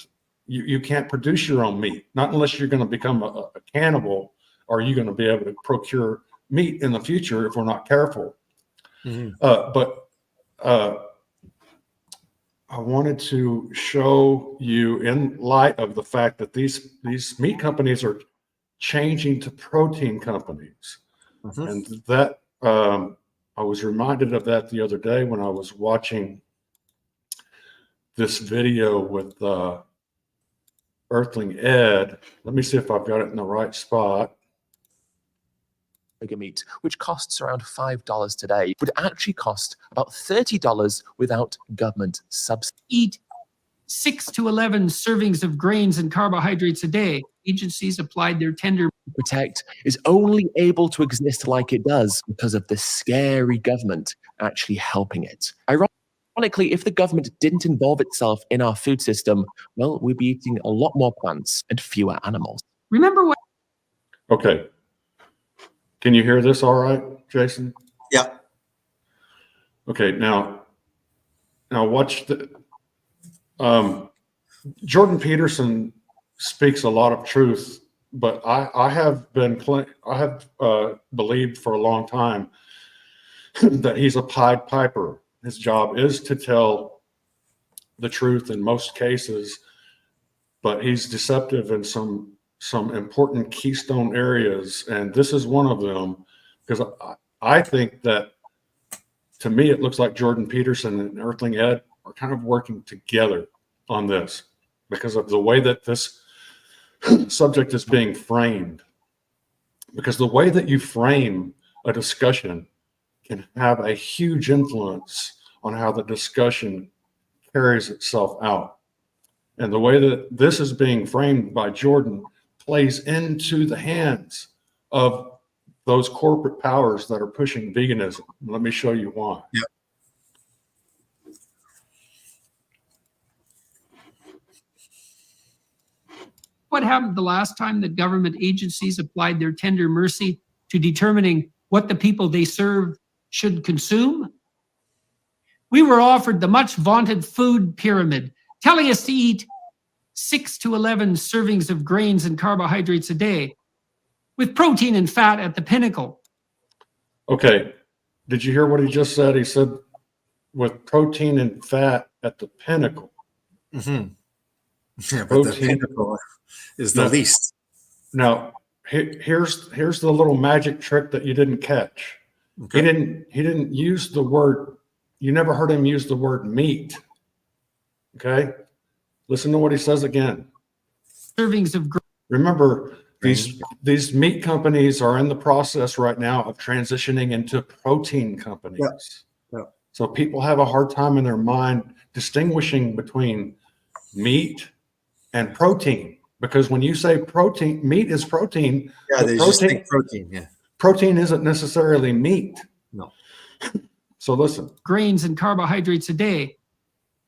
B: you can't produce your own meat, not unless you're going to become a cannibal. Are you going to be able to procure meat in the future if we're not careful?
A: Mm-hmm.
B: But I wanted to show you, in light of the fact that these meat companies are changing to protein companies,
A: Mm-hmm.
B: and that I was reminded of that the other day when I was watching this video with Earthling Ed. Let me see if I've got it in the right spot.
G: Burger meat, which costs around $5 today, would actually cost about $30 without government subsidy.
H: Eat 6 to 11 servings of grains and carbohydrates a day. Agencies applied their tender.
G: Protect is only able to exist like it does because of the scary government actually helping it. Ironically, if the government didn't involve itself in our food system, well, we'd be eating a lot more plants and fewer animals.
H: Remember what?
B: Okay. Can you hear this all right, Jason?
A: Yeah.
B: Okay, now watch the Jordan Peterson speaks a lot of truth, but I have believed for a long time that he's a Pied Piper. His job is to tell the truth in most cases, but he's deceptive in some important keystone areas, and this is one of them, because I think that, to me, it looks like Jordan Peterson and Earthling Ed are kind of working together on this because of the way that this subject is being framed. Because the way that you frame a discussion can have a huge influence on how the discussion carries itself out. And the way that this is being framed by Jordan plays into the hands of those corporate powers that are pushing veganism. Let me show you why.
A: Yeah.
H: What happened the last time that government agencies applied their tender mercy to determining what the people they serve should consume? We were offered the much vaunted food pyramid, telling us to eat 6 to 11 servings of grains and carbohydrates a day, with protein and fat at the pinnacle.
B: Okay. Did you hear what he just said? He said, with protein and fat at the pinnacle.
A: Mm-hmm. Yeah, but
B: Protein.
A: the pinnacle is the least.
B: Now, here's the little magic trick that you didn't catch.
A: Okay.
B: He didn't use the word, you never heard him use the word meat. Okay? Listen to what he says again.
H: Servings of
B: Remember, these meat companies are in the process right now of transitioning into protein companies.
A: Yeah.
B: So people have a hard time in their mind distinguishing between meat and protein, because when you say protein, meat is protein.
A: Yeah, they just think protein. Yeah.
B: Protein isn't necessarily meat.
A: No.
B: So listen.
H: grains and carbohydrates a day,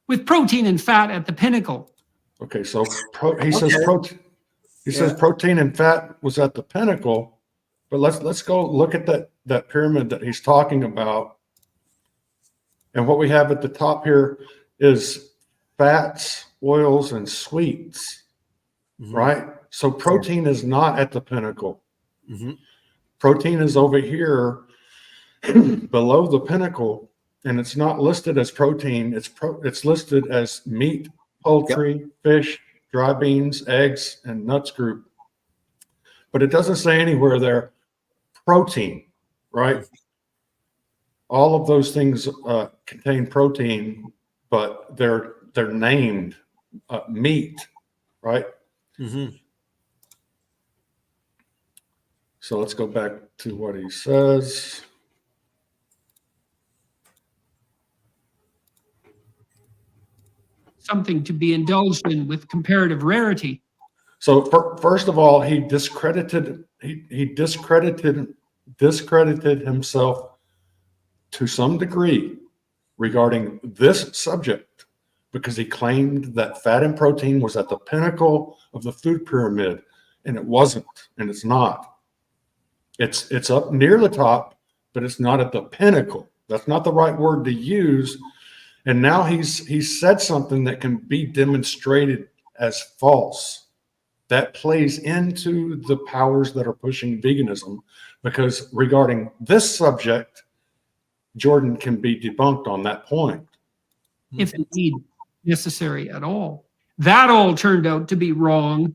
H: with protein and fat at the pinnacle.
B: Okay, so he says protein. He says protein and fat was at the pinnacle, but let's go look at that pyramid that he's talking about. And what we have at the top here is fats, oils, and sweets, right? So protein is not at the pinnacle. Protein is over here below the pinnacle, and it's not listed as protein. It's listed as meat, poultry, fish, dry beans, eggs, and nuts group. But it doesn't say anywhere there protein, right? All of those things contain protein, but they're named meat, right? So let's go back to what he says.
H: Something to be indulged in with comparative rarity.
B: So first of all, he discredited himself to some degree regarding this subject, because he claimed that fat and protein was at the pinnacle of the food pyramid, and it wasn't, and it's not. It's up near the top, but it's not at the pinnacle. That's not the right word to use. And now he's said something that can be demonstrated as false. That plays into the powers that are pushing veganism, because regarding this subject, Jordan can be debunked on that point.
H: If indeed necessary at all. That all turned out to be wrong,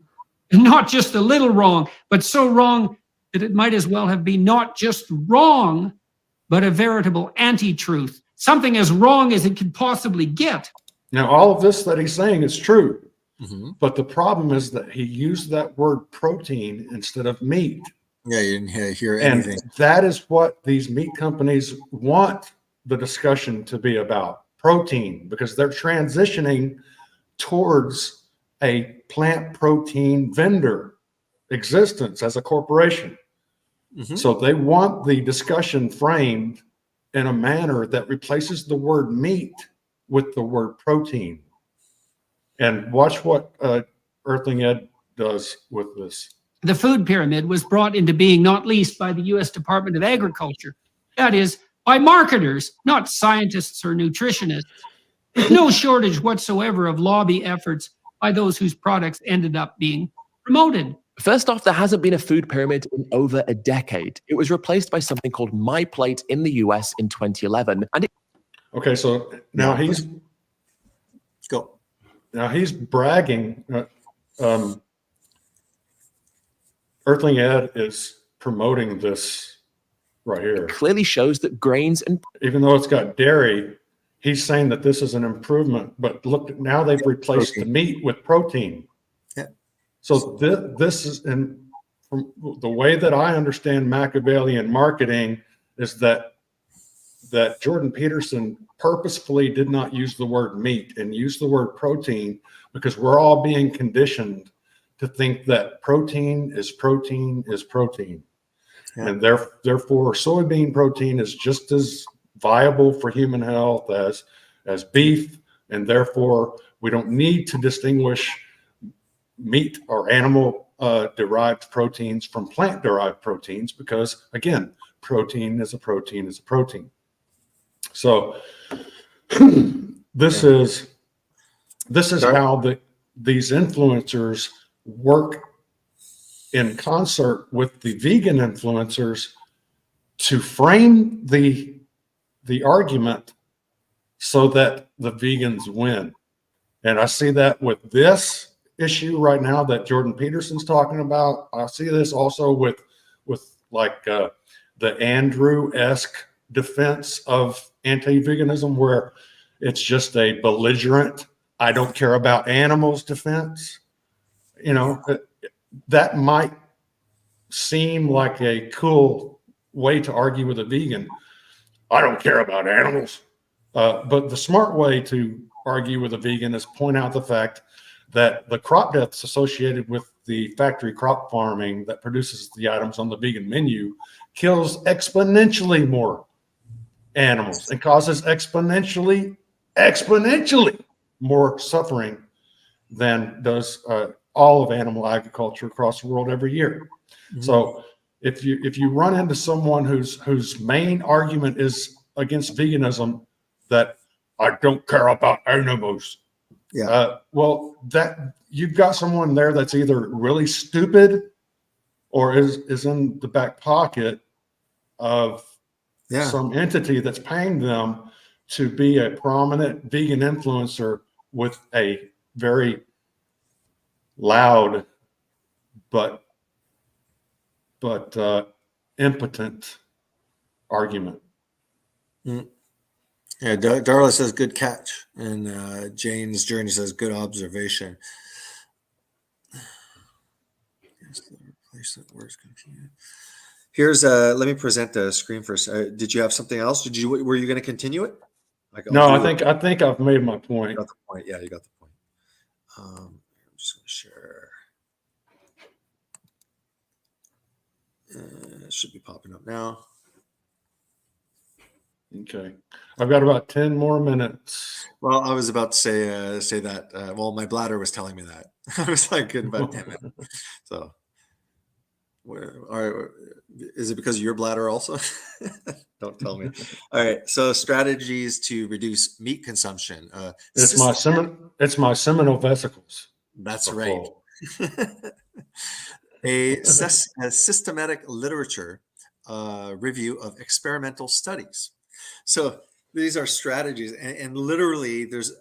H: and not just a little wrong, but so wrong that it might as well have been not just wrong, but a veritable anti-truth, something as wrong as it could possibly get.
B: Now, all of this that he's saying is true, but the problem is that he used that word protein instead of meat.
A: Yeah, you didn't hear anything.
B: And that is what these meat companies want the discussion to be about, protein, because they're transitioning towards a plant protein vendor existence as a corporation. So they want the discussion framed in a manner that replaces the word meat with the word protein. And watch what Earthling Ed does with this.
H: The food pyramid was brought into being not least by the U.S. Department of Agriculture. That is, by marketers, not scientists or nutritionists. With no shortage whatsoever of lobby efforts by those whose products ended up being promoted.
G: First off, there hasn't been a food pyramid in over a decade. It was replaced by something called My Plate in the US in 2011. And
B: Okay, so now he's bragging. Earthling Ed is promoting this right here.
G: clearly shows that grains and
B: Even though it's got dairy, he's saying that this is an improvement. But look, now they've replaced the meat with protein.
A: Yeah.
B: So this is, and from the way that I understand Machiavellian marketing, is that Jordan Peterson purposefully did not use the word meat and used the word protein, because we're all being conditioned to think that protein is protein is protein. Yeah. And therefore soybean protein is just as viable for human health as beef, and therefore we don't need to distinguish meat or animal derived proteins from plant derived proteins, because again, protein is a protein is a protein. So this is how these influencers work in concert with the vegan influencers to frame the argument so that the vegans win. And I see that with this issue right now that Jordan Peterson's talking about. I see this also with like the Andrew-esque defense of anti-veganism, where it's just a belligerent, I don't care about animals defense. You know, that might seem like a cool way to argue with a vegan. I don't care about animals. But the smart way to argue with a vegan is point out the fact that the crop deaths associated with the factory crop farming that produces the items on the vegan menu kills exponentially more animals and causes exponentially more suffering than does all of animal agriculture across the world every year. Mm-hmm. So if you run into someone whose main argument is against veganism, that I don't care about animals, well, that you've got someone there that's either really stupid or is in the back pocket of some entity that's paying them to be a prominent vegan influencer with a very loud but impotent argument.
A: Mm. Yeah, Darla says good catch, and Jane's Journey says good observation. Here's let me present the screen first. Did you have something else? Were you going to continue it?
B: No, I think I've made my point.
A: You got the point. Yeah, you got the point. I'm just going to share. It should be popping up now.
B: Okay, I've got about 10 more minutes.
A: Well, I was about to say that. Well, my bladder was telling me that. I was like, good, about 10 minutes. So, is it because of your bladder also? Don't tell me. All right. So, strategies to reduce meat consumption.
B: It's my seminal vesicles.
A: That's right. A systematic literature review of experimental studies. So these are strategies, and literally there's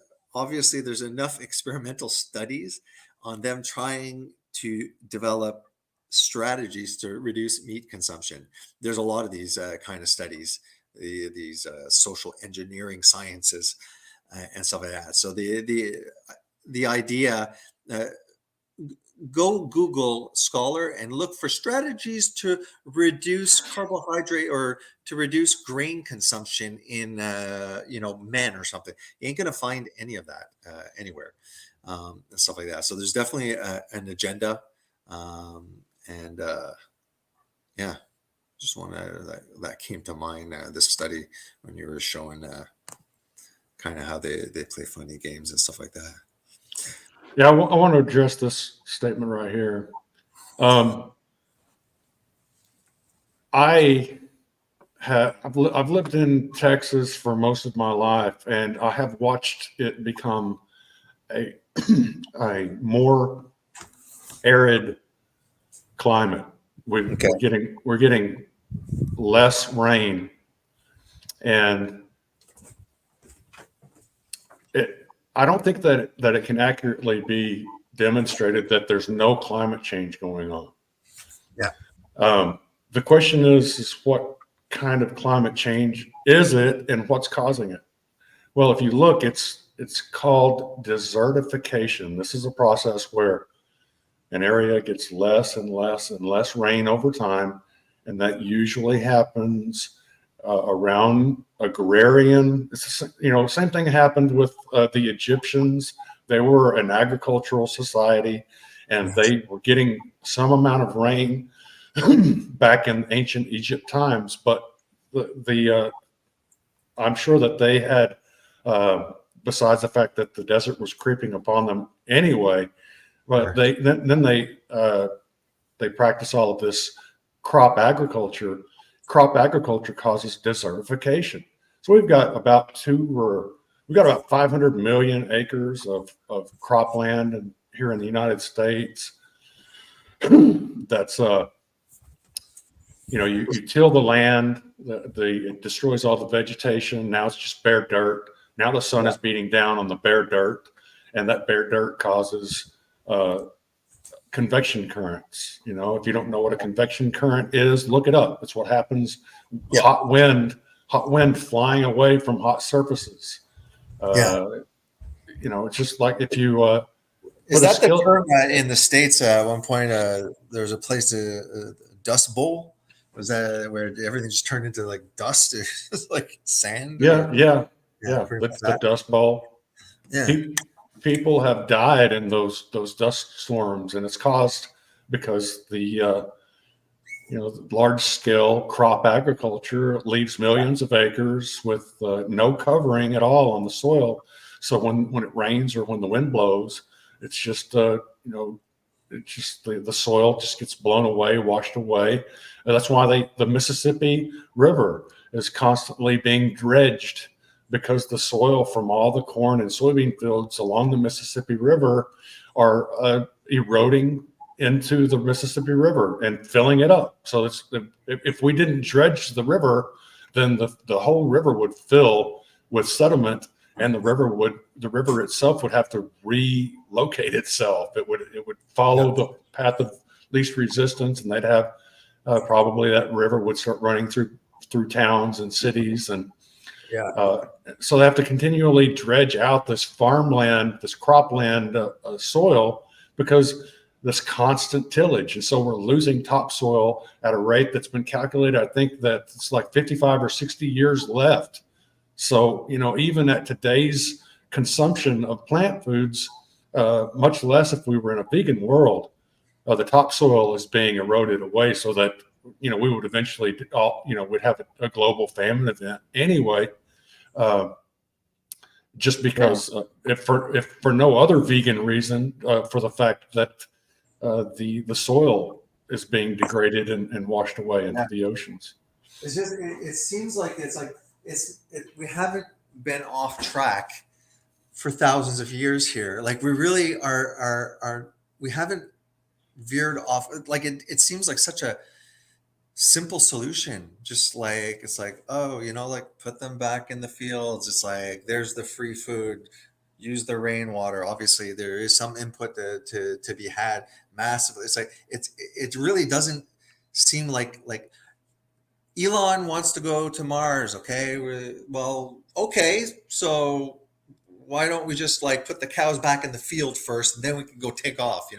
A: enough experimental studies on them trying to develop strategies to reduce meat consumption. There's a lot of these kind of studies, these social engineering sciences and stuff like that. So the idea, go Google Scholar and look for strategies to reduce carbohydrate or to reduce grain consumption in men or something. You ain't gonna find any of that anywhere, and stuff like that. So there's definitely an agenda, just wanted that came to mind, this study when you were showing kind of how they play funny games and stuff like that.
B: Yeah, I want to address this statement right here. I've lived in Texas for most of my life, and I have watched it become a more arid climate. We're getting less rain, and I don't think that it can accurately be demonstrated that there's no climate change going on.
A: Yeah.
B: The question is what kind of climate change is it, and what's causing it? Well, if you look, it's called desertification. This is a process where an area gets less and less and less rain over time, and that usually happens around agrarian. Same thing happened with the Egyptians. They were an agricultural society, and they were getting some amount of rain back in ancient Egypt times. But I'm sure that they had, besides the fact that the desert was creeping upon them anyway, but they practice all of this crop agriculture. Crop agriculture causes desertification. So we've got about 500 million acres of cropland here in the United States. That's you till the land, it destroys all the vegetation. Now it's just bare dirt. Now the sun is beating down on the bare dirt, and that bare dirt causes convection currents. You know, if you don't know what a convection current is, look it up. It's what happens.
A: Yeah.
B: Hot wind flying away from hot surfaces. You know, it's just like if you
A: Is
B: put a
A: that the
B: skill-
A: term in the States? At one point, there was a place, Dust Bowl. Was that where everything just turned into like dust? It's like sand.
B: Yeah.
A: pretty much
B: The
A: that.
B: Dust Bowl.
A: Yeah.
B: People have died in those dust storms, and it's caused because the large scale crop agriculture leaves millions of acres with no covering at all on the soil. So when it rains or when the wind blows, it's just it's just the soil just gets blown away, washed away. And that's why the Mississippi River is constantly being dredged, because the soil from all the corn and soybean fields along the Mississippi River are eroding into the Mississippi River and filling it up. So if we didn't dredge the river, then the whole river would fill with sediment, and the river itself would have to relocate itself. It would follow the path of least resistance, and they'd have probably that river would start running through towns and cities, and so they have to continually dredge out this farmland, this cropland soil, because this constant tillage. And so we're losing topsoil at a rate that's been calculated. I think that it's like 55 or 60 years left. So, even at today's consumption of plant foods, much less if we were in a vegan world, the topsoil is being eroded away, so that, we would eventually would have a global famine event anyway. Just because if for no other vegan reason, for the fact that the soil is being degraded and washed away into the oceans.
A: It's just it seems like we haven't been off track for thousands of years here. Like we really are we haven't veered off. Like it seems like such a simple solution. Just like it's like, oh, like put them back in the fields. It's like there's the free food. Use the rainwater. Obviously, there is some input to be had massively. It's like it really doesn't seem like Elon wants to go to Mars. Okay, okay, so why don't we just like put the cows back in the field first, and then we can go take off?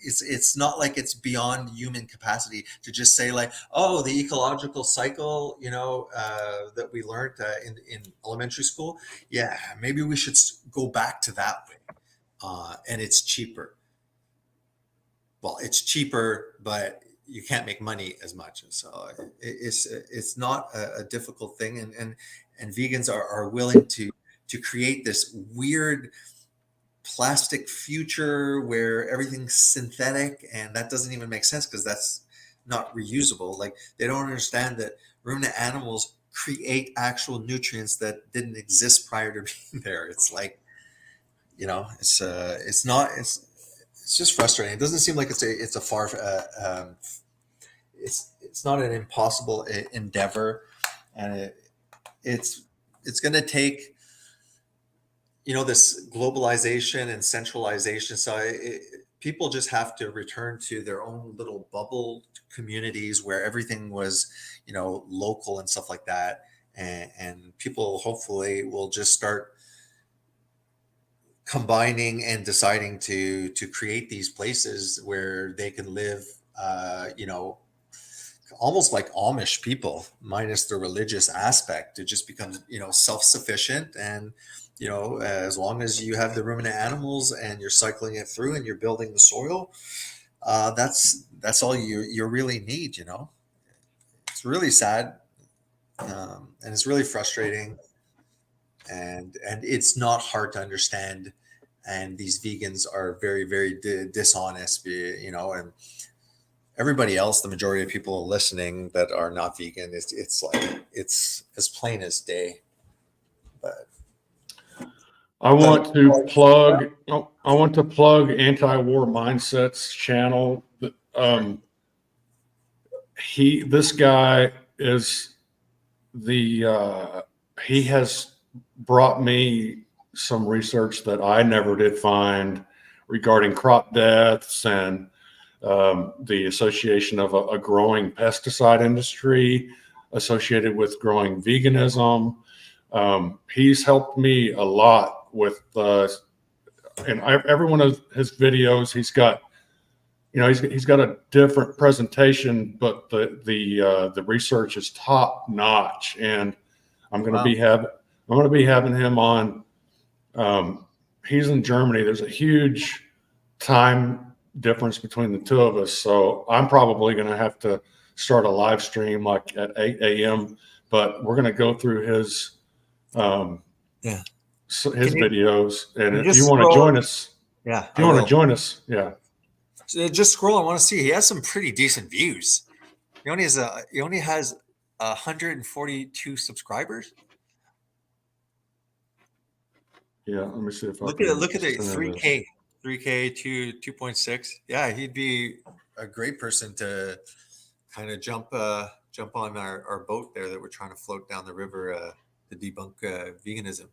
A: It's not like it's beyond human capacity to just say like, oh, the ecological cycle, that we learned in elementary school. Yeah, maybe we should go back to that way, and it's cheaper. Well, it's cheaper, but you can't make money as much. So it's not a difficult thing, and vegans are willing to create this weird plastic future where everything's synthetic, and that doesn't even make sense because that's not reusable. Like they don't understand that ruminant animals create actual nutrients that didn't exist prior to being there. It's like, it's just frustrating. It doesn't seem like it's a far it's not an impossible endeavor, and it's going to take this globalization and centralization. So people just have to return to their own little bubble communities where everything was, local and stuff like that. And people hopefully will just start combining and deciding to create these places where they can live, almost like Amish people, minus the religious aspect. It just becomes, self-sufficient, and as long as you have the ruminant animals and you're cycling it through and you're building the soil, that's all you really need. It's really sad, and it's really frustrating, and it's not hard to understand. And these vegans are very, very dishonest, and everybody else, the majority of people listening that are not vegan, it's like it's as plain as day. But
B: I want to plug Anti-War Mindsets channel. This guy is he has brought me some research that I never did find, regarding crop deaths and the association of a growing pesticide industry associated with growing veganism. He's helped me a lot with and every one of his videos, he's got, you know, he's got a different presentation, but the research is top notch. And I'm going to be having him on. He's in Germany. There's a huge time difference between the two of us, so I'm probably going to have to start a live stream like at 8 a.m. But we're going to go through his videos, and if you want to join us, if you want to join us,
A: So just scroll. I want to see. He has some pretty decent views. He only has 142 subscribers.
B: Yeah, let me see if
A: Look at the 3K 2.6. Yeah, he'd be a great person to kind of jump on our boat there that we're trying to float down the river to debunk veganism.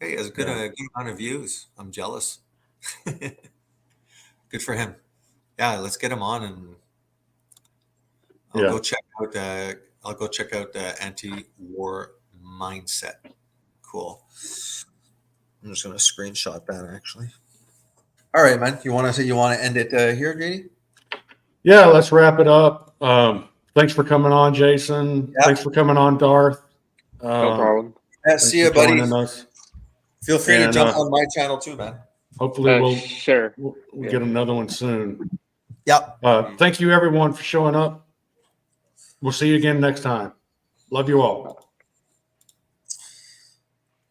A: Hey, he has a good amount of views. I'm jealous. Good for him. Yeah, let's get him on, and I'll go check out Anti-War Mindset. Cool. I'm just going to screenshot that actually. All right, man. You want to end it here, JD?
B: Yeah, let's wrap it up. Thanks for coming on, Jason.
A: Yeah.
B: Thanks for coming on, Darth.
C: No problem.
A: Yeah, see you, buddy.
B: Us.
A: Feel free to jump on my channel too, man.
B: Hopefully
C: we'll
B: get another one soon.
A: Yeah.
B: Thank you everyone for showing up. We'll see you again next time. Love you all.